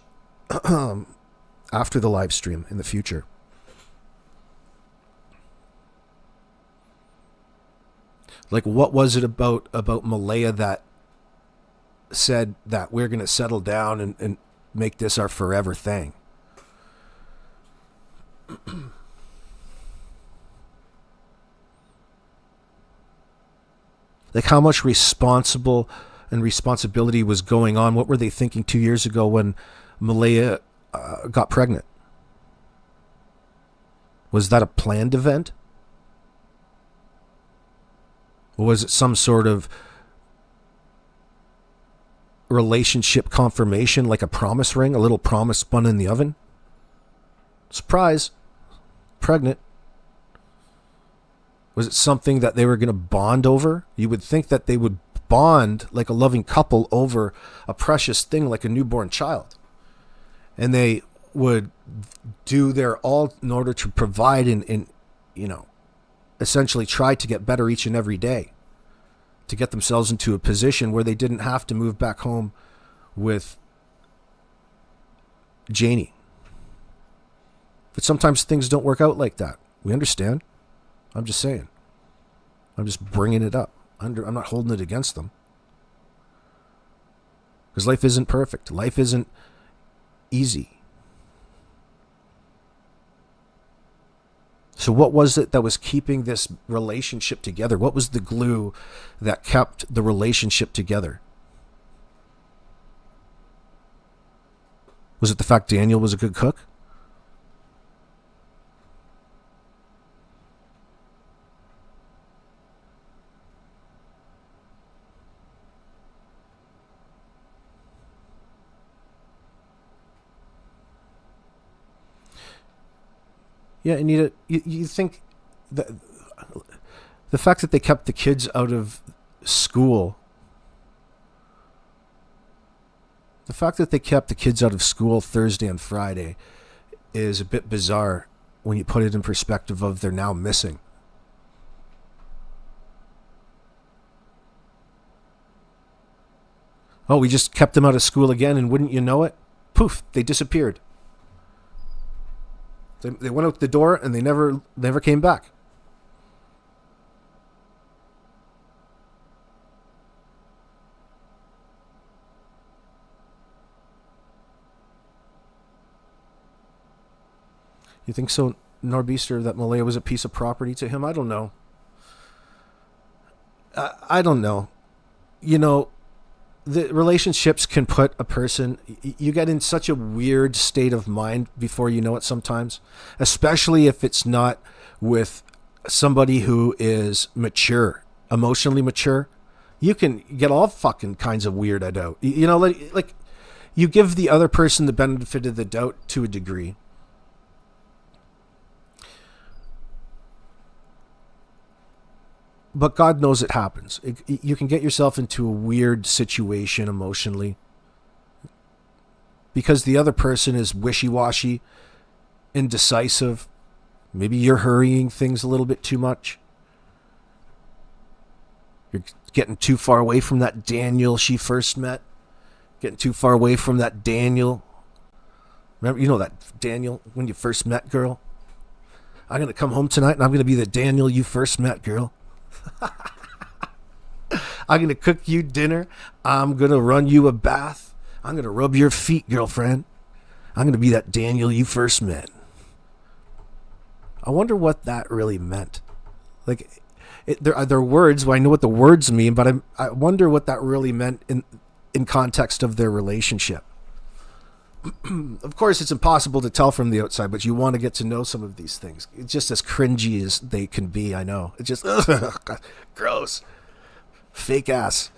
after the live stream in the future. Like, what was it about Malaya that said that we're going to settle down and make this our forever thing? Like, how much responsibility was going on? What were they thinking 2 years ago when Malaya got pregnant? Was that a planned event? Or was it some sort of relationship confirmation, like a promise ring, a little promise spun in the oven? Surprise, pregnant. Was it something that they were going to bond over? You would think that they would bond like a loving couple over a precious thing like a newborn child. And they would do their all in order to provide and essentially try to get better each and every day, to get themselves into a position where they didn't have to move back home with Janie. But sometimes things don't work out like that. We understand. I'm just saying. I'm just bringing it up. I'm not holding it against them. Because life isn't perfect. Life isn't easy. So what was it that was keeping this relationship together? What was the glue that kept the relationship together? Was it the fact Daniel was a good cook? Yeah, and you think that the fact that they kept the kids out of school, Thursday and Friday is a bit bizarre when you put it in perspective of they're now missing. Oh, we just kept them out of school again, and wouldn't you know it, poof, they disappeared. They went out the door and they never came back. You think so, Norbeaster, that Malaya was a piece of property to him? I don't know. I don't know. The relationships can put a person, you get in such a weird state of mind before you know it sometimes, especially if it's not with somebody who is mature, emotionally mature. You can get all fucking kinds of weirded out. Like you give the other person the benefit of the doubt to a degree. But God knows it happens. You can get yourself into a weird situation emotionally because the other person is wishy-washy, indecisive. Maybe you're hurrying things a little bit too much. You're getting too far away from that Daniel she first met. Getting too far away from that Daniel. Remember, that Daniel when you first met, girl? I'm going to come home tonight and I'm going to be the Daniel you first met, girl. I'm going to cook you dinner. I'm going to run you a bath. I'm going to rub your feet, girlfriend. I'm going to be that Daniel you first met. I wonder what that really meant. Like, there are words. Well, I know what the words mean, but I wonder what that really meant in context of their relationship. Of course, it's impossible to tell from the outside, but you want to get to know some of these things. It's just as cringy as they can be, I know. It's just, God, gross. Fake ass.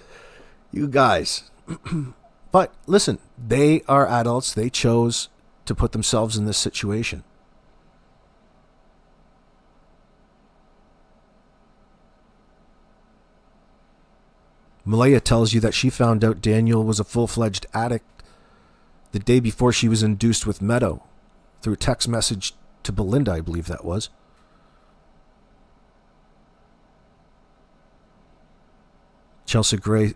You guys. But listen, they are adults. They chose to put themselves in this situation. Malaya tells you that she found out Daniel was a full-fledged addict the day before she was induced with Meadow, through a text message to Belinda, I believe that was. Chelsea Gray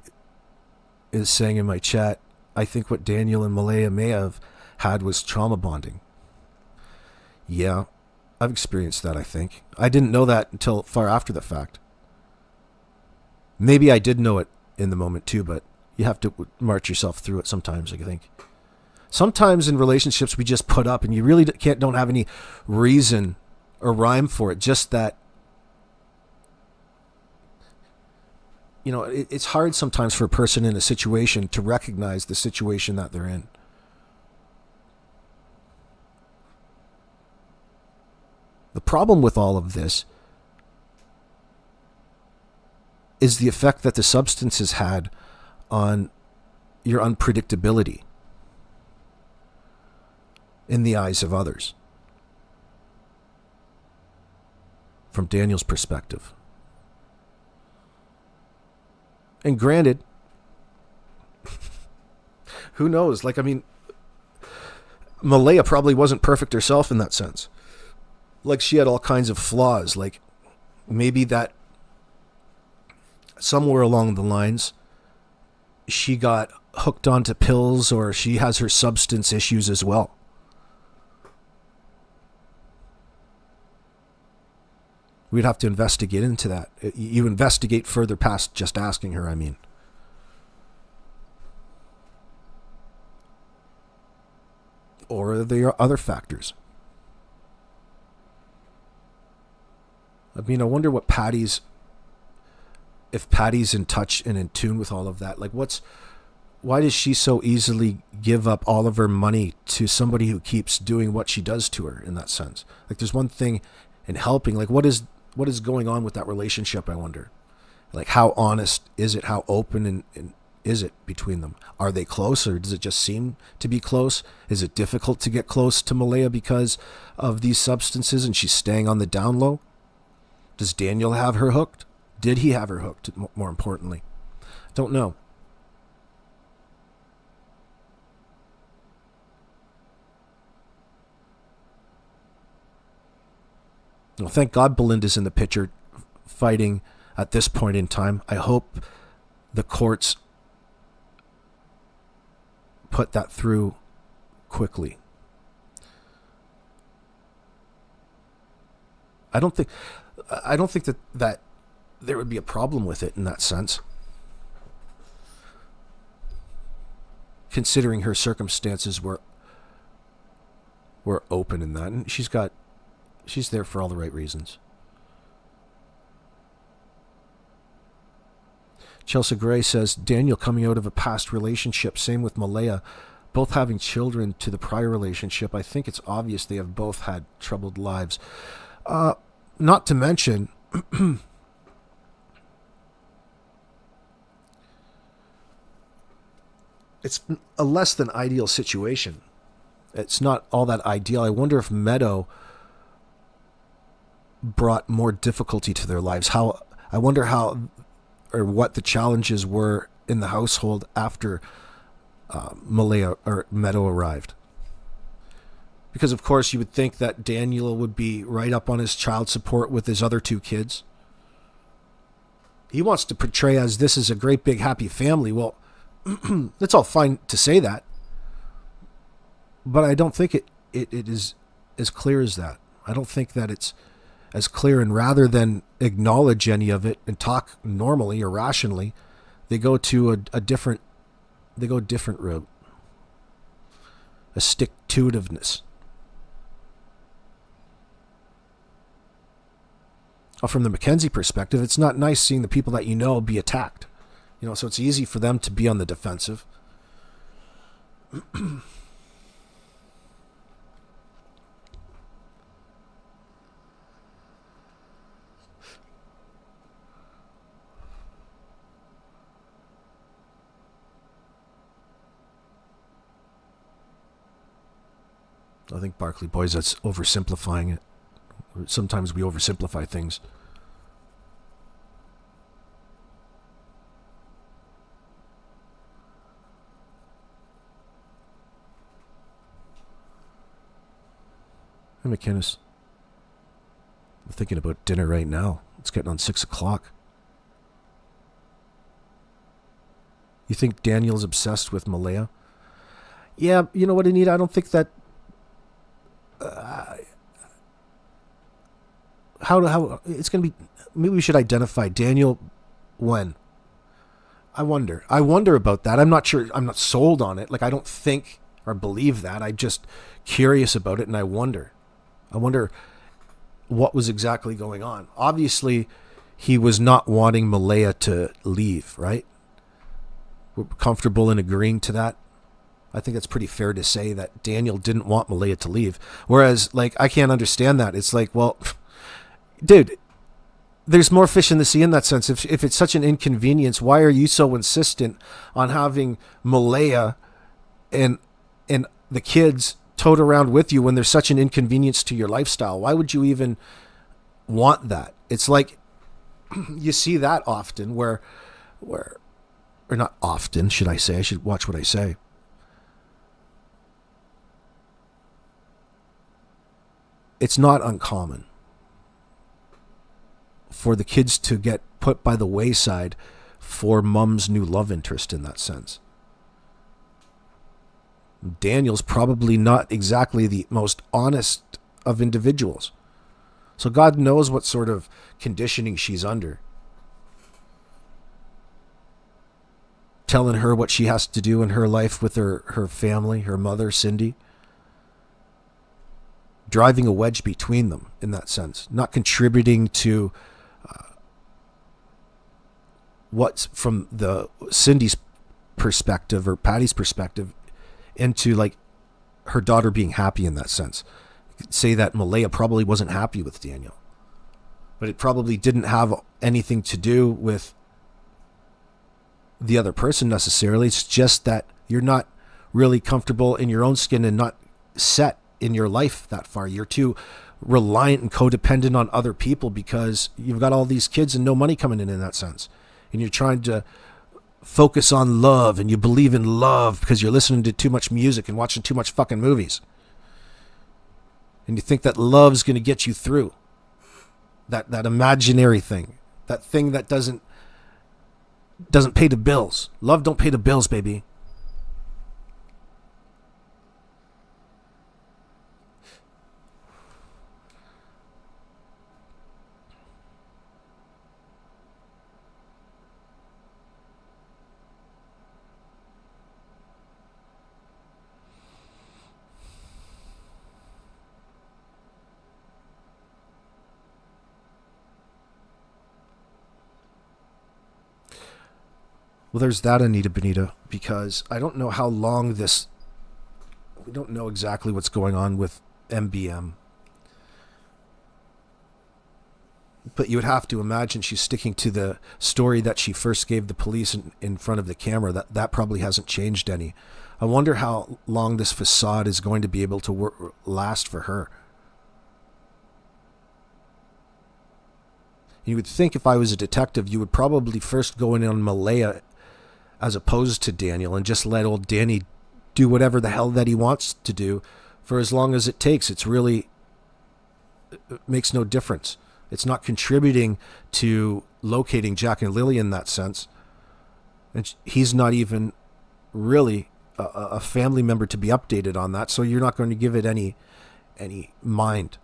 is saying in my chat, I think what Daniel and Malaya may have had was trauma bonding. Yeah, I've experienced that, I think. I didn't know that until far after the fact. Maybe I did know it in the moment too, but you have to march yourself through it sometimes, I think. Sometimes in relationships we just put up and you really don't have any reason or rhyme for it. Just that, you know, it's hard sometimes for a person in a situation to recognize the situation that they're in. The problem with all of this is the effect that the substances had on your unpredictability in the eyes of others. From Daniel's perspective. And granted, who knows? Like, I mean, Malaya probably wasn't perfect herself in that sense. Like, she had all kinds of flaws. Like, maybe that somewhere along the lines, she got hooked onto pills, or she has her substance issues as well. We'd have to investigate into that. You investigate further past just asking her, I mean. Or are there other factors? I mean, I wonder what if Patty's in touch and in tune with all of that. Like, why does she so easily give up all of her money to somebody who keeps doing what she does to her in that sense? Like, there's one thing in helping. Like, what is going on with that relationship, I wonder? Like, how honest is it? How open and is it between them? Are they close, or does it just seem to be close? Is it difficult to get close to Malaya because of these substances and she's staying on the down low? Does Daniel have her hooked? Did he have her hooked, more importantly? Don't know. Well, thank God Belinda's in the picture fighting at this point in time. I hope the courts put that through quickly. I don't think that there would be a problem with it in that sense, considering her circumstances were open in that, and she's there for all the right reasons. Chelsea Gray says, Daniel coming out of a past relationship, same with Malaya, both having children to the prior relationship. I think it's obvious they have both had troubled lives. Not to mention, it's a less than ideal situation. It's not all that ideal. I wonder if Meadow brought more difficulty to their lives. I wonder how or what the challenges were in the household after Malaya or Meadow arrived. Because of course you would think that Daniel would be right up on his child support with his other two kids. He wants to portray as this is a great big happy family. Well, it's all fine to say that, but I don't think it is as clear as that. I don't think that it's as clear, and rather than acknowledge any of it and talk normally or rationally, they go to a different route. A stick-to-itiveness. From the Mackenzie perspective, it's not nice seeing the people that you know be attacked. So it's easy for them to be on the defensive. I think Barkley Boys, that's oversimplifying it. Sometimes we oversimplify things. Hey, McInnes. I'm thinking about dinner right now. It's getting on 6 o'clock. You think Daniel's obsessed with Malaya? Yeah, you know what, Anita? I don't think that... how it's going to be... Maybe we should identify Daniel when. I wonder about that. I'm not sure. I'm not sold on it. Like, I don't think or believe that. I'm just curious about it, and I wonder what was exactly going on. Obviously, he was not wanting Malaya to leave, right? We're comfortable in agreeing to that. I think that's pretty fair to say that Daniel didn't want Malaya to leave. Whereas, like, I can't understand that. It's like, well, dude, there's more fish in the sea in that sense. If it's such an inconvenience, why are you so insistent on having Malaya and the kids tote around with you when there's such an inconvenience to your lifestyle? Why would you even want that? It's like you see that often where or not often, should I say? I should watch what I say. It's not uncommon for the kids to get put by the wayside for mom's new love interest in that sense. Daniel's probably not exactly the most honest of individuals. So God knows what sort of conditioning she's under. Telling her what she has to do in her life with her family, her mother, Cindy. Driving a wedge between them in that sense. Not contributing to what's from the Cindy's perspective or Patty's perspective into like her daughter being happy in that sense. You could say that Malaya probably wasn't happy with Daniel, but it probably didn't have anything to do with the other person necessarily. It's just that you're not really comfortable in your own skin and not set in your life that far. You're too reliant and codependent on other people because you've got all these kids and no money coming in that sense. And you're trying to focus on love and you believe in love because you're listening to too much music and watching too much fucking movies. And you think that love's going to get you through. That imaginary thing. That thing that doesn't pay the bills. Love don't pay the bills, baby. Well, there's that, Anita Benita, because I don't know how long this... We don't know exactly what's going on with MBM. But you would have to imagine she's sticking to the story that she first gave the police in front of the camera. That probably hasn't changed any. I wonder how long this facade is going to be able to last for her. You would think if I was a detective, you would probably first go in on Malaya as opposed to Daniel and just let old Danny do whatever the hell that he wants to do for as long as it takes. It makes no difference. It's not contributing to locating Jack and Lily in that sense. And he's not even really a family member to be updated on that, so you're not going to give it any mind.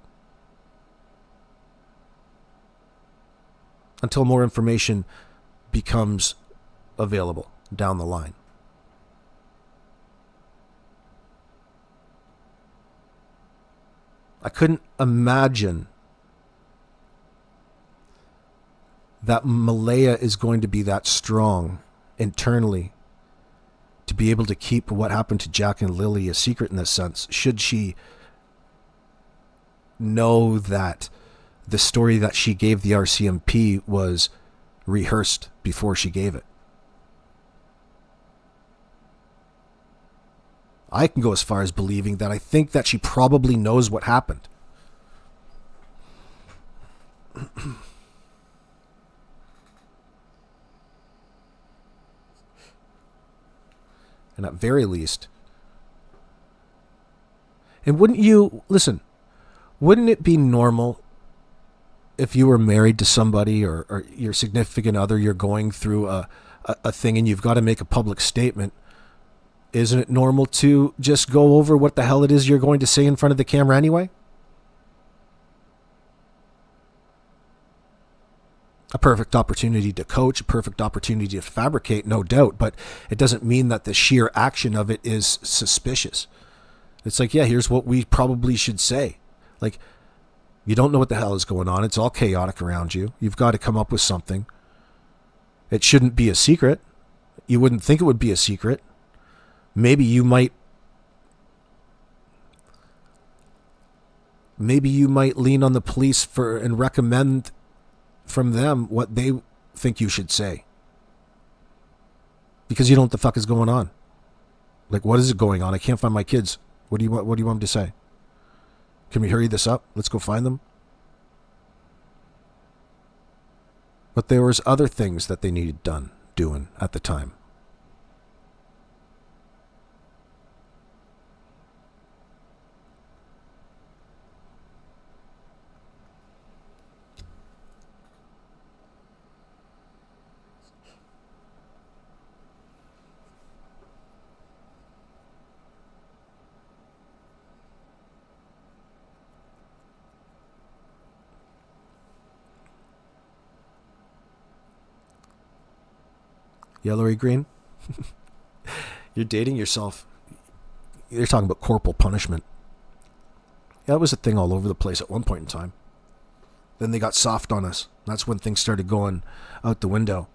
Until more information becomes available down the line. I couldn't imagine that Malaya is going to be that strong internally to be able to keep what happened to Jack and Lily a secret in this sense. Should she know that the story that she gave the RCMP was rehearsed before she gave it. I can go as far as believing that I think that she probably knows what happened. And at very least, and wouldn't you, listen, Wouldn't it be normal if you were married to somebody or your significant other, you're going through a thing and you've got to make a public statement? Isn't it normal to just go over what the hell it is you're going to say in front of the camera anyway? A perfect opportunity to coach, a perfect opportunity to fabricate, no doubt, but it doesn't mean that the sheer action of it is suspicious. It's like, yeah, here's what we probably should say. Like, you don't know what the hell is going on. It's all chaotic around you. You've got to come up with something. It shouldn't be a secret. You wouldn't think it would be a secret. Maybe you might lean on the police and recommend from them what they think you should say. Because you don't know what the fuck is going on. Like, what is it going on? I can't find my kids. What do you want me to say? Can we hurry this up? Let's go find them. But there was other things that they needed doing at the time. Yellowy green? You're dating yourself. You're talking about corporal punishment. Yeah, that was a thing all over the place at one point in time. Then they got soft on us. That's when things started going out the window.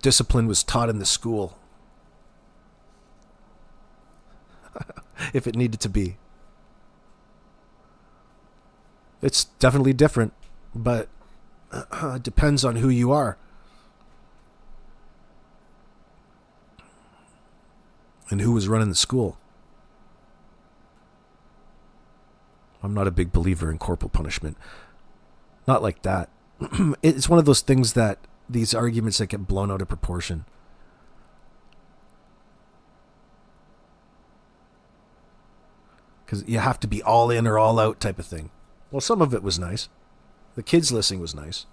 Discipline was taught in the school. If it needed to be. It's definitely different, but it depends on who you are. And who was running the school. I'm not a big believer in corporal punishment. Not like that. It's one of those things that these arguments that get blown out of proportion. Because you have to be all in or all out type of thing. Well, some of it was nice. The kids listening was nice.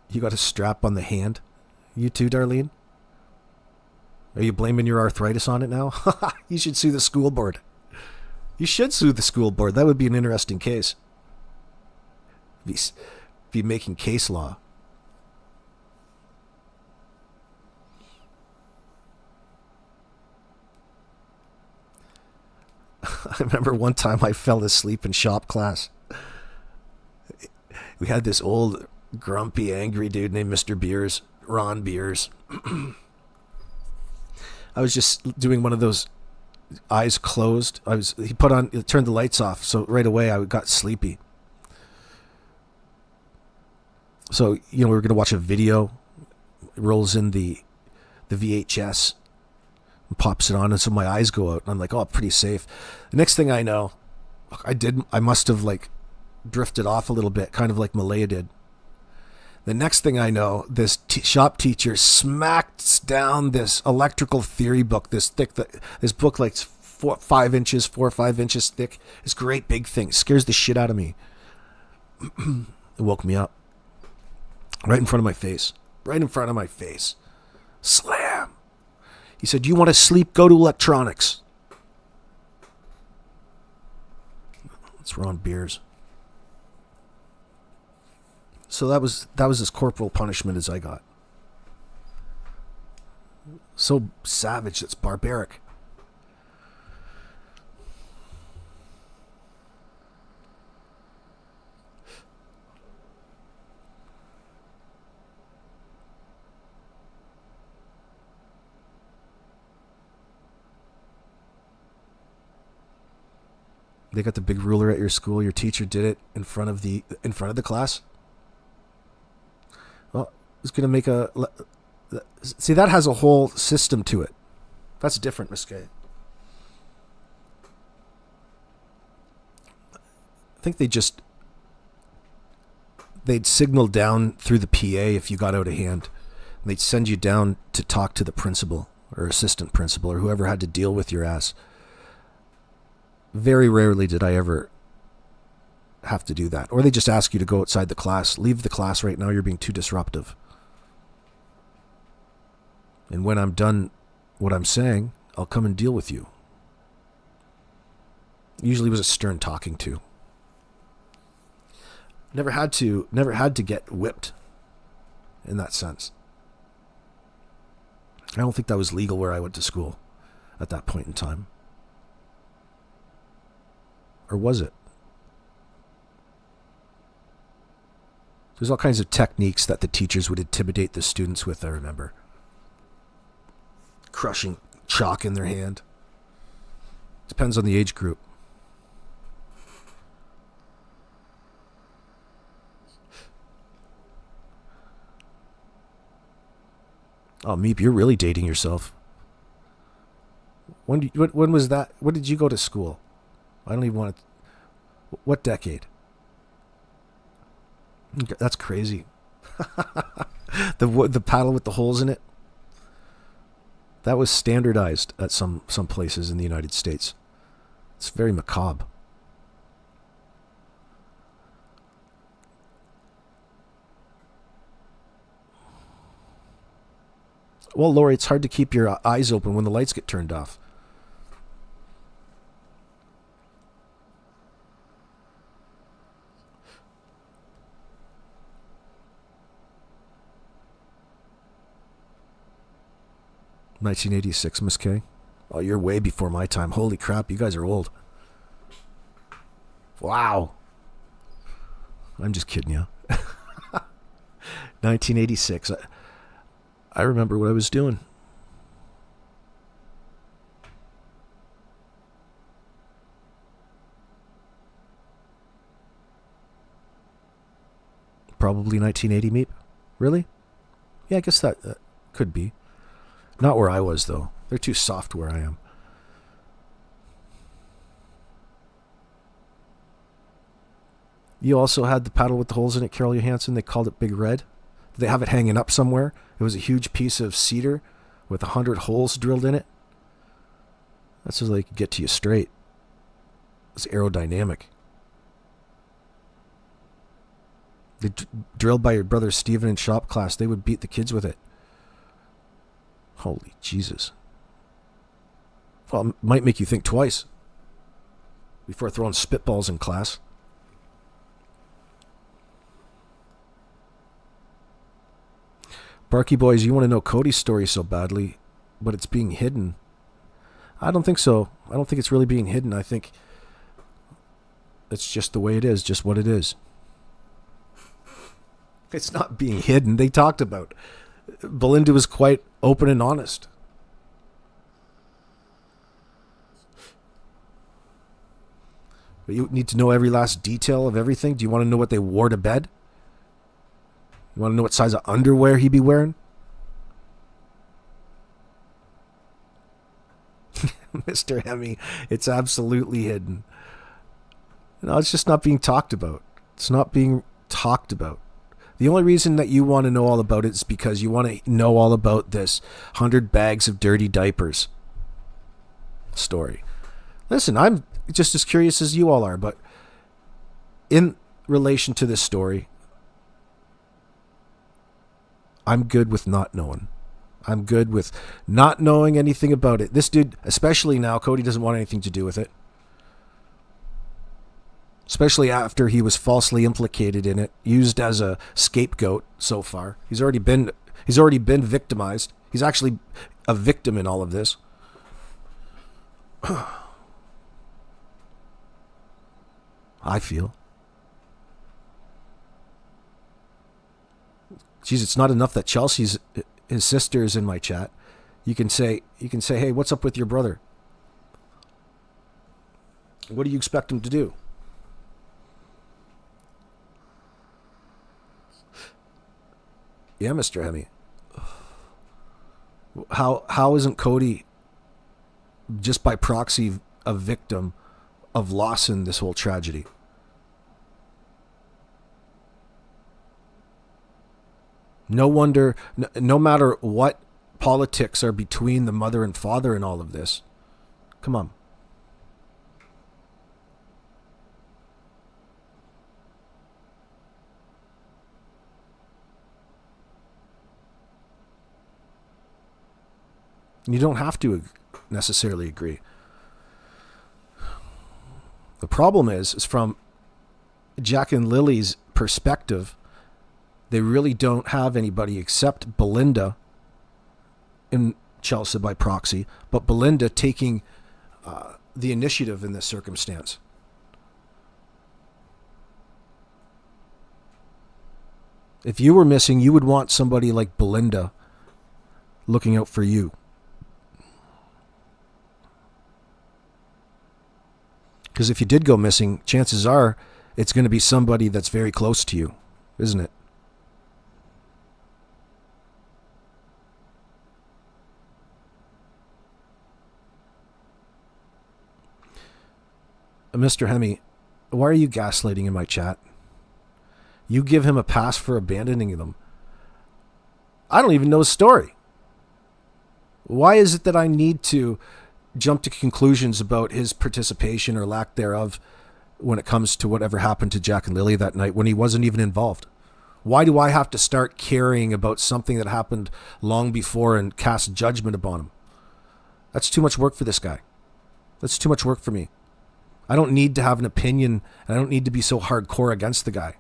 You got a strap on the hand? You too, Darlene? Are you blaming your arthritis on it now? You should sue the school board. You should sue the school board. That would be an interesting case. Be making case law. I remember one time I fell asleep in shop class. We had this old grumpy, angry dude named Mr. Beers, Ron Beers. I was just doing one of those eyes closed. He turned the lights off, so right away I got sleepy. So, we were going to watch a video. It rolls in the VHS and pops it on, and so my eyes go out, and I'm like, oh, pretty safe. The next thing I know, I must have drifted off a little bit, kind of like Malaya did. The next thing I know, this shop teacher smacks down this electrical theory book, this book 4 or 5 inches thick. This great big thing. It scares the shit out of me. It woke me up. Right in front of my face. Right in front of my face. Slam. He said, you want to sleep? Go to electronics. It's Ron Beers. So that was as corporal punishment as I got. So savage, it's barbaric. They got the big ruler at your school. Your teacher did it in front of the class. Well, it's going to make see, that has a whole system to it. That's different, Miss Kay. I think they'd signal down through the PA if you got out of hand. They'd send you down to talk to the principal or assistant principal or whoever had to deal with your ass. Very rarely did I ever have to do that. Or they just ask you to go outside the class. Leave the class right now. You're being too disruptive. And when I'm done what I'm saying, I'll come and deal with you. Usually it was a stern talking to. Never had to get whipped in that sense. I don't think that was legal where I went to school at that point in time. Or was it? There's all kinds of techniques that the teachers would intimidate the students with, I remember. Crushing chalk in their hand. Depends on the age group. Oh, Meep, you're really dating yourself. When was that? When did you go to school? I don't even want to... What decade? That's crazy. The paddle with the holes in it. That was standardized at some places in the United States. It's very macabre. Well, Lori, it's hard to keep your eyes open when the lights get turned off. "1986, Miss K." Oh, you're way before my time. Holy crap, you guys are old. Wow. I'm just kidding you. 1986. I remember what I was doing. Probably 1980, Meep. Really? Yeah, I guess that could be. Not where I was, though. They're too soft where I am. You also had the paddle with the holes in it, Carol Johansson. They called it Big Red. Did they have it hanging up somewhere? It was a huge piece of cedar with 100 holes drilled in it. That's so they could get to you straight. It's aerodynamic. They drilled by your brother Steven in shop class. They would beat the kids with it. Holy Jesus. Well, it might make you think twice before throwing spitballs in class. Barky Boys, you want to know Cody's story so badly, but it's being hidden. I don't think so. I don't think it's really being hidden. I think it's just the way it is, just what it is. It's not being hidden. They talked about it. Belinda was quite open and honest. But you need to know every last detail of everything? Do you want to know what they wore to bed? You want to know what size of underwear he'd be wearing? Mr. Hemi, it's absolutely hidden. No, it's just not being talked about. It's not being talked about. The only reason that you want to know all about it is because you want to know all about this 100 bags of dirty diapers story. Listen, I'm just as curious as you all are, but in relation to this story, I'm good with not knowing. I'm good with not knowing anything about it. This dude, especially now, Cody doesn't want anything to do with it. Especially after he was falsely implicated in it, used as a scapegoat so far. He's already been victimized. He's actually a victim in all of this. I feel. Geez, it's not enough that Chelsea's his sister is in my chat. You can say, hey, what's up with your brother? What do you expect him to do? Yeah, Mr. Hemi. How isn't Cody just by proxy a victim of loss in this whole tragedy? No wonder, no matter what politics are between the mother and father in all of this. Come on. You don't have to necessarily agree. The problem is from Jack and Lily's perspective, they really don't have anybody except Belinda in Chelsea by proxy, but Belinda taking the initiative in this circumstance. If you were missing, you would want somebody like Belinda looking out for you. Because if you did go missing, chances are it's going to be somebody that's very close to you, isn't it? Mr. Hemi, why are you gaslighting in my chat? You give him a pass for abandoning them. I don't even know his story. Why is it that I need to jump to conclusions about his participation or lack thereof when it comes to whatever happened to Jack and Lily that night when he wasn't even involved? Why do I have to start caring about something that happened long before and cast judgment upon him? That's too much work for this guy. That's too much work for me. I don't need to have an opinion, and I don't need to be so hardcore against the guy.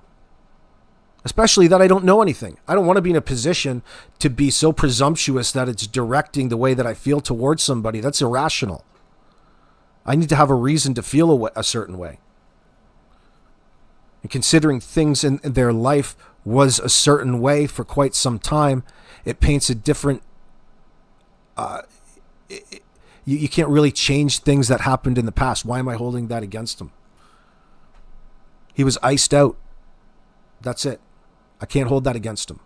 Especially that I don't know anything. I don't want to be in a position to be so presumptuous that it's directing the way that I feel towards somebody. That's irrational. I need to have a reason to feel a certain way. And considering things in their life was a certain way for quite some time, it paints a different... You can't really change things that happened in the past. Why am I holding that against him? He was iced out. That's it. I can't hold that against him.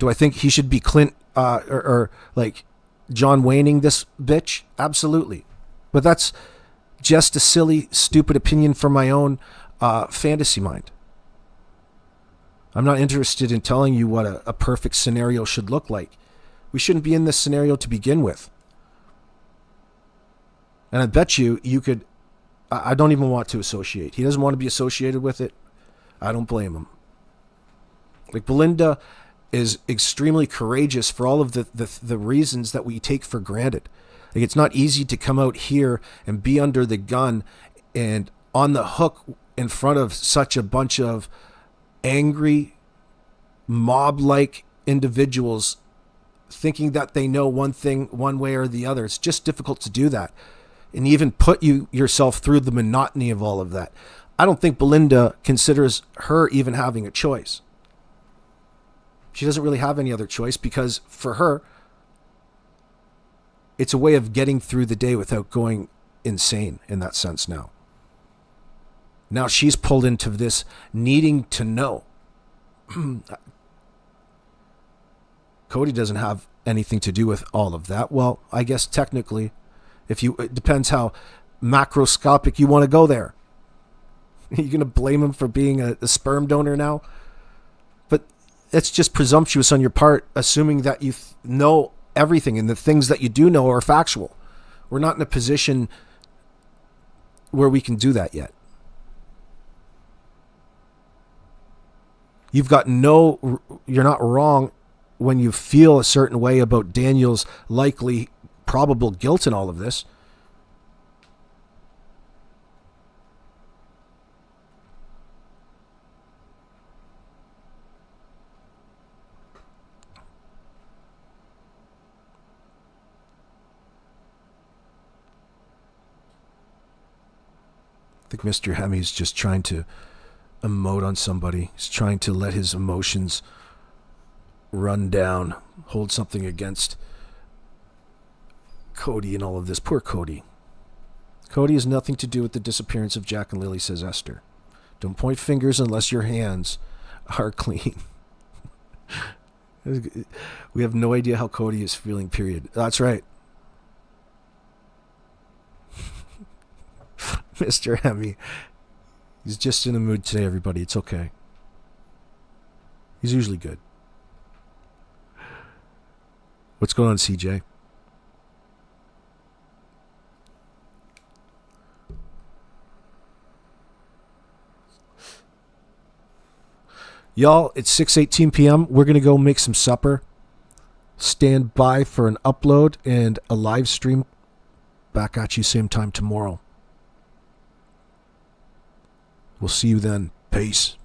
Do I think he should be Clint or like John Wayning this bitch? Absolutely. But that's just a silly, stupid opinion from my own fantasy mind. I'm not interested in telling you what a perfect scenario should look like. We shouldn't be in this scenario to begin with. And I bet you could... I don't even want to associate. He doesn't want to be associated with it. I don't blame him. Like, Belinda is extremely courageous for all of the reasons that we take for granted. Like, it's not easy to come out here and be under the gun and on the hook in front of such a bunch of angry, mob-like individuals thinking that they know one thing one way or the other. It's just difficult to do that and even put yourself through the monotony of all of that. I don't think Belinda considers her even having a choice. She doesn't really have any other choice because for her, it's a way of getting through the day without going insane in that sense now. Now she's pulled into this needing to know. Cody doesn't have anything to do with all of that. Well, I guess technically, it depends how macroscopic you want to go there. You're going to blame him for being a sperm donor now? But it's just presumptuous on your part, assuming that you know everything and the things that you do know are factual. We're not in a position where we can do that yet. You're not wrong when you feel a certain way about Daniel's likely probable guilt in all of this. I think Mr. Hemi's just trying to emote on somebody. He's trying to let his emotions run down, hold something against Cody and all of this. Poor Cody. Cody has nothing to do with the disappearance of Jack and Lily, says Esther. Don't point fingers unless your hands are clean. We have no idea how Cody is feeling, period. That's right. Mr. Hemi. He's just in the mood today, everybody. It's okay. He's usually good. What's going on, CJ? Y'all, it's 6:18 p.m. We're going to go make some supper. Stand by for an upload and a live stream. Back at you same time tomorrow. We'll see you then. Peace.